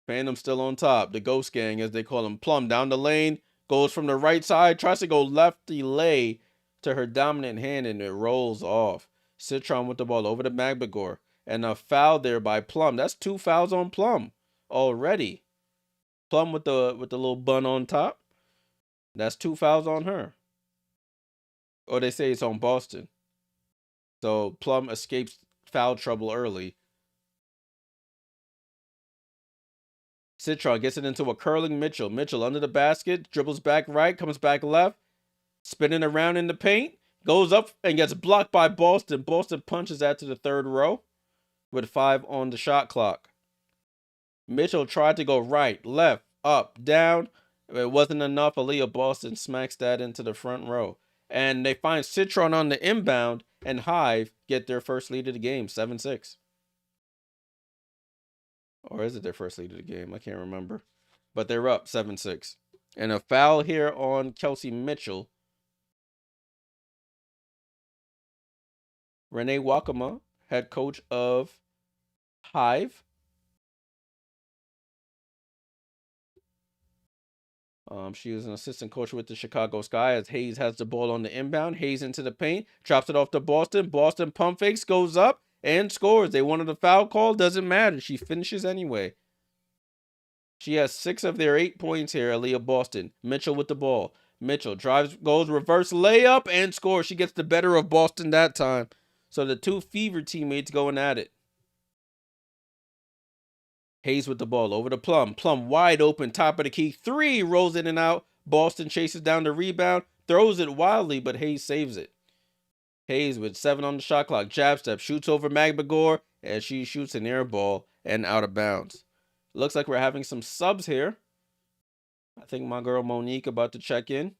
Phantom still on top. The Ghost Gang, as they call him. Plum down the lane. Goes from the right side. Tries to go lefty lay to her dominant hand, and it rolls off. Citron with the ball over to Magbagor. And a foul there by Plum. That's 2 fouls on Plum already. Plum with the little bun on top. That's 2 fouls on her. Or they say it's on Boston. So Plum escapes foul trouble early. Citron gets it into a curling Mitchell. Mitchell under the basket, dribbles back right, comes back left, spinning around in the paint, goes up and gets blocked by Boston. Boston punches that to the 3rd row with 5 on the shot clock. Mitchell tried to go right, left, up, down. It wasn't enough. Aaliyah Boston smacks that into the front row. And they find Citron on the inbound, and Hive get their first lead of the game, 7-6. Or is it their first lead of the game? I can't remember. But they're up 7-6. And a foul here on Kelsey Mitchell. Renee Wakama, head coach of Hive. She is an assistant coach with the Chicago Sky as Hayes has the ball on the inbound. Hayes into the paint, drops it off to Boston. Boston pump fakes, goes up, and scores. They wanted a foul call, doesn't matter. She finishes anyway. She has 6 of their 8 points here, Aaliyah Boston. Mitchell with the ball. Mitchell drives, goes reverse layup, and scores. She gets the better of Boston that time. So the two Fever teammates going at it. Hayes with the ball over to Plum. Plum wide open, top of the key. 3 rolls in and out. Boston chases down the rebound, throws it wildly, but Hayes saves it. Hayes with 7 on the shot clock. Jab step, shoots over Magbagor, and she shoots an air ball and out of bounds. Looks like we're having some subs here. I think my girl Monique about to check in.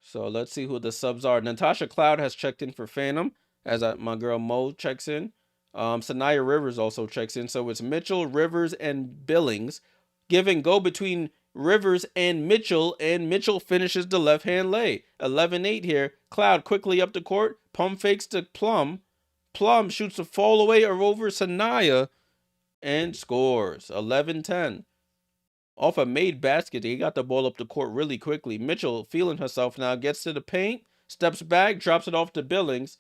So let's see who the subs are. Natasha Cloud has checked in for Phantom, as my girl Mo checks in. Sanaya Rivers also checks in. So it's Mitchell, Rivers, and Billings. Give and go between Rivers and Mitchell finishes the left-hand lay. 11-8 here. Cloud quickly up the court. Pump fakes to Plum. Plum shoots a fall away or over Sanaya and scores. 11-10. Off a made basket, he got the ball up the court really quickly. Mitchell, feeling herself now, gets to the paint, steps back, drops it off to Billings.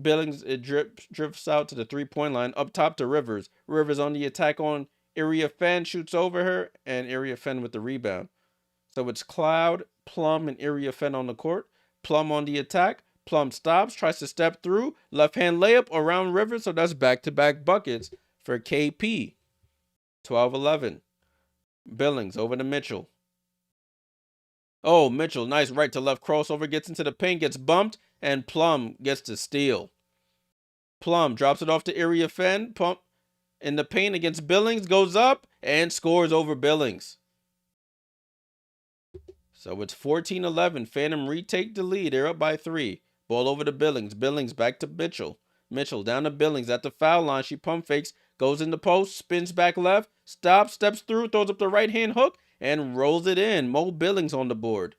Billings, it drifts out to the three-point line, up top to Rivers. Rivers on the attack on Area Fen, shoots over her, and Area Fen with the rebound. So it's Cloud, Plum, and Area Fen on the court. Plum on the attack. Plum stops, tries to step through. Left-hand layup around Rivers, so that's back-to-back buckets for KP. 12-11. Billings over to Mitchell. Oh, Mitchell, nice right to left crossover, gets into the paint, gets bumped, and Plum gets to steal. Plum drops it off to Area Fen, pump in the paint against Billings, goes up, and scores over Billings. So it's 14-11. Phantom retake the lead. They're up by 3. Ball over to Billings. Billings back to Mitchell. Mitchell down to Billings at the foul line. She pump fakes, goes in the post, spins back left, stops, steps through, throws up the right-hand hook, and rolls it in. Mo Billings on the board.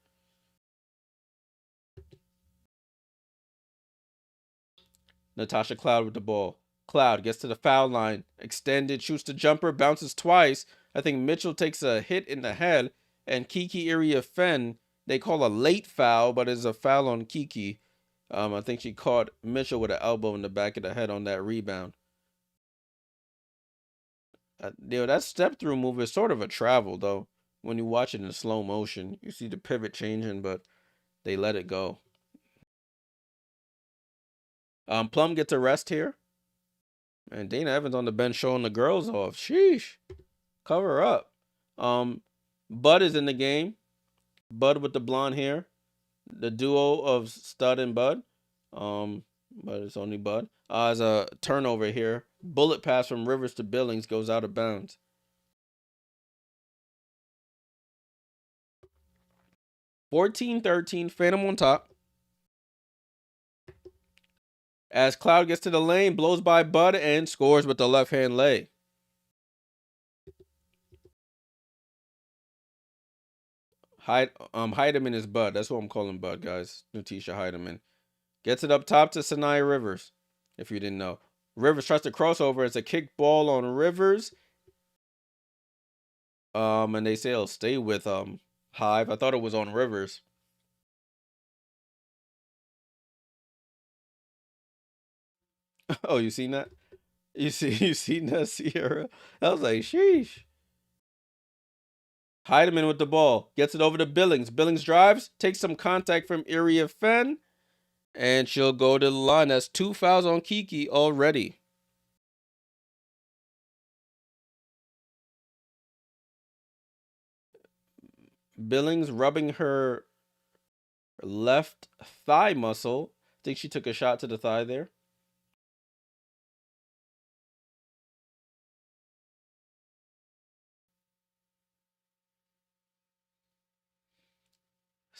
Natasha Cloud with the ball. Cloud gets to the foul line. Extended, shoots the jumper, bounces twice. I think Mitchell takes a hit in the head. And Kiki Area Fen, they call a late foul, but it's a foul on Kiki. I think she caught Mitchell with an elbow in the back of the head on that rebound. That step through move is sort of a travel, though. When you watch it in slow motion, you see the pivot changing, but they let it go. Plum gets a rest here. And Dana Evans on the bench showing the girls off. Sheesh. Cover up. Bud is in the game. Bud with the blonde hair. The duo of Stud and Bud. But it's only Bud. As a turnover here. Bullet pass from Rivers to Billings goes out of bounds. 14-13. Phantom on top. As Cloud gets to the lane, blows by Bud and scores with the left-hand lay. Heidemann is Bud. That's what I'm calling Bud, guys. Nutisha Heidemann. Gets it up top to Sanaya Rivers, if you didn't know. Rivers tries to crossover. It's a kick ball on Rivers. And they say it'll stay with Hive. I thought it was on Rivers. Oh, you seen that? You seen that, Sierra? I was like, sheesh. Heidemann with the ball. Gets it over to Billings. Billings drives, takes some contact from Area Fen, and she'll go to the line. That's 2 fouls on Kiki already. Billings rubbing her left thigh muscle. I think she took a shot to the thigh there.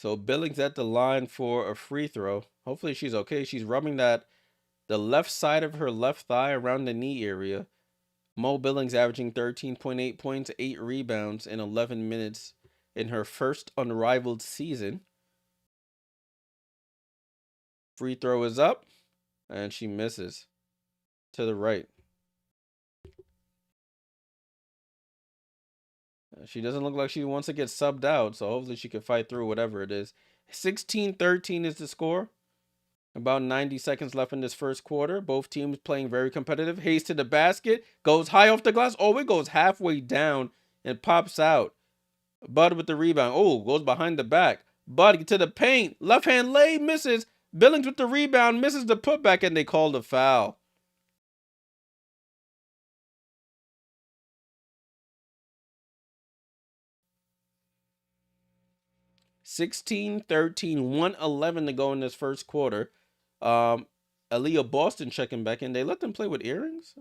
So Billings at the line for a free throw. Hopefully she's okay. She's rubbing the left side of her left thigh around the knee area. Mo Billings averaging 13.8 points, 8 rebounds in 11 minutes in her first Unrivaled season. Free throw is up, and she misses to the right. She doesn't look like she wants to get subbed out, so hopefully she can fight through whatever it is. 16-13 is the score. About 90 seconds left in this first quarter. Both teams playing very competitive. Hayes to the basket. Goes high off the glass. Oh, it goes halfway down and pops out. Bud with the rebound. Oh, goes behind the back. Bud to the paint. Left hand lay, misses. Billings with the rebound, misses the putback, and they called a foul. (16-13), 1:11 to go in this first quarter. Aaliyah Boston checking back in. They let them play with earrings?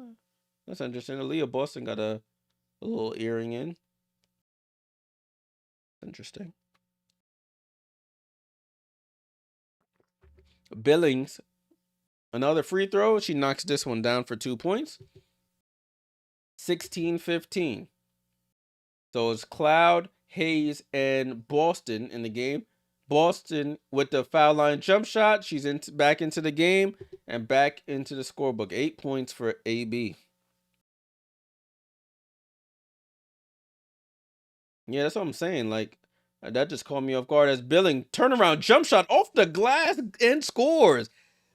That's interesting. Aaliyah Boston got a little earring in. Interesting. Billings, another free throw. She knocks this one down for 2 points. 16-15. So it's Cloud, Hayes, and Boston in the game. Boston with the foul line jump shot. She's back into the game and back into the scorebook. 8 points for AB. Yeah, that's what I'm saying. Like, that just caught me off guard as Billings turnaround jump shot off the glass and scores.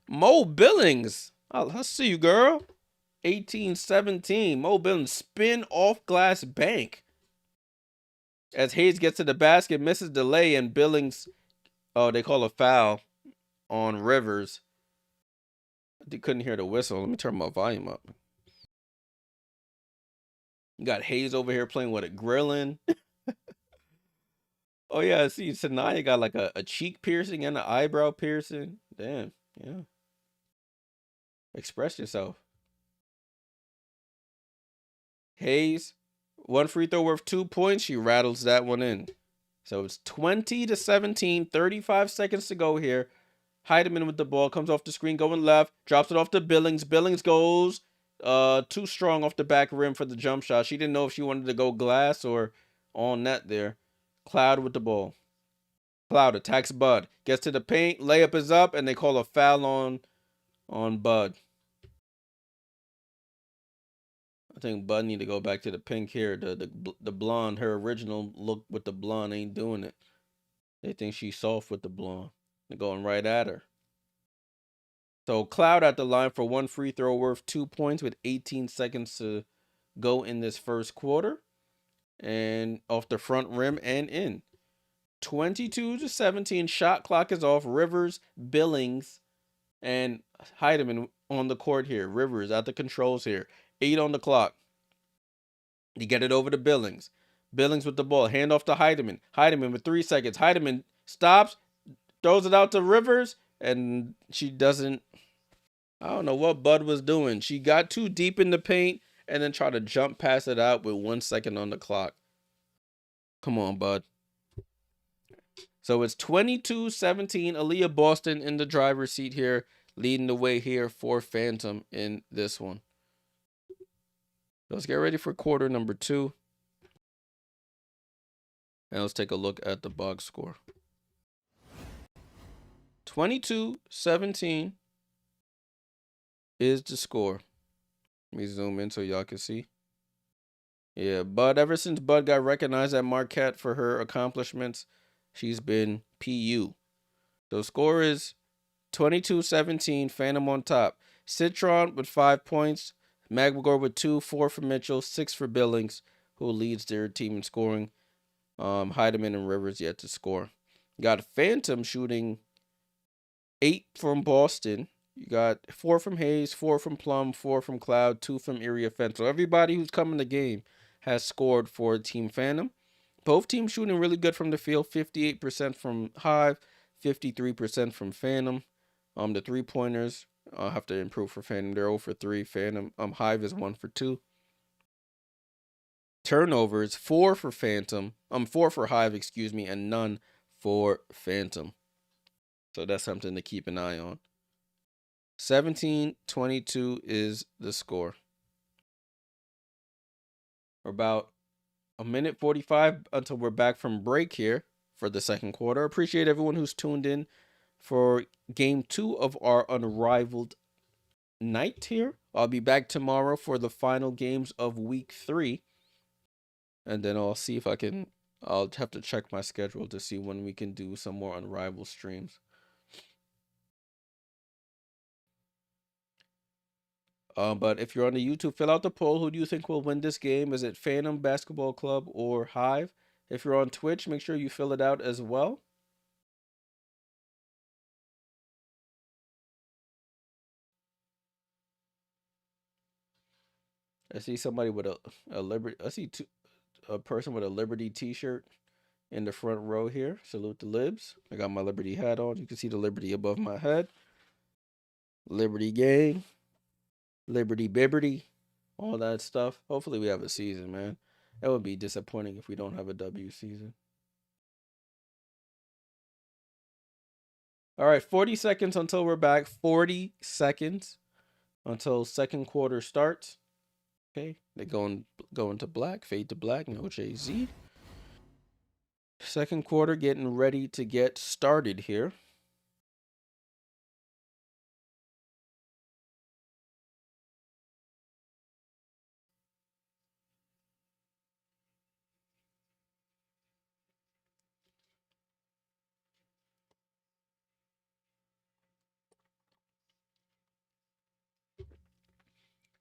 Mo Billings. I'll see you, girl. 18-17. Mo Billings spin off glass bank. As Hayes gets to the basket, misses the lay, and Billings, oh, they call a foul on Rivers. They couldn't hear the whistle. Let me turn my volume up. You got Hayes over here playing with it, grilling. Oh, yeah, I see. Sanaya got like a cheek piercing and an eyebrow piercing. Damn, yeah. Express yourself. Hayes, one free throw worth 2 points. She rattles that one in. So it's 20-17, 35 seconds to go here. Heidemann with the ball, comes off the screen, going left, drops it off to Billings. Billings goes too strong off the back rim for the jump shot. She didn't know if she wanted to go glass or on net there. Cloud with the ball. Cloud attacks Bud. Gets to the paint, layup is up, and they call a foul on Bud. I think Bud need to go back to the pink hair. The blonde, her original look with the blonde ain't doing it. They think she's soft with the blonde. They're going right at her. So Cloud at the line for one free throw worth 2 points with 18 seconds to go in this first quarter. And off the front rim and in. 22-17. Shot clock is off. Rivers, Billings, and Heidemann on the court here. Rivers at the controls here. 8 on the clock. You get it over to Billings. Billings with the ball. Hand off to Heidemann. Heidemann with 3 seconds. Heidemann stops, throws it out to Rivers, and she doesn't. I don't know what Bud was doing. She got too deep in the paint and then tried to jump pass it out with 1 second on the clock. Come on, Bud. So it's 22-17. Aaliyah Boston in the driver's seat here, leading the way here for Phantom in this one. Let's get ready for quarter number 2. And let's take a look at the box score. 22-17 is the score. Let me zoom in so y'all can see. Yeah, Bud, ever since Bud got recognized at Marquette for her accomplishments, she's been PU. So score is 22-17, Phantom on top. Citron with 5 points. Magmagor with 2, 4 for Mitchell, 6 for Billings, who leads their team in scoring. Heidemann and Rivers yet to score. You got Phantom shooting 8 from Boston. You got 4 from Hayes, 4 from Plum, 4 from Cloud, 2 from Erie Offense. So everybody who's come in the game has scored for Team Phantom. Both teams shooting really good from the field. 58% from Hive, 53% from Phantom. The 3-pointers have to improve for Phantom. They're 0 for 3. Phantom, Hive is 1 for 2. Turnovers, 4 for Phantom. 4 for Hive, and none for Phantom. So that's something to keep an eye on. 17-22 is the score. We're about a minute 45 until we're back from break here for the second quarter. Appreciate everyone who's tuned in for game 2 of our Unrivaled night here. I'll be back tomorrow for the final games of week 3. And then I'll see if I'll have to check my schedule to see when we can do some more Unrivaled streams. But if you're on the YouTube, fill out the poll. Who do you think will win this game? Is it Phantom Basketball Club or Hive? If you're on Twitch, make sure you fill it out as well. I see somebody with a Liberty. I see a person with a Liberty T-shirt in the front row here. Salute the Libs. I got my Liberty hat on. You can see the Liberty above my head. Liberty gang. Liberty Bibberty. All that stuff. Hopefully we have a season, man. It would be disappointing if we don't have a W season. All right, 40 seconds until we're back. 40 seconds until second quarter starts. Okay, they're going to black. Fade to black. No Jay-Z. Second quarter getting ready to get started here.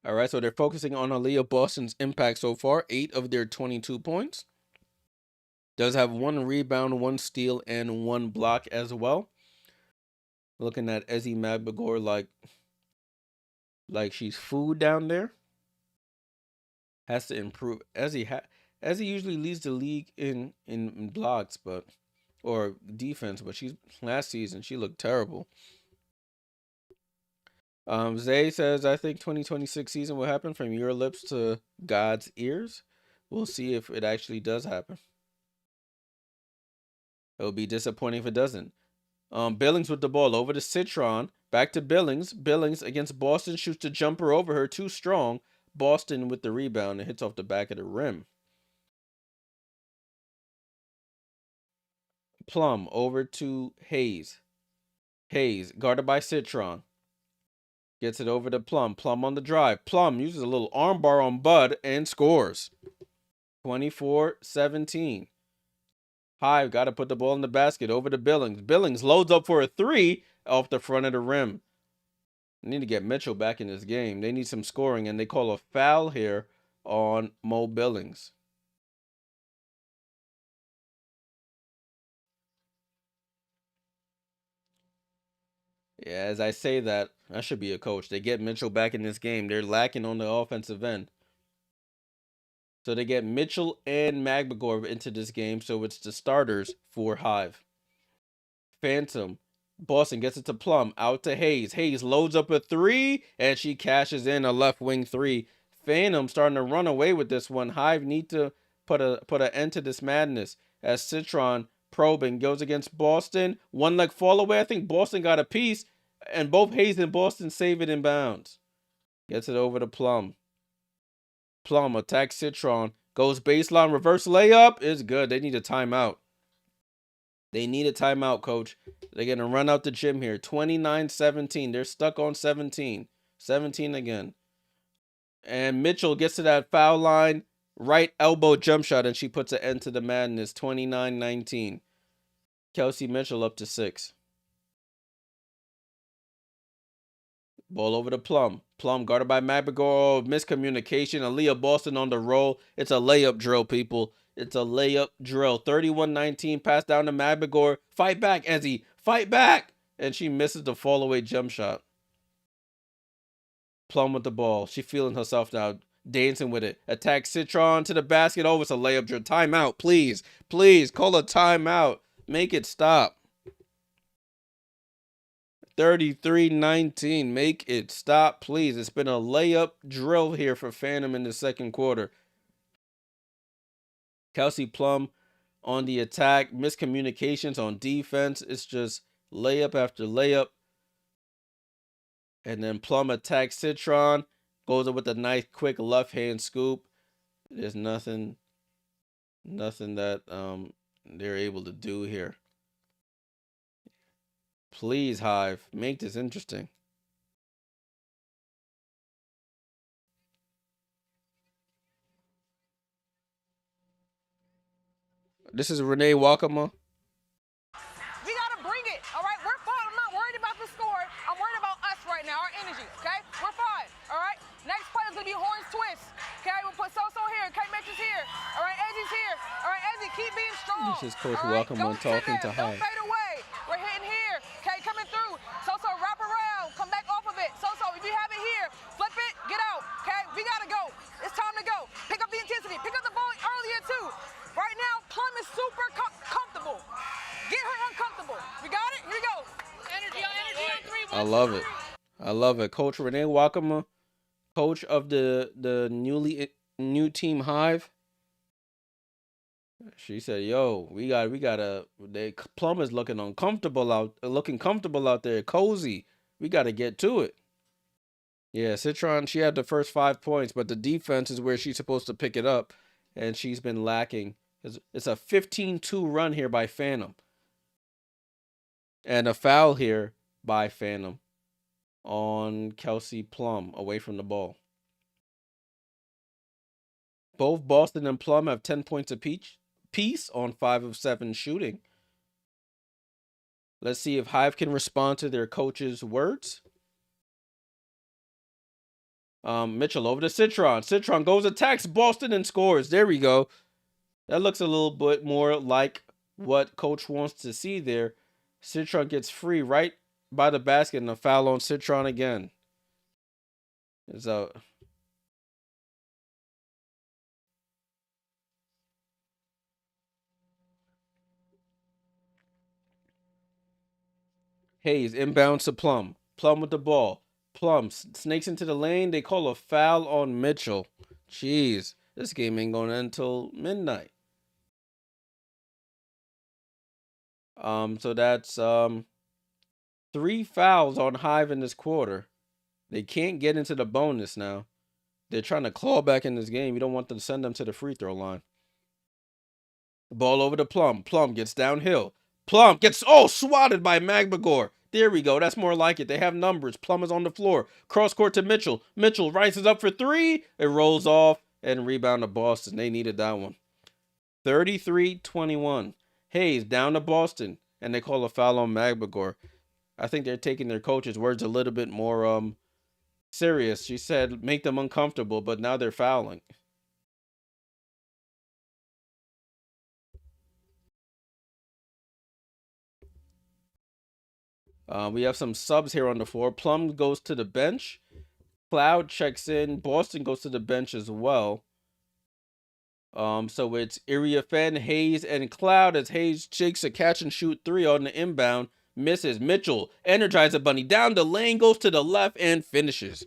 All right, so they're focusing on Aaliyah Boston's impact so far. 8 of their 22 points. Does have 1 rebound, 1 steal, and 1 block as well. Looking at Ezzy Magbagor like she's food down there. Has to improve. Ezzy usually leads the league in blocks, or defense, but last season she looked terrible. Zay says, I think 2026 season will happen from your lips to God's ears. We'll see if it actually does happen. It will be disappointing if it doesn't. Billings with the ball over to Citron. Back to Billings. Billings against Boston, shoots the jumper over her. Too strong. Boston with the rebound and hits off the back of the rim. Plum over to Hayes. Hayes guarded by Citron. Gets it over to Plum. Plum on the drive. Plum uses a little armbar on Bud and scores. 24-17. Hive got to put the ball in the basket. Over to Billings. Billings loads up for a 3 off the front of the rim. They need to get Mitchell back in this game. They need some scoring, and they call a foul here on Mo Billings. Yeah, as I say that, I should be a coach. They get Mitchell back in this game. They're lacking on the offensive end. So they get Mitchell and Magbagor into this game, so it's the starters for Hive. Phantom. Boston gets it to Plum. Out to Hayes. Hayes loads up a 3, and she cashes in a left wing 3. Phantom starting to run away with this one. Hive need to put an end to this madness as Citron probing goes against Boston. One leg fall away. I think Boston got a piece, and both Hayes and Boston save it in bounds. Gets it over to Plum. Plum attacks Citron. Goes baseline. Reverse layup. Is good. They need a timeout. They need a timeout, coach. They're going to run out the gym here. 29-17. They're stuck on 17. 17 again. And Mitchell gets to that foul line. Right elbow jump shot, and she puts an end to the madness. 29-19. Kelsey Mitchell up to 6. Ball over to Plum. Plum guarded by Magbagor. Miscommunication. Aaliyah Boston on the roll. It's a layup drill, people. It's a layup drill. 31-19. Pass down to Magbagor. Fight back, Ezzy. Fight back. And she misses the fall away jump shot. Plum with the ball. She feeling herself now. Dancing with it. Attack Citron to the basket. Oh, it's a layup drill. Timeout, please. Please, call a timeout. Make it stop. 33-19. Make it stop, please. It's been a layup drill here for Phantom in the second quarter. Kelsey Plum on the attack, miscommunications on defense. It's just layup after layup. And then Plum attacks Citron, goes up with a nice quick left hand scoop. There's nothing that they're able to do here. Please, Hive, make this interesting. This is Renee Wakama. We gotta bring it, all right? We're fine. I'm not worried about the score. I'm worried about us right now, our energy, okay? We're fine, all right? Next play is gonna be Horns Twist, okay? We'll put So-So here, K Mitch is here, all right? Eddie's here, all right? Eddie, keep being strong. This is Coach all right? Wakama talking to Hive. Don't fade away. We're hitting here, okay? Coming through. So-So, wrap around, come back off of it. So-So, if you have it here, flip it, get out, okay? We gotta go. It's time to go. Pick up the intensity. Pick up the ball earlier, too. Right now, Plum is super comfortable. Get her uncomfortable. We got it? Here we go. Energy on three. I love it. I love it. Coach Renee Wakama, coach of the new team Hive. She said, "Yo, we gotta. Plum is looking comfortable out there, cozy. We gotta get to it." Yeah, Citron, she had the first 5 points, but the defense is where she's supposed to pick it up, and she's been lacking. It's a 15-2 run here by Phantom. And a foul here by Phantom on Kelsey Plum away from the ball. Both Boston and Plum have 10 points apiece on 5 of 7 shooting. Let's see if Hive can respond to their coach's words. Mitchell over to Citron. Citron goes, attacks Boston, and scores. There we go. That looks a little bit more like what coach wants to see there. Citron gets free right by the basket, and a foul on Citron again. It's out. Hayes inbounds to Plum. Plum with the ball. Plum snakes into the lane. They call a foul on Mitchell. Jeez, this game ain't going to end until midnight. So that's 3 fouls on Hive in this quarter. They can't get into the bonus now. They're trying to claw back in this game. You don't want to send them to the free throw line. Ball over to Plum. Plum gets downhill. Plum gets swatted by Magbagor. There we go. That's more like it. They have numbers. Plum is on the floor. Cross court to Mitchell. Mitchell rises up for 3. It rolls off and rebound to Boston. They needed that one. 33-21. Hayes down to Boston, and they call a foul on Magbagor. I think they're taking their coach's words a little bit more serious. She said make them uncomfortable, but now they're fouling. We have some subs here on the floor. Plum goes to the bench. Cloud checks in. Boston goes to the bench as well. So it's Iriafen, Hayes, and Cloud as Hayes shakes a catch and shoot 3 on the inbound. Misses. Mitchell, Energizer Bunny, down the lane, goes to the left and finishes.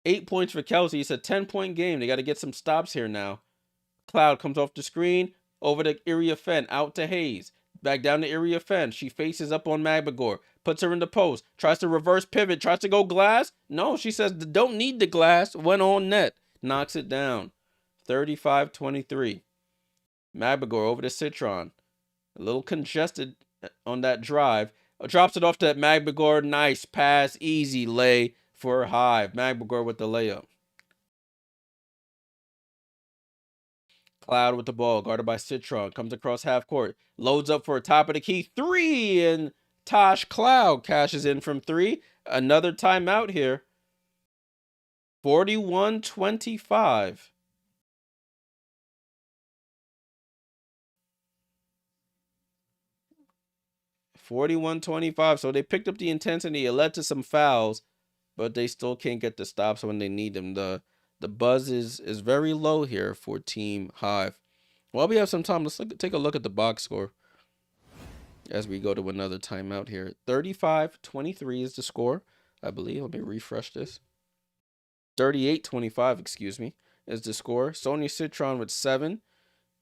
8 points for Kelsey. It's a 10-point game. They got to get some stops here now. Cloud comes off the screen, over to Iriafen, out to Hayes. Back down to Iriafen. She faces up on Magbagor, puts her in the post, tries to reverse pivot, tries to go glass. No, she says, don't need the glass. Went on net. Knocks it down. 35-23. Magbagor over to Citron. A little congested on that drive. Drops it off to Magbagor. Nice pass. Easy lay for Hive. Magbagor with the layup. Cloud with the ball. Guarded by Citron. Comes across half court. Loads up for a top of the key 3. And Tosh Cloud cashes in from 3. Another timeout here. 41-25. 41-25. So they picked up the intensity. It led to some fouls, but they still can't get the stops when they need them. The buzz is very low here for Team Hive. While we have some time, let's take a look at the box score as we go to another timeout here. 35-23 is the score, I believe. Let me refresh this. 38-25, excuse me, is the score. Sonia Citron with 7.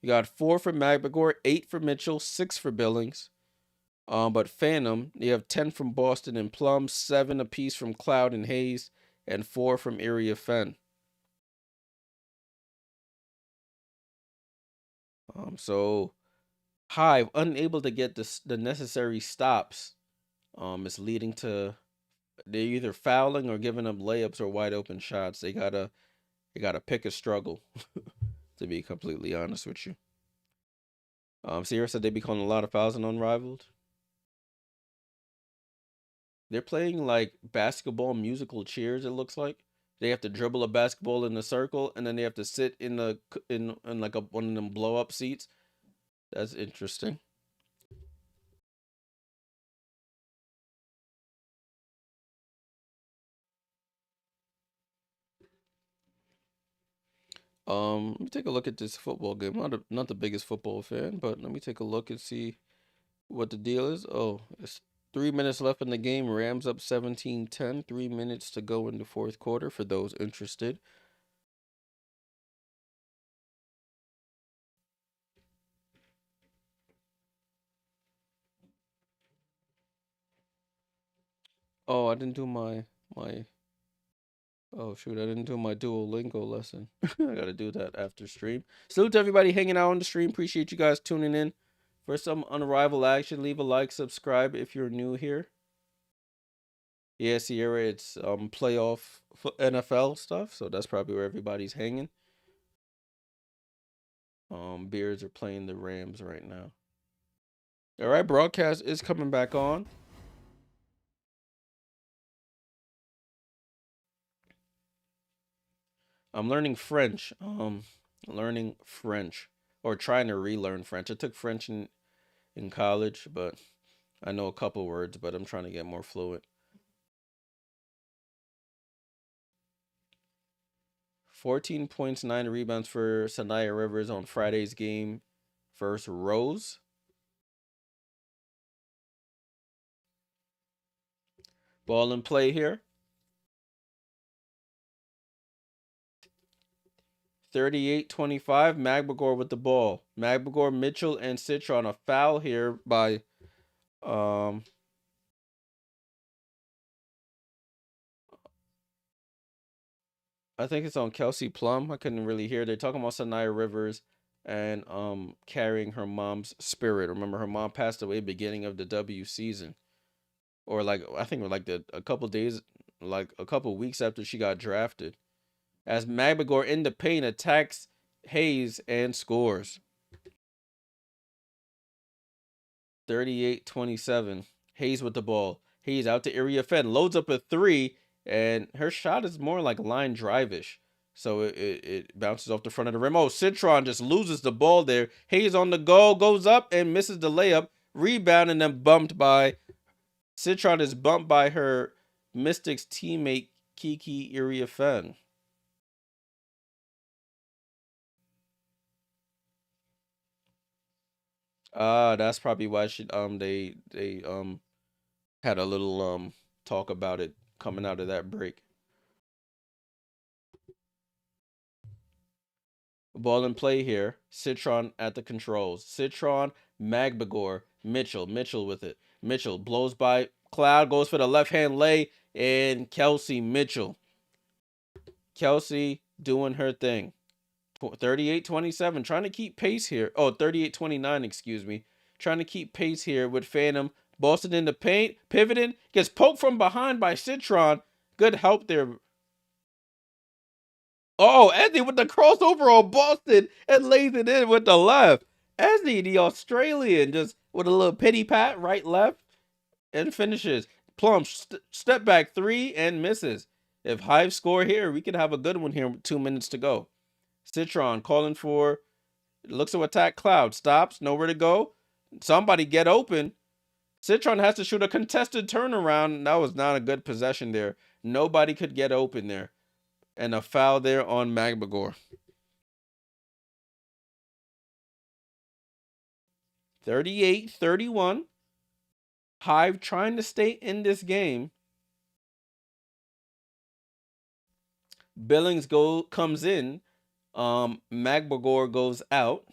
You got 4 for Magpagor, 8 for Mitchell, 6 for Billings. But Phantom, you have 10 from Boston and Plum, 7 apiece from Cloud and Hayes, and 4 from Area Fen. So Hive unable to get the necessary stops. Is leading to they're either fouling or giving up layups or wide open shots. They gotta pick a struggle. To be completely honest with you. Sierra said they be calling a lot of fouls in Unrivaled. They're playing like basketball musical chairs. It looks like they have to dribble a basketball in the circle, and then they have to sit in like one of them blow up seats. That's interesting. Let me take a look at this football game. Not the biggest football fan, but let me take a look and see what the deal is. Oh, it's 3 minutes left in the game. Rams up 17-10. 3 minutes to go in the fourth quarter for those interested. Oh, I didn't do my oh shoot, I didn't do my Duolingo lesson. I gotta do that after stream. Salute to everybody hanging out on the stream. Appreciate you guys tuning in for some Unrivaled action. Leave a like, subscribe if you're new here. Yeah, Sierra, it's playoff NFL stuff, so that's probably where everybody's hanging. Bears are playing the Rams right now. All right, broadcast is coming back on. I'm learning French. Learning French or trying to relearn French. I took French in college, but I know a couple words, but I'm trying to get more fluent. 14 points, 9 rebounds for Sanaya Rivers on Friday's game versus Rose. Ball in play here. 38-25. Magbagor with the ball. Magbagor, Mitchell, and Citron. A foul here by I think it's on Kelsey Plum. I couldn't really hear. They're talking about Sanaya Rivers and carrying her mom's spirit. Remember, her mom passed away beginning of the W season, or like I think like a couple days, like a couple weeks after she got drafted. As Magbagor in the paint attacks Hayes and scores. 38-27. Hayes with the ball. Hayes out to area Fen. Loads up a 3, and her shot is more like line drive-ish. So it bounces off the front of the rim. Oh, Citron just loses the ball there. Hayes on the go, goes up and misses the layup. Rebound and then bumped by Citron is bumped by her Mystics teammate Kiki Iriafen. That's probably why they had a little talk about it coming out of that break. Ball in play here. Citron at the controls. Citron, Magbagor, Mitchell with it. Mitchell blows by Cloud, goes for the left hand lay, and Kelsey Mitchell. Kelsey doing her thing. 38-27, trying to keep pace here. Oh, 38-29, excuse me. Trying to keep pace here with Phantom. Boston in the paint, pivoting, gets poked from behind by Citron. Good help there. Oh, Esney with the crossover on Boston and lays it in with the left. Esney, the Australian, just with a little pity pat, right, left, and finishes. Plum, step back 3 and misses. If Hive score here, we could have a good one here with 2 minutes to go. Citron calling for, looks to attack Cloud, stops, nowhere to go. Somebody get open. Citron has to shoot a contested turnaround. That was not a good possession there. Nobody could get open there. And a foul there on Magbagor. 38-31. Hive trying to stay in this game. Billings comes in. Magbagor goes out.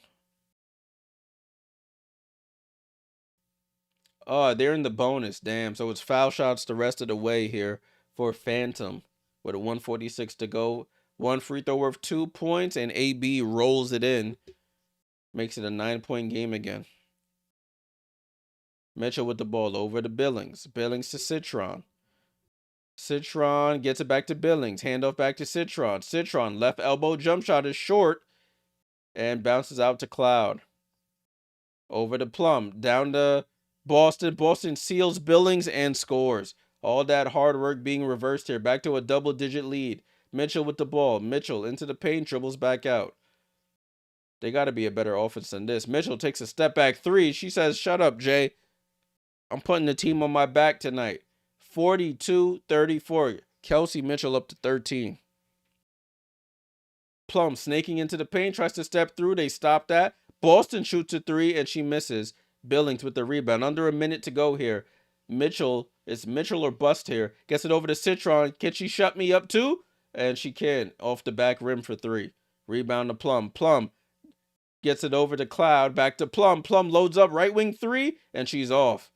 Oh, they're in the bonus. Damn. So it's foul shots the rest of the way here for Phantom with a 146 to go. One free throw worth 2 points, and AB rolls it in. Makes it a 9-point game again. Mitchell with the ball over to Billings. Billings to Citron. Citron gets it back to Billings. Handoff back to Citron. Citron left elbow jump shot is short and bounces out to Cloud. Over to Plum. Down to Boston. Boston seals Billings and scores. All that hard work being reversed here. Back to a double-digit lead. Mitchell with the ball. Mitchell into the paint. Dribbles back out. They got to be a better offense than this. Mitchell takes a step back three. She says, shut up, Jay. I'm putting the team on my back tonight. 42-34. Kelsey Mitchell up to 13. Plum snaking into the paint. Tries to step through. They stop that. Boston shoots a three, and she misses. Billings with the rebound. Under a minute to go here. Mitchell, it's Mitchell or bust here. Gets it over to Citron. Can she shut me up too? And she can. Off the back rim for three. Rebound to Plum. Plum gets it over to Cloud. Back to Plum. Plum loads up right wing three, and she's off.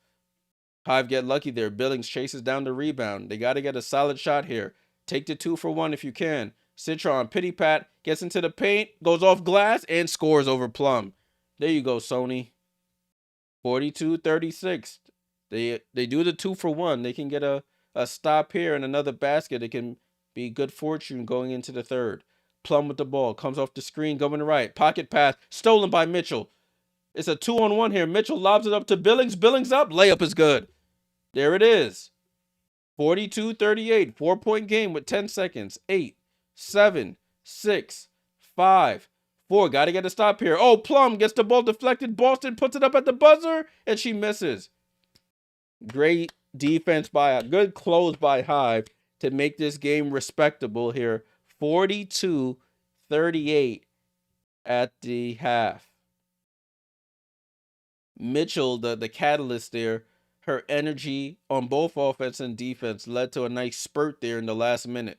Hive get lucky there. Billings chases down the rebound. They got to get a solid shot here. Take the 2 for 1 if you can. Citron, pity pat, gets into the paint, goes off glass, and scores over Plum. There you go, Sony. 42-36. They do the 2 for 1. They can get a stop here and another basket. It can be good fortune going into the third. Plum with the ball. Comes off the screen, going right. Pocket pass. Stolen by Mitchell. It's a 2-on-1 here. Mitchell lobs it up to Billings. Billings up. Layup is good. There it is. 42-38. 4-point game with 10 seconds. 8, 7, 6, 5, 4. Got to get a stop here. Oh, Plum gets the ball deflected. Boston puts it up at the buzzer, and she misses. Great defense by good close by Hive to make this game respectable here. 42-38 at the half. Mitchell, the catalyst there, her energy on both offense and defense led to a nice spurt there in the last minute.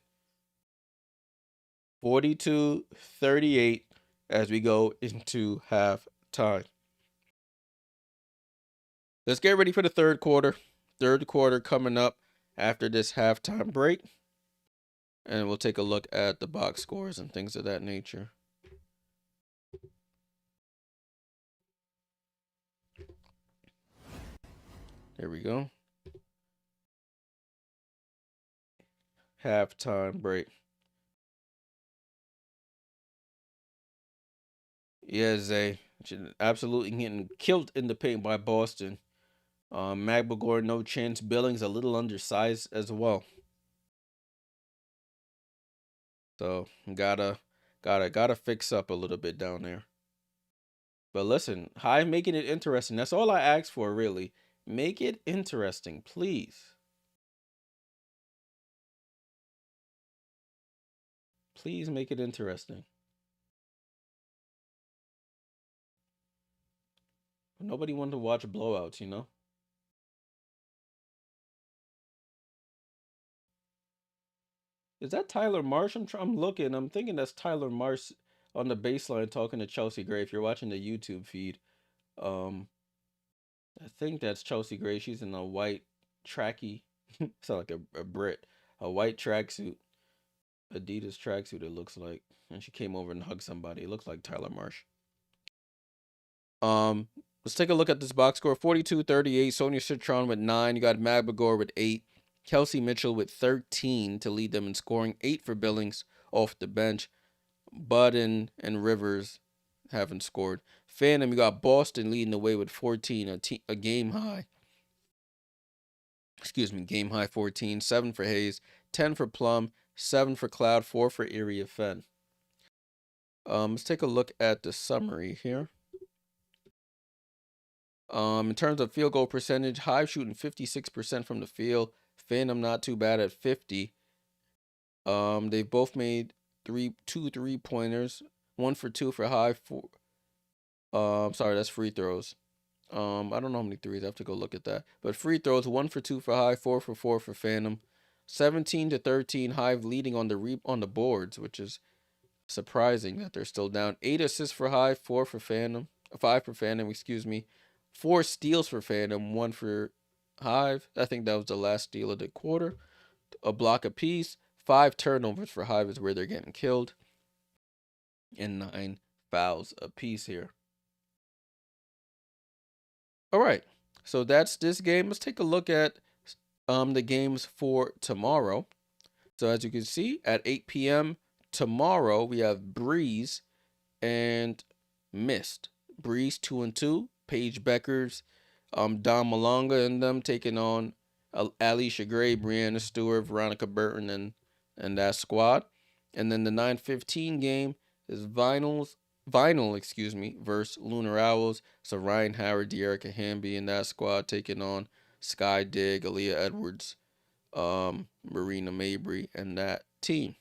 42-38 as we go into halftime. Let's get ready for the third quarter. Third quarter coming up after this halftime break. And we'll take a look at the box scores and things of that nature. There we go. Halftime break. Yeah, Zay. Absolutely getting killed in the paint by Boston. Magbagor, no chance. Billings a little undersized as well. So gotta fix up a little bit down there. But listen, Hive making it interesting. That's all I ask for, really. Make it interesting, please. Please make it interesting. Nobody wanted to watch blowouts, you know? Is that Tyler Marsh? I'm looking. I'm thinking that's Tyler Marsh on the baseline talking to Chelsea Gray. If you're watching the YouTube feed, I think that's Chelsea Gray. She's in a white tracky. Sound like a Brit. A white tracksuit, Adidas tracksuit. It looks like, and she came over and hugged somebody. It looks like Tyler Marsh. Let's take a look at this box score. 42-38. Sonia Citron with 9. You got Magbagor with 8. Kelsey Mitchell with 13 to lead them in scoring. 8 for Billings off the bench. Bud and Rivers haven't scored. Phantom, you got Boston leading the way with 14, a game high. Game high 14. 7 for Hayes, 10 for Plum, 7 for Cloud, 4 for Erie of Fen. Let's take a look at the summary here. In terms of field goal percentage, Hive shooting 56% from the field. Phantom not too bad at 50. They've both made 2 3-pointers. 1 for 2 for Hive. Sorry, that's free throws. I don't know how many threes. I have to go look at that. But free throws, 1 for 2 for Hive, 4 for 4 for Phantom. 17-13, Hive leading on the boards, which is surprising that they're still down. 8 assists for Hive, 5 for Phantom. 4 steals for Phantom, 1 for Hive. I think that was the last steal of the quarter. A block apiece. 5 turnovers for Hive is where they're getting killed. And 9 fouls apiece here. All right. So that's this game. Let's take a look at the games for tomorrow. So as you can see, at 8 p.m. tomorrow, we have Breeze and Mist. Breeze 2-2. Paige Beckers, Dom Malonga and them taking on Alicia Gray, Brianna Stewart, Veronica Burton, and that squad. And then the 9:15 game is Vinyl, versus Lunar Owls. So Ryan Howard, De'Erica Hamby and that squad taking on Sky Dig, Aaliyah Edwards, Marina Mabry, and that team.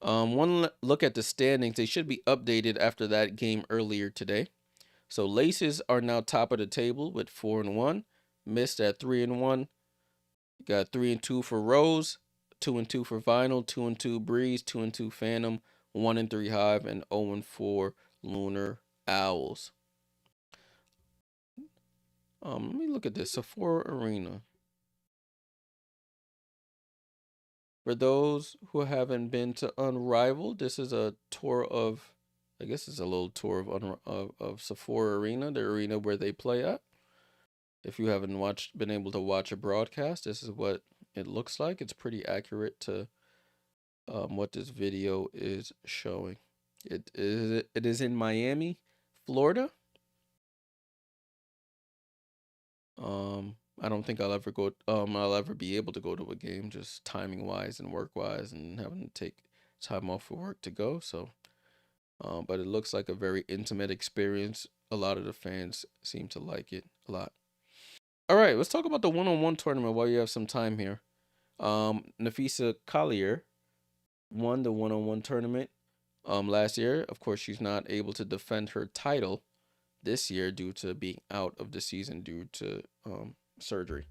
One look at the standings. They should be updated after that game earlier today. So Laces are now top of the table with 4-1. Mist at 3-1. Got 3-2 for Rose, 2-2 for Vinyl, 2-2 Breeze, 2-2 Phantom, 1-3 Hive, and 0-4 Lunar Owls. Let me look at this. Sephora Arena. For those who haven't been to Unrivaled, this is a tour of, I guess it's a little tour of Sephora Arena, the arena where they play at. If you haven't been able to watch a broadcast, this is what it looks like. It's pretty accurate to what this video is showing. It is in Miami, Florida. I don't think I'll ever be able to go to a game, just timing wise and work wise, and having to take time off for work to go. So, but it looks like a very intimate experience. A lot of the fans seem to like it a lot. All right, let's talk about the one-on-one tournament while you have some time here. Nafisa Collier won the one-on-one tournament last year. Of course, she's not able to defend her title this year due to being out of the season due to surgery.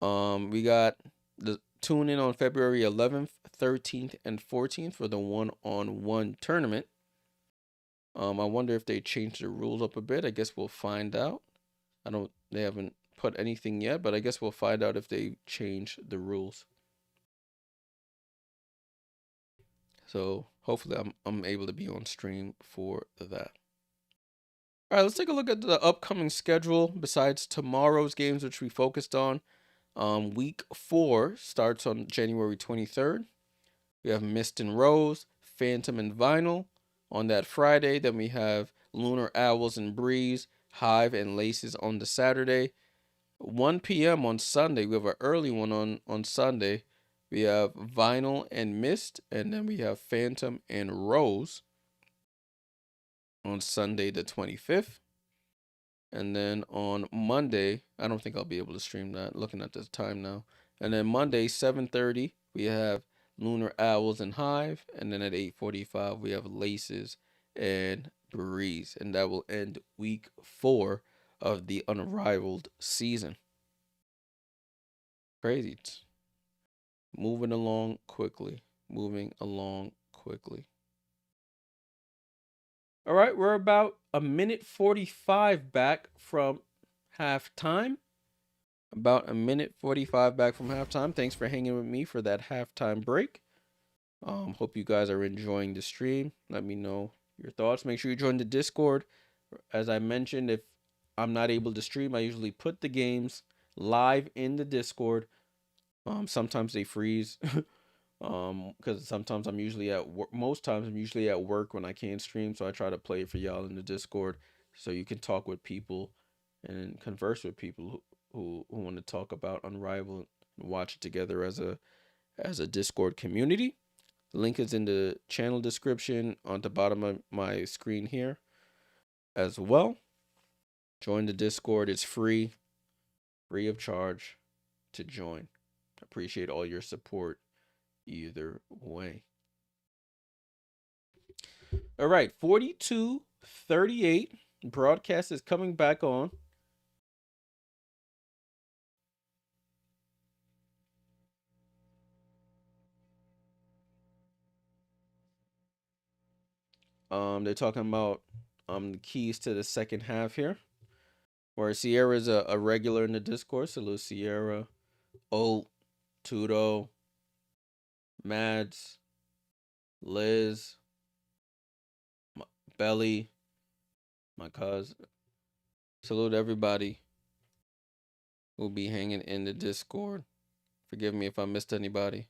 We got the tune in on February 11th, 13th, and 14th for the one-on-one tournament. I wonder if they changed the rules up a bit. I guess we'll find out. They haven't put anything yet, but I guess we'll find out if they change the rules. So hopefully I'm able to be on stream for that. All right, let's take a look at the upcoming schedule besides tomorrow's games, which we focused on. Week 4 starts on January 23rd. We have Mist and Rose, Phantom and Vinyl on that Friday. Then we have Lunar Owls and Breeze, Hive and Laces on the Saturday. 1 p.m. on Sunday. We have an early one on Sunday. We have Vinyl and Mist, and then we have Phantom and Rose on Sunday the 25th. And then on Monday, I don't think I'll be able to stream that, looking at this time now. And then Monday, 7:30, we have Lunar Owls and Hive. And then at 8:45, we have Laces and Breeze. And that will end week 4 of the Unrivaled season. Crazy. Moving along quickly. All right, we're about a minute 45 back from halftime. Thanks for hanging with me for that halftime break. Hope you guys are enjoying the stream. Let me know your thoughts. Make sure you join the Discord. As I mentioned, if I'm not able to stream, I usually put the games live in the Discord. Sometimes they freeze. Because sometimes I'm usually at work. Most times I'm usually at work when I can't stream, so I try to play it for y'all in the Discord, so you can talk with people and converse with people who want to talk about Unrivaled and watch it together as a Discord community. The link is in the channel description on the bottom of my screen here as well. Join the Discord. It's free of charge to join. Appreciate all your support either way. All right, 42-38. Broadcast is coming back on. They're talking about the keys to the second half here. Where Sierra's a regular in the Discord. Salute Sierra, Oat, Tudo, Mads, Liz, Belly, my cuz. Salute everybody who'll be hanging in the Discord. Forgive me if I missed anybody.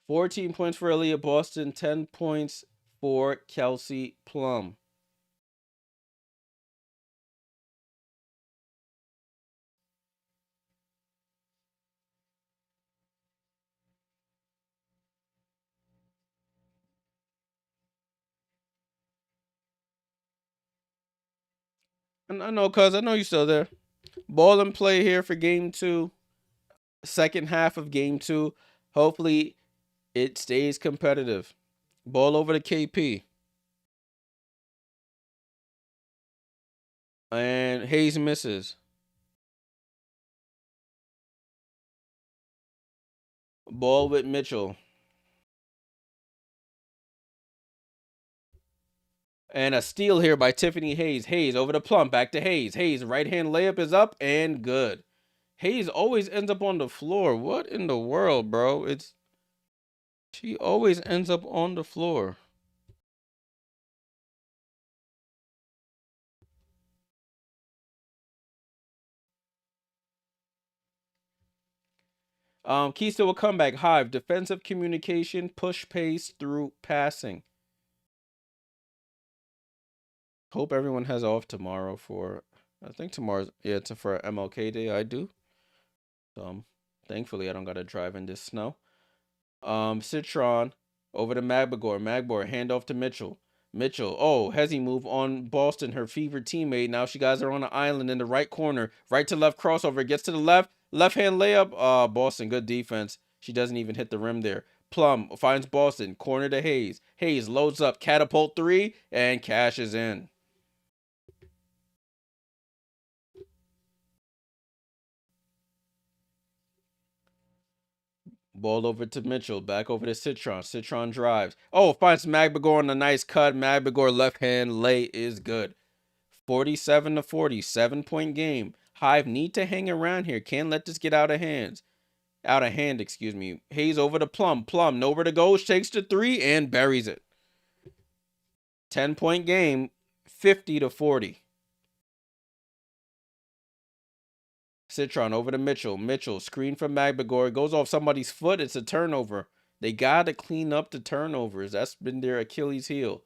$14 points for Aaliyah Boston, 10 points for Kelsey Plum. I know, cuz, I know you're still there. Ball and play here for game 2. Second half of game 2. Hopefully it stays competitive. Ball over to KP. And Hayes misses. Ball with Mitchell. And a steal here by Tiffany Hayes. Hayes over to Plum. Back to Hayes. Hayes, right hand layup is up and good. Hayes always ends up on the floor. What in the world, bro? She always ends up on the floor. Keys to a comeback. Hive, defensive communication, push pace through passing. Hope everyone has off tomorrow for, I think tomorrow's, yeah, it's for MLK Day. I do. So, thankfully, I don't got to drive in this snow. Citron over to Magbagor. Magbagor, handoff to Mitchell. Mitchell, oh, Hezzy move on Boston, her fevered teammate. Now she guys are on the island in the right corner. Right to left crossover. Gets to the left. Left hand layup. Boston, good defense. She doesn't even hit the rim there. Plum finds Boston. Corner to Hayes. Hayes loads up. Catapult 3 and cashes in. Ball over to Mitchell. Back over to Citron. Citron drives. Oh, finds Magbagor on a nice cut. Magbagor left hand lay is good. 47-40. 7-point game. Hive need to hang around here. Can't let this get out of hand, excuse me. Hayes over to Plum. Plum, nowhere to go. Shakes the 3 and buries it. 10-point game. 50-40. Citron over to Mitchell. Mitchell, screen from Magbagor. Goes off somebody's foot. It's a turnover. They got to clean up the turnovers. That's been their Achilles heel.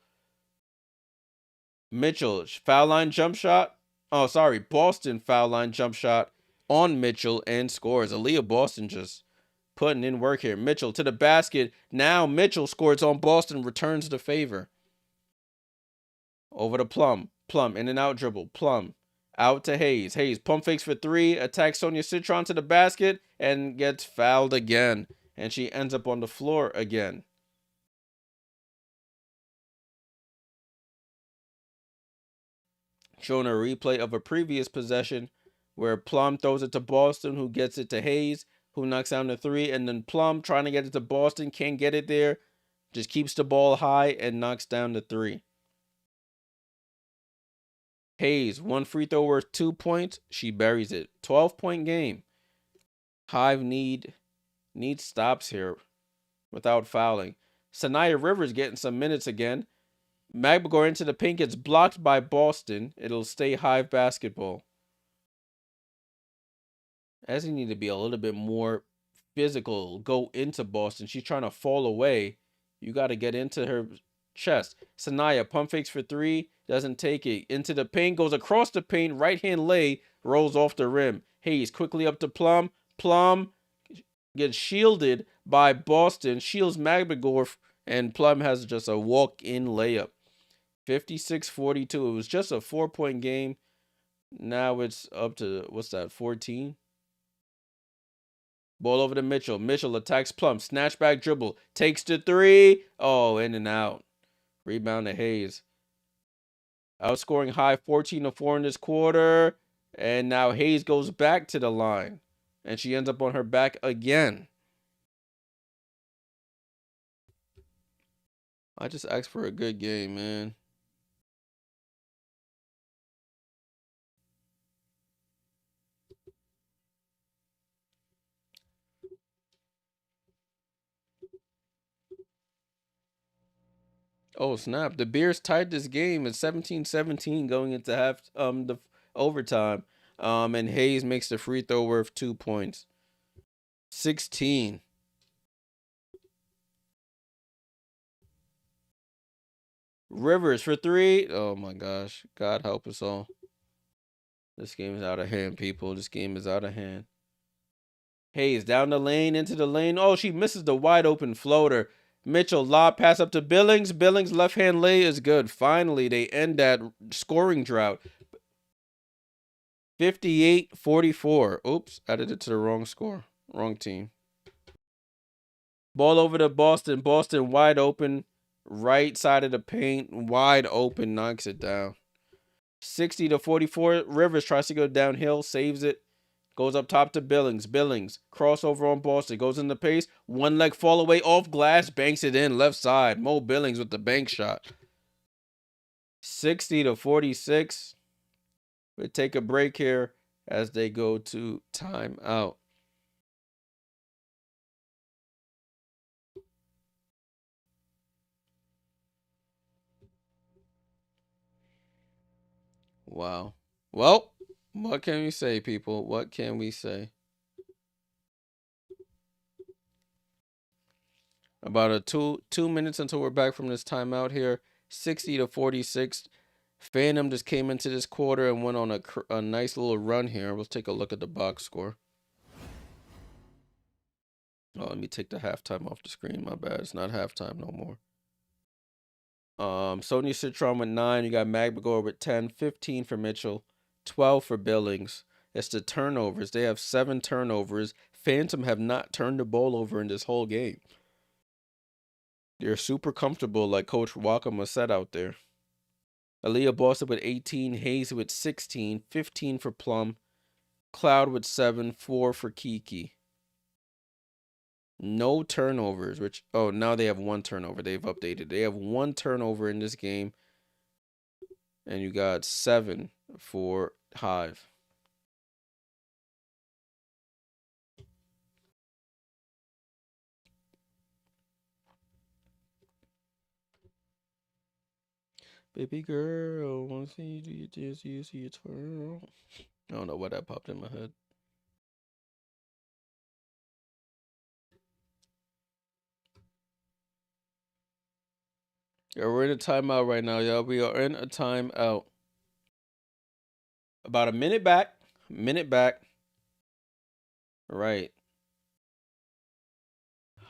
Mitchell, foul line jump shot. Oh, sorry. Boston foul line jump shot on Mitchell and scores. Aaliyah Boston just putting in work here. Mitchell to the basket. Now Mitchell scores on Boston, returns the favor. Over to Plum. Plum in and out dribble. Plum out to Hayes. Hayes pump fakes for 3. Attacks Sonia Citron to the basket and gets fouled again. And she ends up on the floor again. Showing a replay of a previous possession where Plum throws it to Boston, who gets it to Hayes, who knocks down the 3. And then Plum trying to get it to Boston, can't get it there. Just keeps the ball high and knocks down the 3. Hayes, 1 free throw worth 2 points. She buries it. 12-point game. Hive needs stops here without fouling. Sanaya Rivers getting some minutes again. Magbagor into the paint, gets blocked by Boston. It'll stay Hive basketball. As he need to be a little bit more physical, go into Boston. She's trying to fall away. You got to get into her chest. Sanaya pump fakes for 3, doesn't take it. Into the paint, goes across the paint, right hand lay, rolls off the rim. Hayes quickly up to Plum. Plum gets shielded by Boston, shields Magbagor, and Plum has just a walk-in layup. 56-42. It was just a 4-point game. Now it's up to, what's that, 14? Ball over to Mitchell. Mitchell attacks Plum. Snatchback dribble. Takes the three. Oh, in and out. Rebound to Hayes. Outscoring Hive 14-4 in this quarter. And now Hayes goes back to the line. And she ends up on her back again. I just asked for a good game, man. Oh, snap. The Bears tied this game at 17-17 going into the overtime. And Hayes makes the free throw worth 2 points. 16. Rivers for three. Oh my gosh. God help us all. This game is out of hand, people. This game is out of hand. Hayes down the lane, into the lane. Oh, she misses the wide open floater. Mitchell, lob pass up to Billings. Billings left hand lay is good. Finally, they end that scoring drought. 58-44. Oops, added it to the wrong score. Wrong team. Ball over to Boston. Boston wide open. Right side of the paint. Wide open. Knocks it down. 60-44. Rivers tries to go downhill. Saves it. Goes up top to Billings. Billings. Crossover on Boston. Goes in the pace. One leg fall away off glass. Banks it in. Left side. Mo Billings with the bank shot. 60-46. We take a break here as they go to timeout. Wow. Well, what can we say, people? What can we say? About a two minutes until we're back from this timeout here. 60-46. Phantom just came into this quarter and went on a nice little run here. Let's take a look at the box score. Oh, let me take the halftime off the screen. My bad. It's not halftime no more. Sonia Citron with 9. You got Magmagor with 10. 15 for Mitchell. 12 for Billings. It's the turnovers. They have 7 turnovers. Phantom have not turned the ball over in this whole game. They're super comfortable, like Coach Wakama said out there. Aaliyah Boston with 18. Hayes with 16. 15 for Plum. Cloud with 7. 4 for Kiki. No turnovers, which, oh, now they have 1 turnover. They've updated. They have 1 turnover in this game. And you got 7 for Hive. Baby girl, wanna see you do your dance, you see your twirl. I don't know why that popped in my head. Yeah, we're in a timeout right now, y'all. We are in a timeout. About a minute back. Minute back. Right.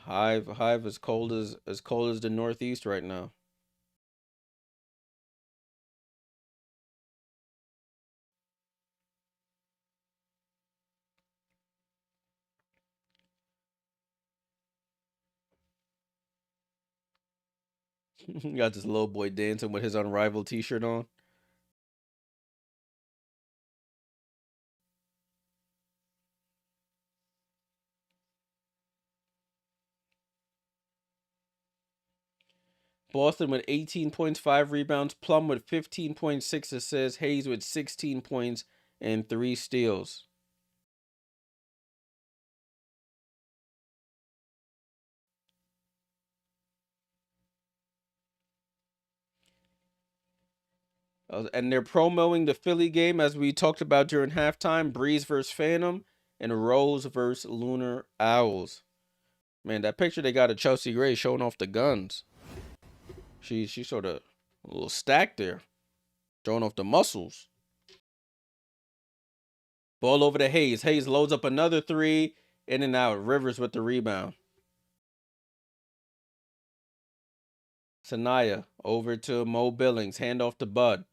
Hive as cold as the Northeast right now. You got this little boy dancing with his Unrivaled t-shirt on. Boston with 18 points, 5 rebounds. Plum with 15.6 assists. Hayes with 16 points and 3 steals. And they're promoting the Philly game as we talked about during halftime. Breeze versus Phantom and Rose versus Lunar Owls. Man, that picture they got of Chelsea Gray showing off the guns. She sort of a little stacked there. Showing off the muscles. Ball over to Hayes. Hayes loads up another 3. In and out. Rivers with the rebound. Sanaya over to Mo Billings. Hand off to Bud.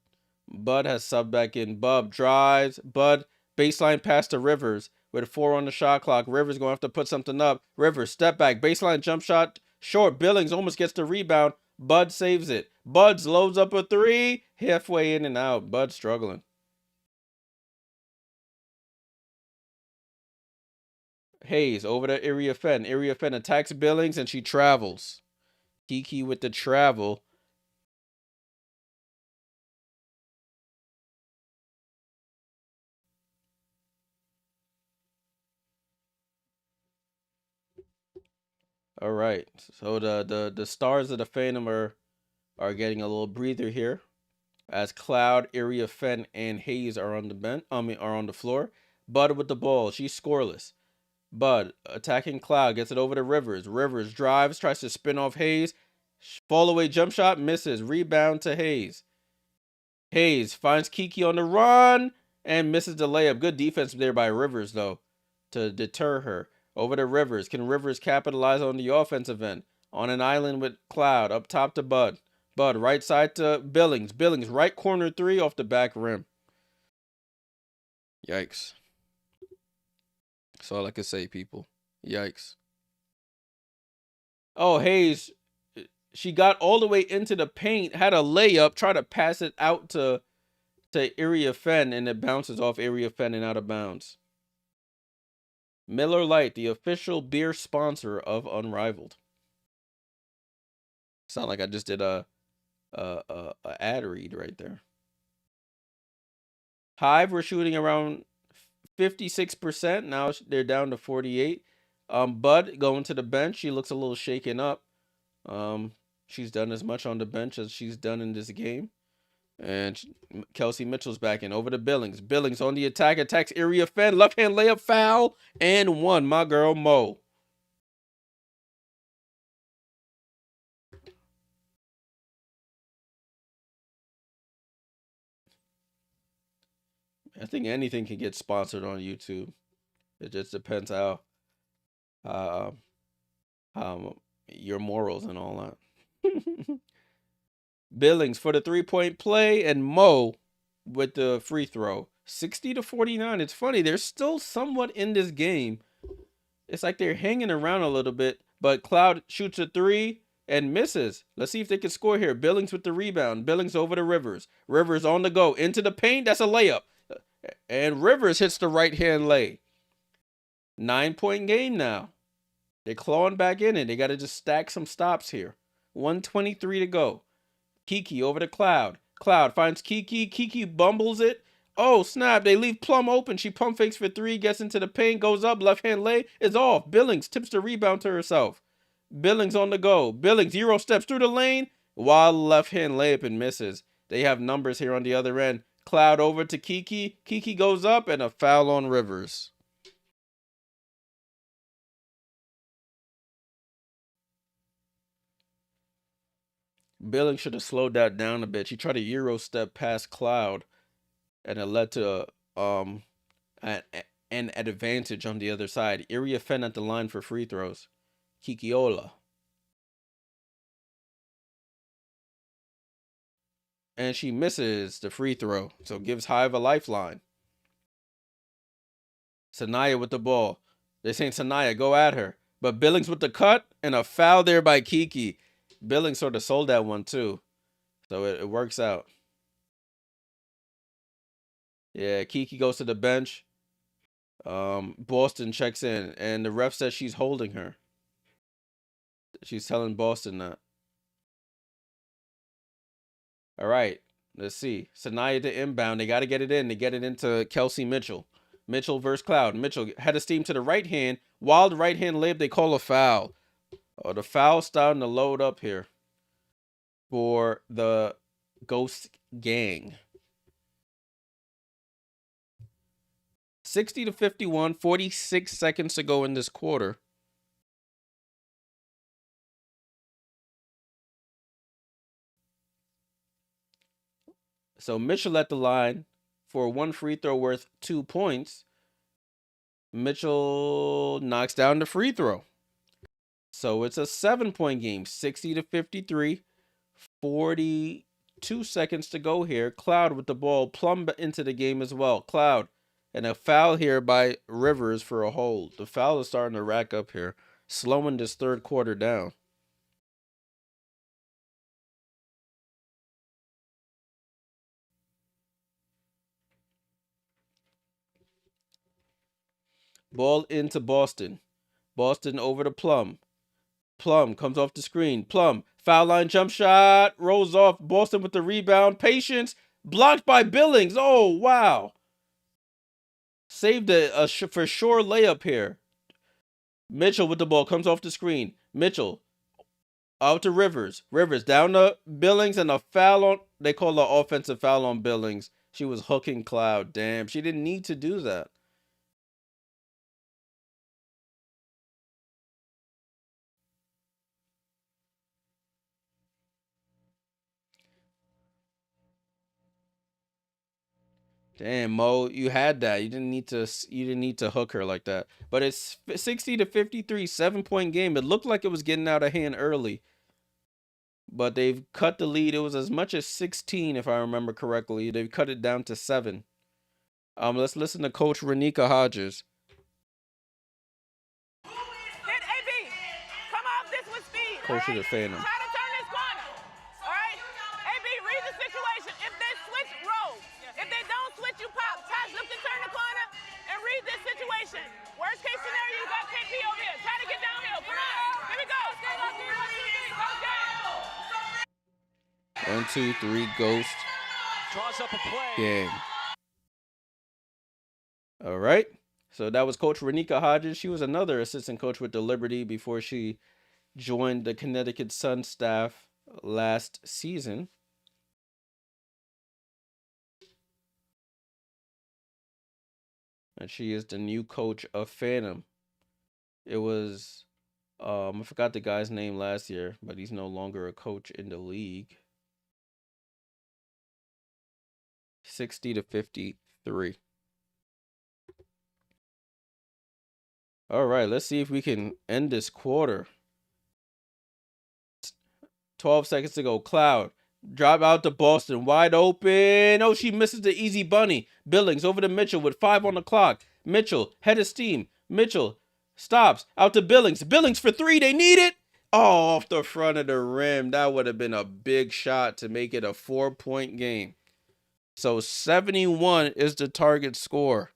Bud has subbed back in. Bub drives. Bud baseline pass to Rivers with 4 on the shot clock. Rivers going to have to put something up. Rivers, step back, baseline jump shot, short. Billings almost gets the rebound. Bud saves it. Buds loads up a 3, halfway in and out. Bud struggling. Hayes over to Area Fen. Area Fen attacks Billings and she travels. Kiki with the travel. All right. So the stars of the Phantom are getting a little breather here, as Cloud, Area Fen, and Hayes are on the bench. Are on the floor. Bud with the ball. She's scoreless. Bud attacking Cloud, gets it over to Rivers. Rivers drives, tries to spin off Hayes. Fall away jump shot, misses. Rebound to Hayes. Hayes finds Kiki on the run and misses the layup. Good defense there by Rivers, though, to deter her. Over to Rivers. Can Rivers capitalize on the offensive end? On an island with Cloud, up top to Bud. Bud, right side to Billings. Billings, right corner 3 off the back rim. Yikes. That's all I can say, people. Yikes. Oh, Hayes, she got all the way into the paint, had a layup, tried to pass it out to Area Fen, and it bounces off Area Fen and out of bounds. Miller Lite, the official beer sponsor of Unrivaled. Sound like I just did a ad read right there. Hive, we're shooting around 56%. Now they're down to 48. Bud going to the bench. She looks a little shaken up. She's done as much on the bench as she's done in this game. And Kelsey Mitchell's back in. Over to Billings. Billings on the attack. Attacks Area Fen. Left hand layup foul. And 1. My girl Mo. I think anything can get sponsored on YouTube. It just depends how your morals and all that. Billings for the 3-point play, and Mo with the free throw. 60-49. It's funny, they're still somewhat in this game. It's like they're hanging around a little bit, but Cloud shoots a 3 and misses. Let's see if they can score here. Billings with the rebound. Billings over to Rivers. Rivers on the go. Into the paint. That's a layup. And Rivers hits the right-hand lay. 9-point game now. They're clawing back in it. They got to just stack some stops here. 1:23 to go. Kiki over to Cloud. Cloud finds Kiki. Kiki bumbles it. Oh, snap. They leave Plum open. She pump fakes for 3. Gets into the paint. Goes up. Left-hand lay is off. Billings tips the rebound to herself. Billings on the go. Billings Euro steps through the lane. Wild left-hand layup and misses. They have numbers here on the other end. Cloud over to Kiki. Kiki goes up and a foul on Rivers. Billings should have slowed that down a bit. She tried to Euro step past Cloud, and it led to an advantage on the other side. Area Fen at the line for free throws. Kikiola. And she misses the free throw, so gives Hive a lifeline. Sanaya with the ball. They're saying, Sanaya, go at her. But Billings with the cut, and a foul there by Kiki. Billings sort of sold that one too, so it works out. Yeah, Kiki goes to the bench. Boston checks in, and the ref says she's holding her. She's telling Boston that. All right, let's see. Sanaya to inbound. They got to get it in. They get it into Kelsey Mitchell. Mitchell versus Cloud. Mitchell had a steam to the right hand. Wild right hand layup. They call a foul. Oh, the foul's starting to load up here for the Ghost Gang. 60-51. 46 seconds to go in this quarter. So Mitchell at the line for 1 free throw worth 2 points. Mitchell knocks down the free throw. So it's a 7-point game. 60-53. 42 seconds to go here. Cloud with the ball. Plum into the game as well. Cloud And a foul here by Rivers for a hold. The foul is starting to rack up here, slowing this third quarter down. Ball into Boston. Boston over to Plum. Plum comes off the screen. Plum, foul line jump shot, rolls off. Boston with the rebound. Patience, blocked by Billings. Oh, wow. Saved a for sure layup here. Mitchell with the ball, comes off the screen. Mitchell out to Rivers. Rivers down to Billings, and a foul on, they call an offensive foul on Billings. She was hooking Cloud. Damn, she didn't need to do that. Damn, Mo, you had that. You didn't need to. You didn't need to hook her like that. But it's 60-53, 7-point game. It looked like it was getting out of hand early, but they've cut the lead. It was as much as 16, if I remember correctly. They've cut it down to 7. Let's listen to Coach Renika Hodges. Hit AB. Come off this with speed. Coach of the Phantom. Try to turn this corner. All right? AB, read the situation. If they switch, roll. If they don't switch, you pop. Tosh, look to turn the corner and read this situation. Worst case scenario, you got KP over here. Try to get downhill. Come on. Here we go. 1, 2, 3, Ghost. Draws up a play. Game. All right. So that was Coach Renika Hodges. She was another assistant coach with the Liberty before she joined the Connecticut Sun staff last season. And she is the new coach of Phantom. It was, I forgot the guy's name last year, but he's no longer a coach in the league. 60-53. All right, let's see if we can end this quarter. 12 seconds to go. Cloud, drop out to Boston, wide open. Oh, she misses the easy bunny. Billings over to Mitchell with 5 on the clock. Mitchell, head of steam. Mitchell stops, out to Billings. Billings for 3, they need it. Oh, off the front of the rim. That would have been a big shot to make it a 4-point game. So 71 is the target score.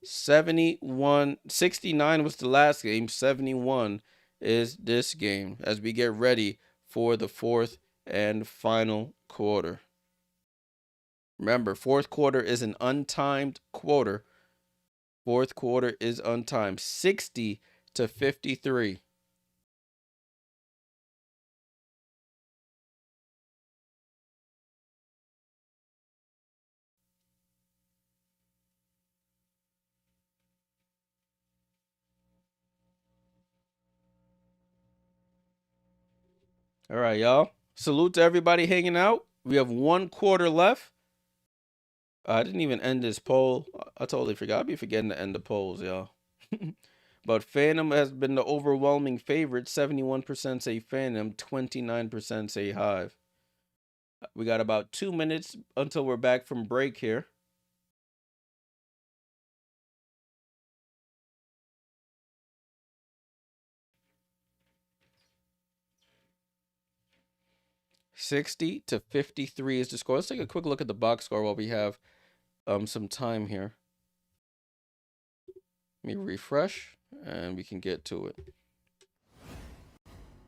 71, 69 was the last game. 71 is this game as we get ready for the fourth and final quarter. Remember, fourth quarter is an untimed quarter. Fourth quarter is untimed. 60-53. All right, y'all. Salute to everybody hanging out. We have 1 quarter left. I didn't even end this poll. I totally forgot. I'll be forgetting to end the polls, y'all. But Phantom has been the overwhelming favorite. 71% say Phantom, 29% say Hive. We got about 2 minutes until we're back from break here. $60-53 is the score. Let's take a quick look at the box score while we have some time here. Let me refresh and we can get to it.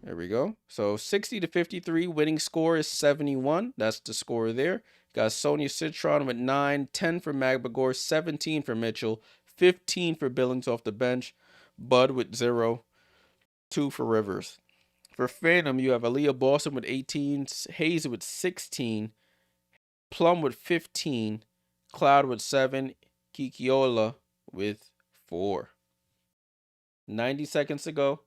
There we go. So 60-53, winning score is 71. That's the score there. Got Sonia Citron with 9, 10 for Magbagor, 17 for Mitchell, 15 for Billings off the bench, Bud with 0, 2 for Rivers. For Phantom, you have Aaliyah Boston with 18, Hayes with 16, Plum with 15, Cloud with 7, Kikiola with 4. 90 seconds to go.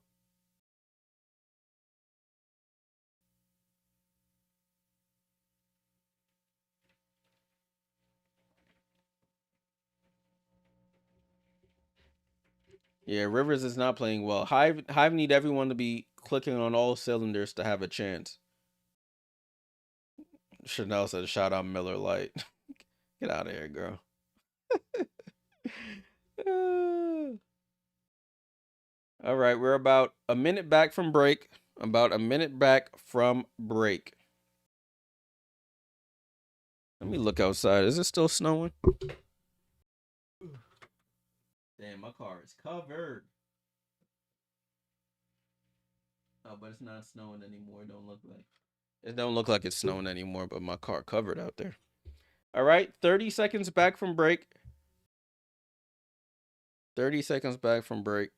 Yeah, Rivers is not playing well. Hive need everyone to be clicking on all cylinders to have a chance. Chanel said, shout out Miller Lite. Get out of here, girl. All right, we're about a minute back from break. About a minute back from break. Let me look outside. Is it still snowing? Damn, my car is covered. Oh, but it's not snowing anymore. It don't look like it's snowing anymore, but my car covered out there. All right, 30 seconds back from break. 30 seconds back from break.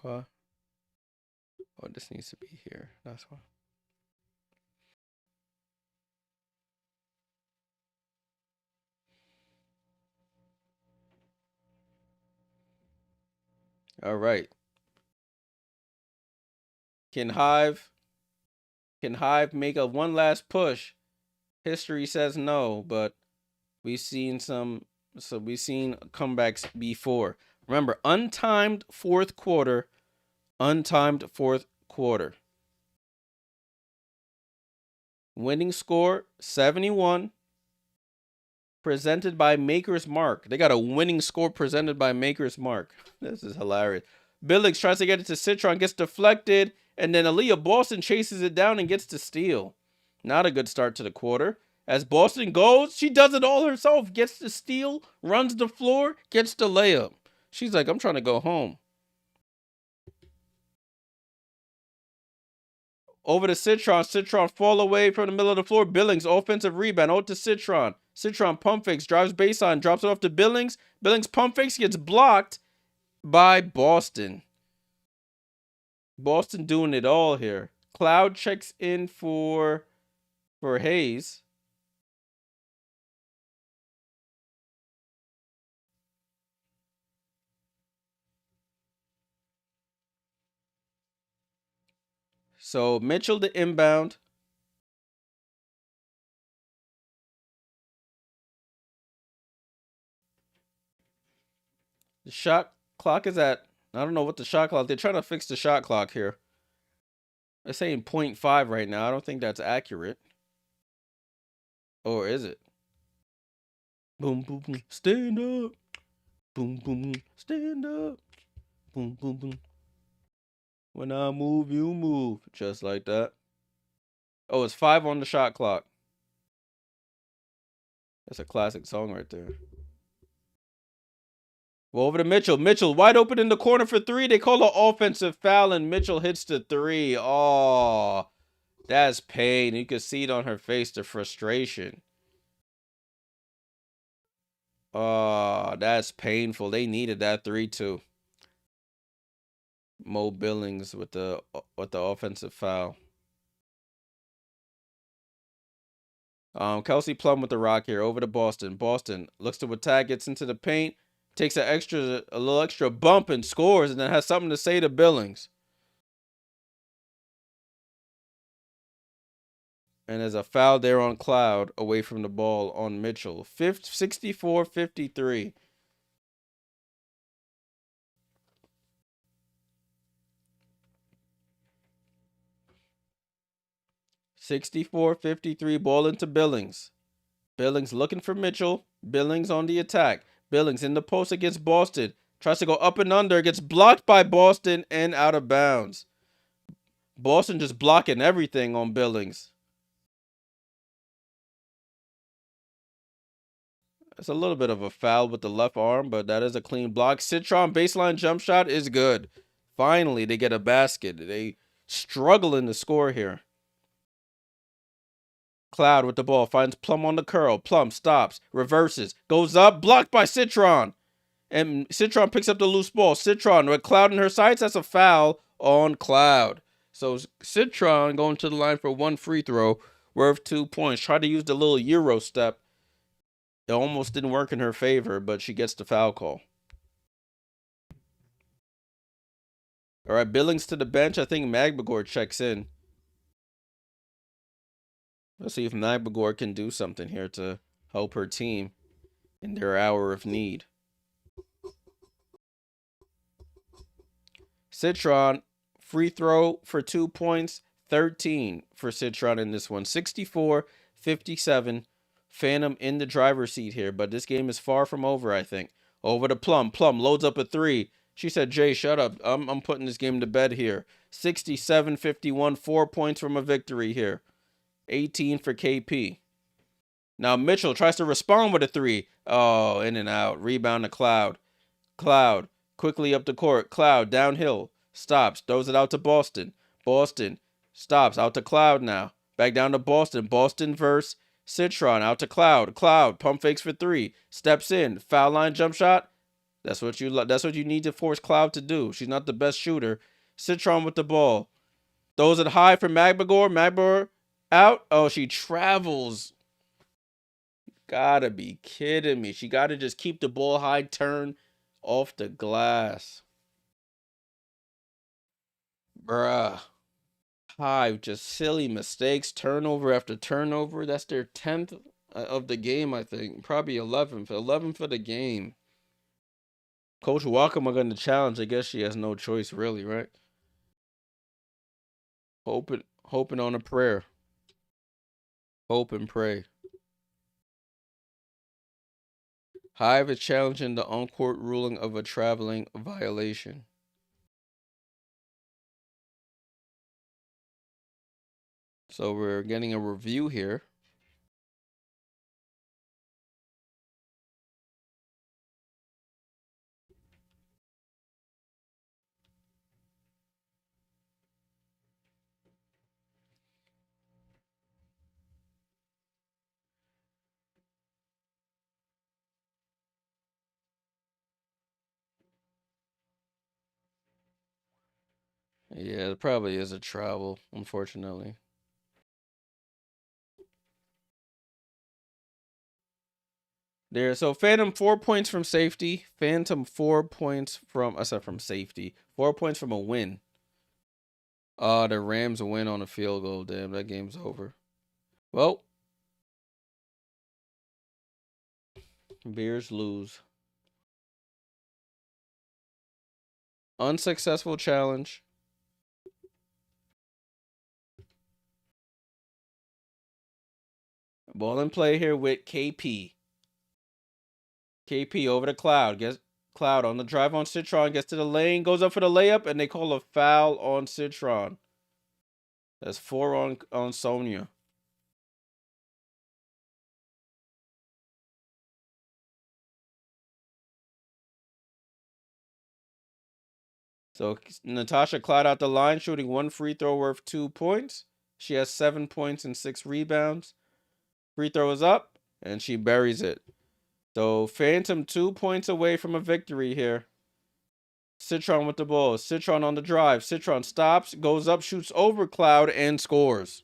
Oh, this needs to be here. That's why. All right. Can Hive make a one last push? History says no, but we've seen comebacks before. Remember, untimed fourth quarter. Winning score 71. Presented by Maker's Mark. They got a winning score presented by Maker's Mark. This is hilarious. Billings tries to get it to Citron, gets deflected, and then Aaliyah Boston chases it down and gets to steal. Not a good start to the quarter. As Boston goes, she does it all herself. Gets to steal, runs the floor, gets the layup. She's like, I'm trying to go home. Over to Citron. Citron fall away from the middle of the floor. Billings, offensive rebound. Out to Citron. Citron pump fakes, drives baseline, drops it off to Billings. Billings pump fakes, gets blocked by Boston. Boston doing it all here. Cloud checks in for Hayes. So Mitchell to inbound. The shot clock is at, I don't know what the shot clock. They're trying to fix the shot clock here. They're saying 0.5 right now. I don't think that's accurate. Or is it? Boom, boom, boom. Stand up. Boom, boom, boom. Stand up. Boom, boom, boom. When I move, you move. Just like that. Oh, it's 5 on the shot clock. That's a classic song right there. Well, over to Mitchell. Mitchell wide open in the corner for 3. They call an offensive foul, and Mitchell hits the 3. Oh, that's pain. You can see it on her face, the frustration. Oh, that's painful. They needed that 3 too. Mo Billings with the offensive foul. Kelsey Plum with the rock here. Over to Boston. Boston looks to attack, gets into the paint, takes a little extra bump and scores, and then has something to say to Billings. And there's a foul there on Cloud away from the ball on Mitchell. 64-53. Ball into Billings. Billings looking for Mitchell. Billings on the attack. Billings in the post against Boston. Tries to go up and under. Gets blocked by Boston and out of bounds. Boston just blocking everything on Billings. It's a little bit of a foul with the left arm, but that is a clean block. Citron baseline jump shot is good. Finally, they get a basket. They struggle in the score here. Cloud with the ball, finds Plum on the curl. Plum stops, reverses, goes up, blocked by Citron. And Citron picks up the loose ball. Citron with Cloud in her sights, that's a foul on Cloud. So Citron going to the line for 1 free throw, worth 2 points. Tried to use the little Euro step. It almost didn't work in her favor, but she gets the foul call. All right, Billings to the bench. I think Magbagor checks in. Let's see if Magbagor can do something here to help her team in their hour of need. Citron, free throw for 2 points. 13 for Citron in this one. 64-57. Phantom in the driver's seat here, but this game is far from over, I think. Over to Plum. Plum loads up a 3. She said, Jay, shut up. I'm putting this game to bed here. 67-51, 4 points from a victory here. 18 for KP. Now Mitchell tries to respond with a 3. Oh, in and out. Rebound to Cloud. Cloud quickly up the court. Cloud downhill. Stops. Throws it out to Boston. Boston stops. Out to Cloud now. Back down to Boston. Boston versus Citron. Out to Cloud. Cloud pump fakes for 3. Steps in. Foul line jump shot. That's what you need to force Cloud to do. She's not the best shooter. Citron with the ball. Throws it high for Magbagor. Magbagor out. Oh, she travels. Gotta be kidding me. She gotta just keep the ball high, turn off the glass. Bruh. Hive, just silly mistakes, turnover after turnover. That's their 10th of the game, I think. Probably 11th. 11th for the game. Coach Walker going to challenge. I guess she has no choice, really, right? Hoping on a prayer. Hope and pray. Hive is challenging the on-court ruling of a traveling violation. So we're getting a review here. Yeah, it probably is a travel, unfortunately. There, so Phantom 4 points from safety. Phantom 4 points from from safety. 4 points from a win. The Rams win on a field goal. Damn, that game's over. Well, Bears lose. Unsuccessful challenge. Ball in play here with KP. KP over to Cloud. Gets Cloud on the drive on Citron. Gets to the lane. Goes up for the layup. And they call a foul on Citron. That's 4 on Sonia. So Natasha Cloud out the line, shooting 1 free throw worth 2 points. She has 7 points and 6 rebounds. Free throw is up, and she buries it. So Phantom 2 points away from a victory here. Citron with the ball. Citron on the drive. Citron stops, goes up, shoots over Cloud, and scores.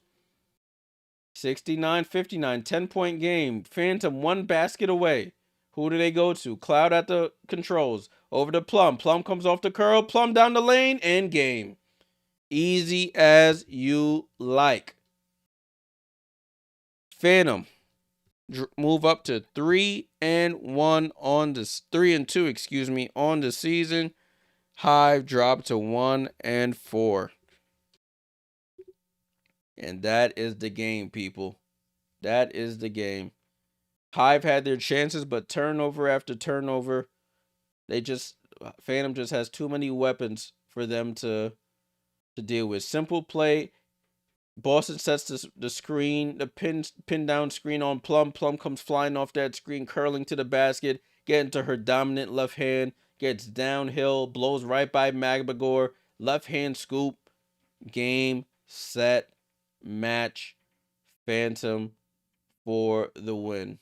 69-59, 10-point game. Phantom 1 basket away. Who do they go to? Cloud at the controls. Over to Plum. Plum comes off the curl. Plum down the lane. End game. Easy as you like. Phantom move up to 3-1 on this 3-2, excuse me, on the season. Hive drop to 1-4. And that is the game, people. That is the game. Hive had their chances, but turnover after turnover, Phantom just has too many weapons for them to deal with. Simple play. Boston sets the screen, the pin down screen on Plum. Plum comes flying off that screen, curling to the basket, getting to her dominant left hand, gets downhill, blows right by Magbagor, left hand scoop, game, set, match, Phantom for the win.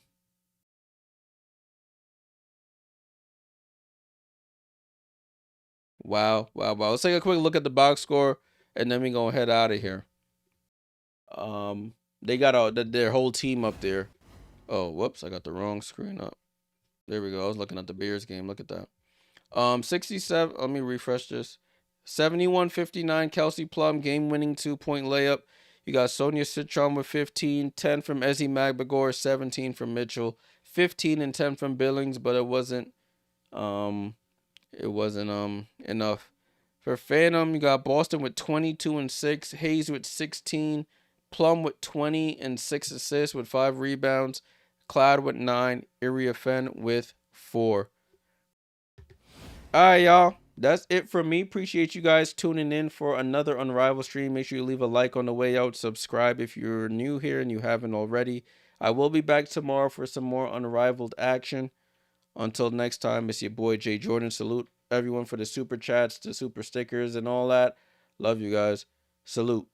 Wow. Let's take a quick look at the box score, and then we're going to head out of here. They got their whole team up there. Oh, whoops, I got the wrong screen up. There we go. I was looking at the Bears game. Look at that. 67. Let me refresh this. 71-59. Kelsey Plum game-winning 2-point layup. You got Sonia Citron with 15, 10 from Ezzy Magbagor, 17 from Mitchell, 15 and 10 from Billings, but it wasn't enough. For Phantom, you got Boston with 22 and 6, Hayes with 16, Plum with 20 and 6 assists with 5 rebounds, Cloud with 9, Iriafen with 4. All right, y'all. That's it for me. Appreciate you guys tuning in for another Unrivaled stream. Make sure you leave a like on the way out. Subscribe if you're new here and you haven't already. I will be back tomorrow for some more Unrivaled action. Until next time, it's your boy Jay Jordan. Salute everyone for the super chats, the super stickers, and all that. Love you guys. Salute.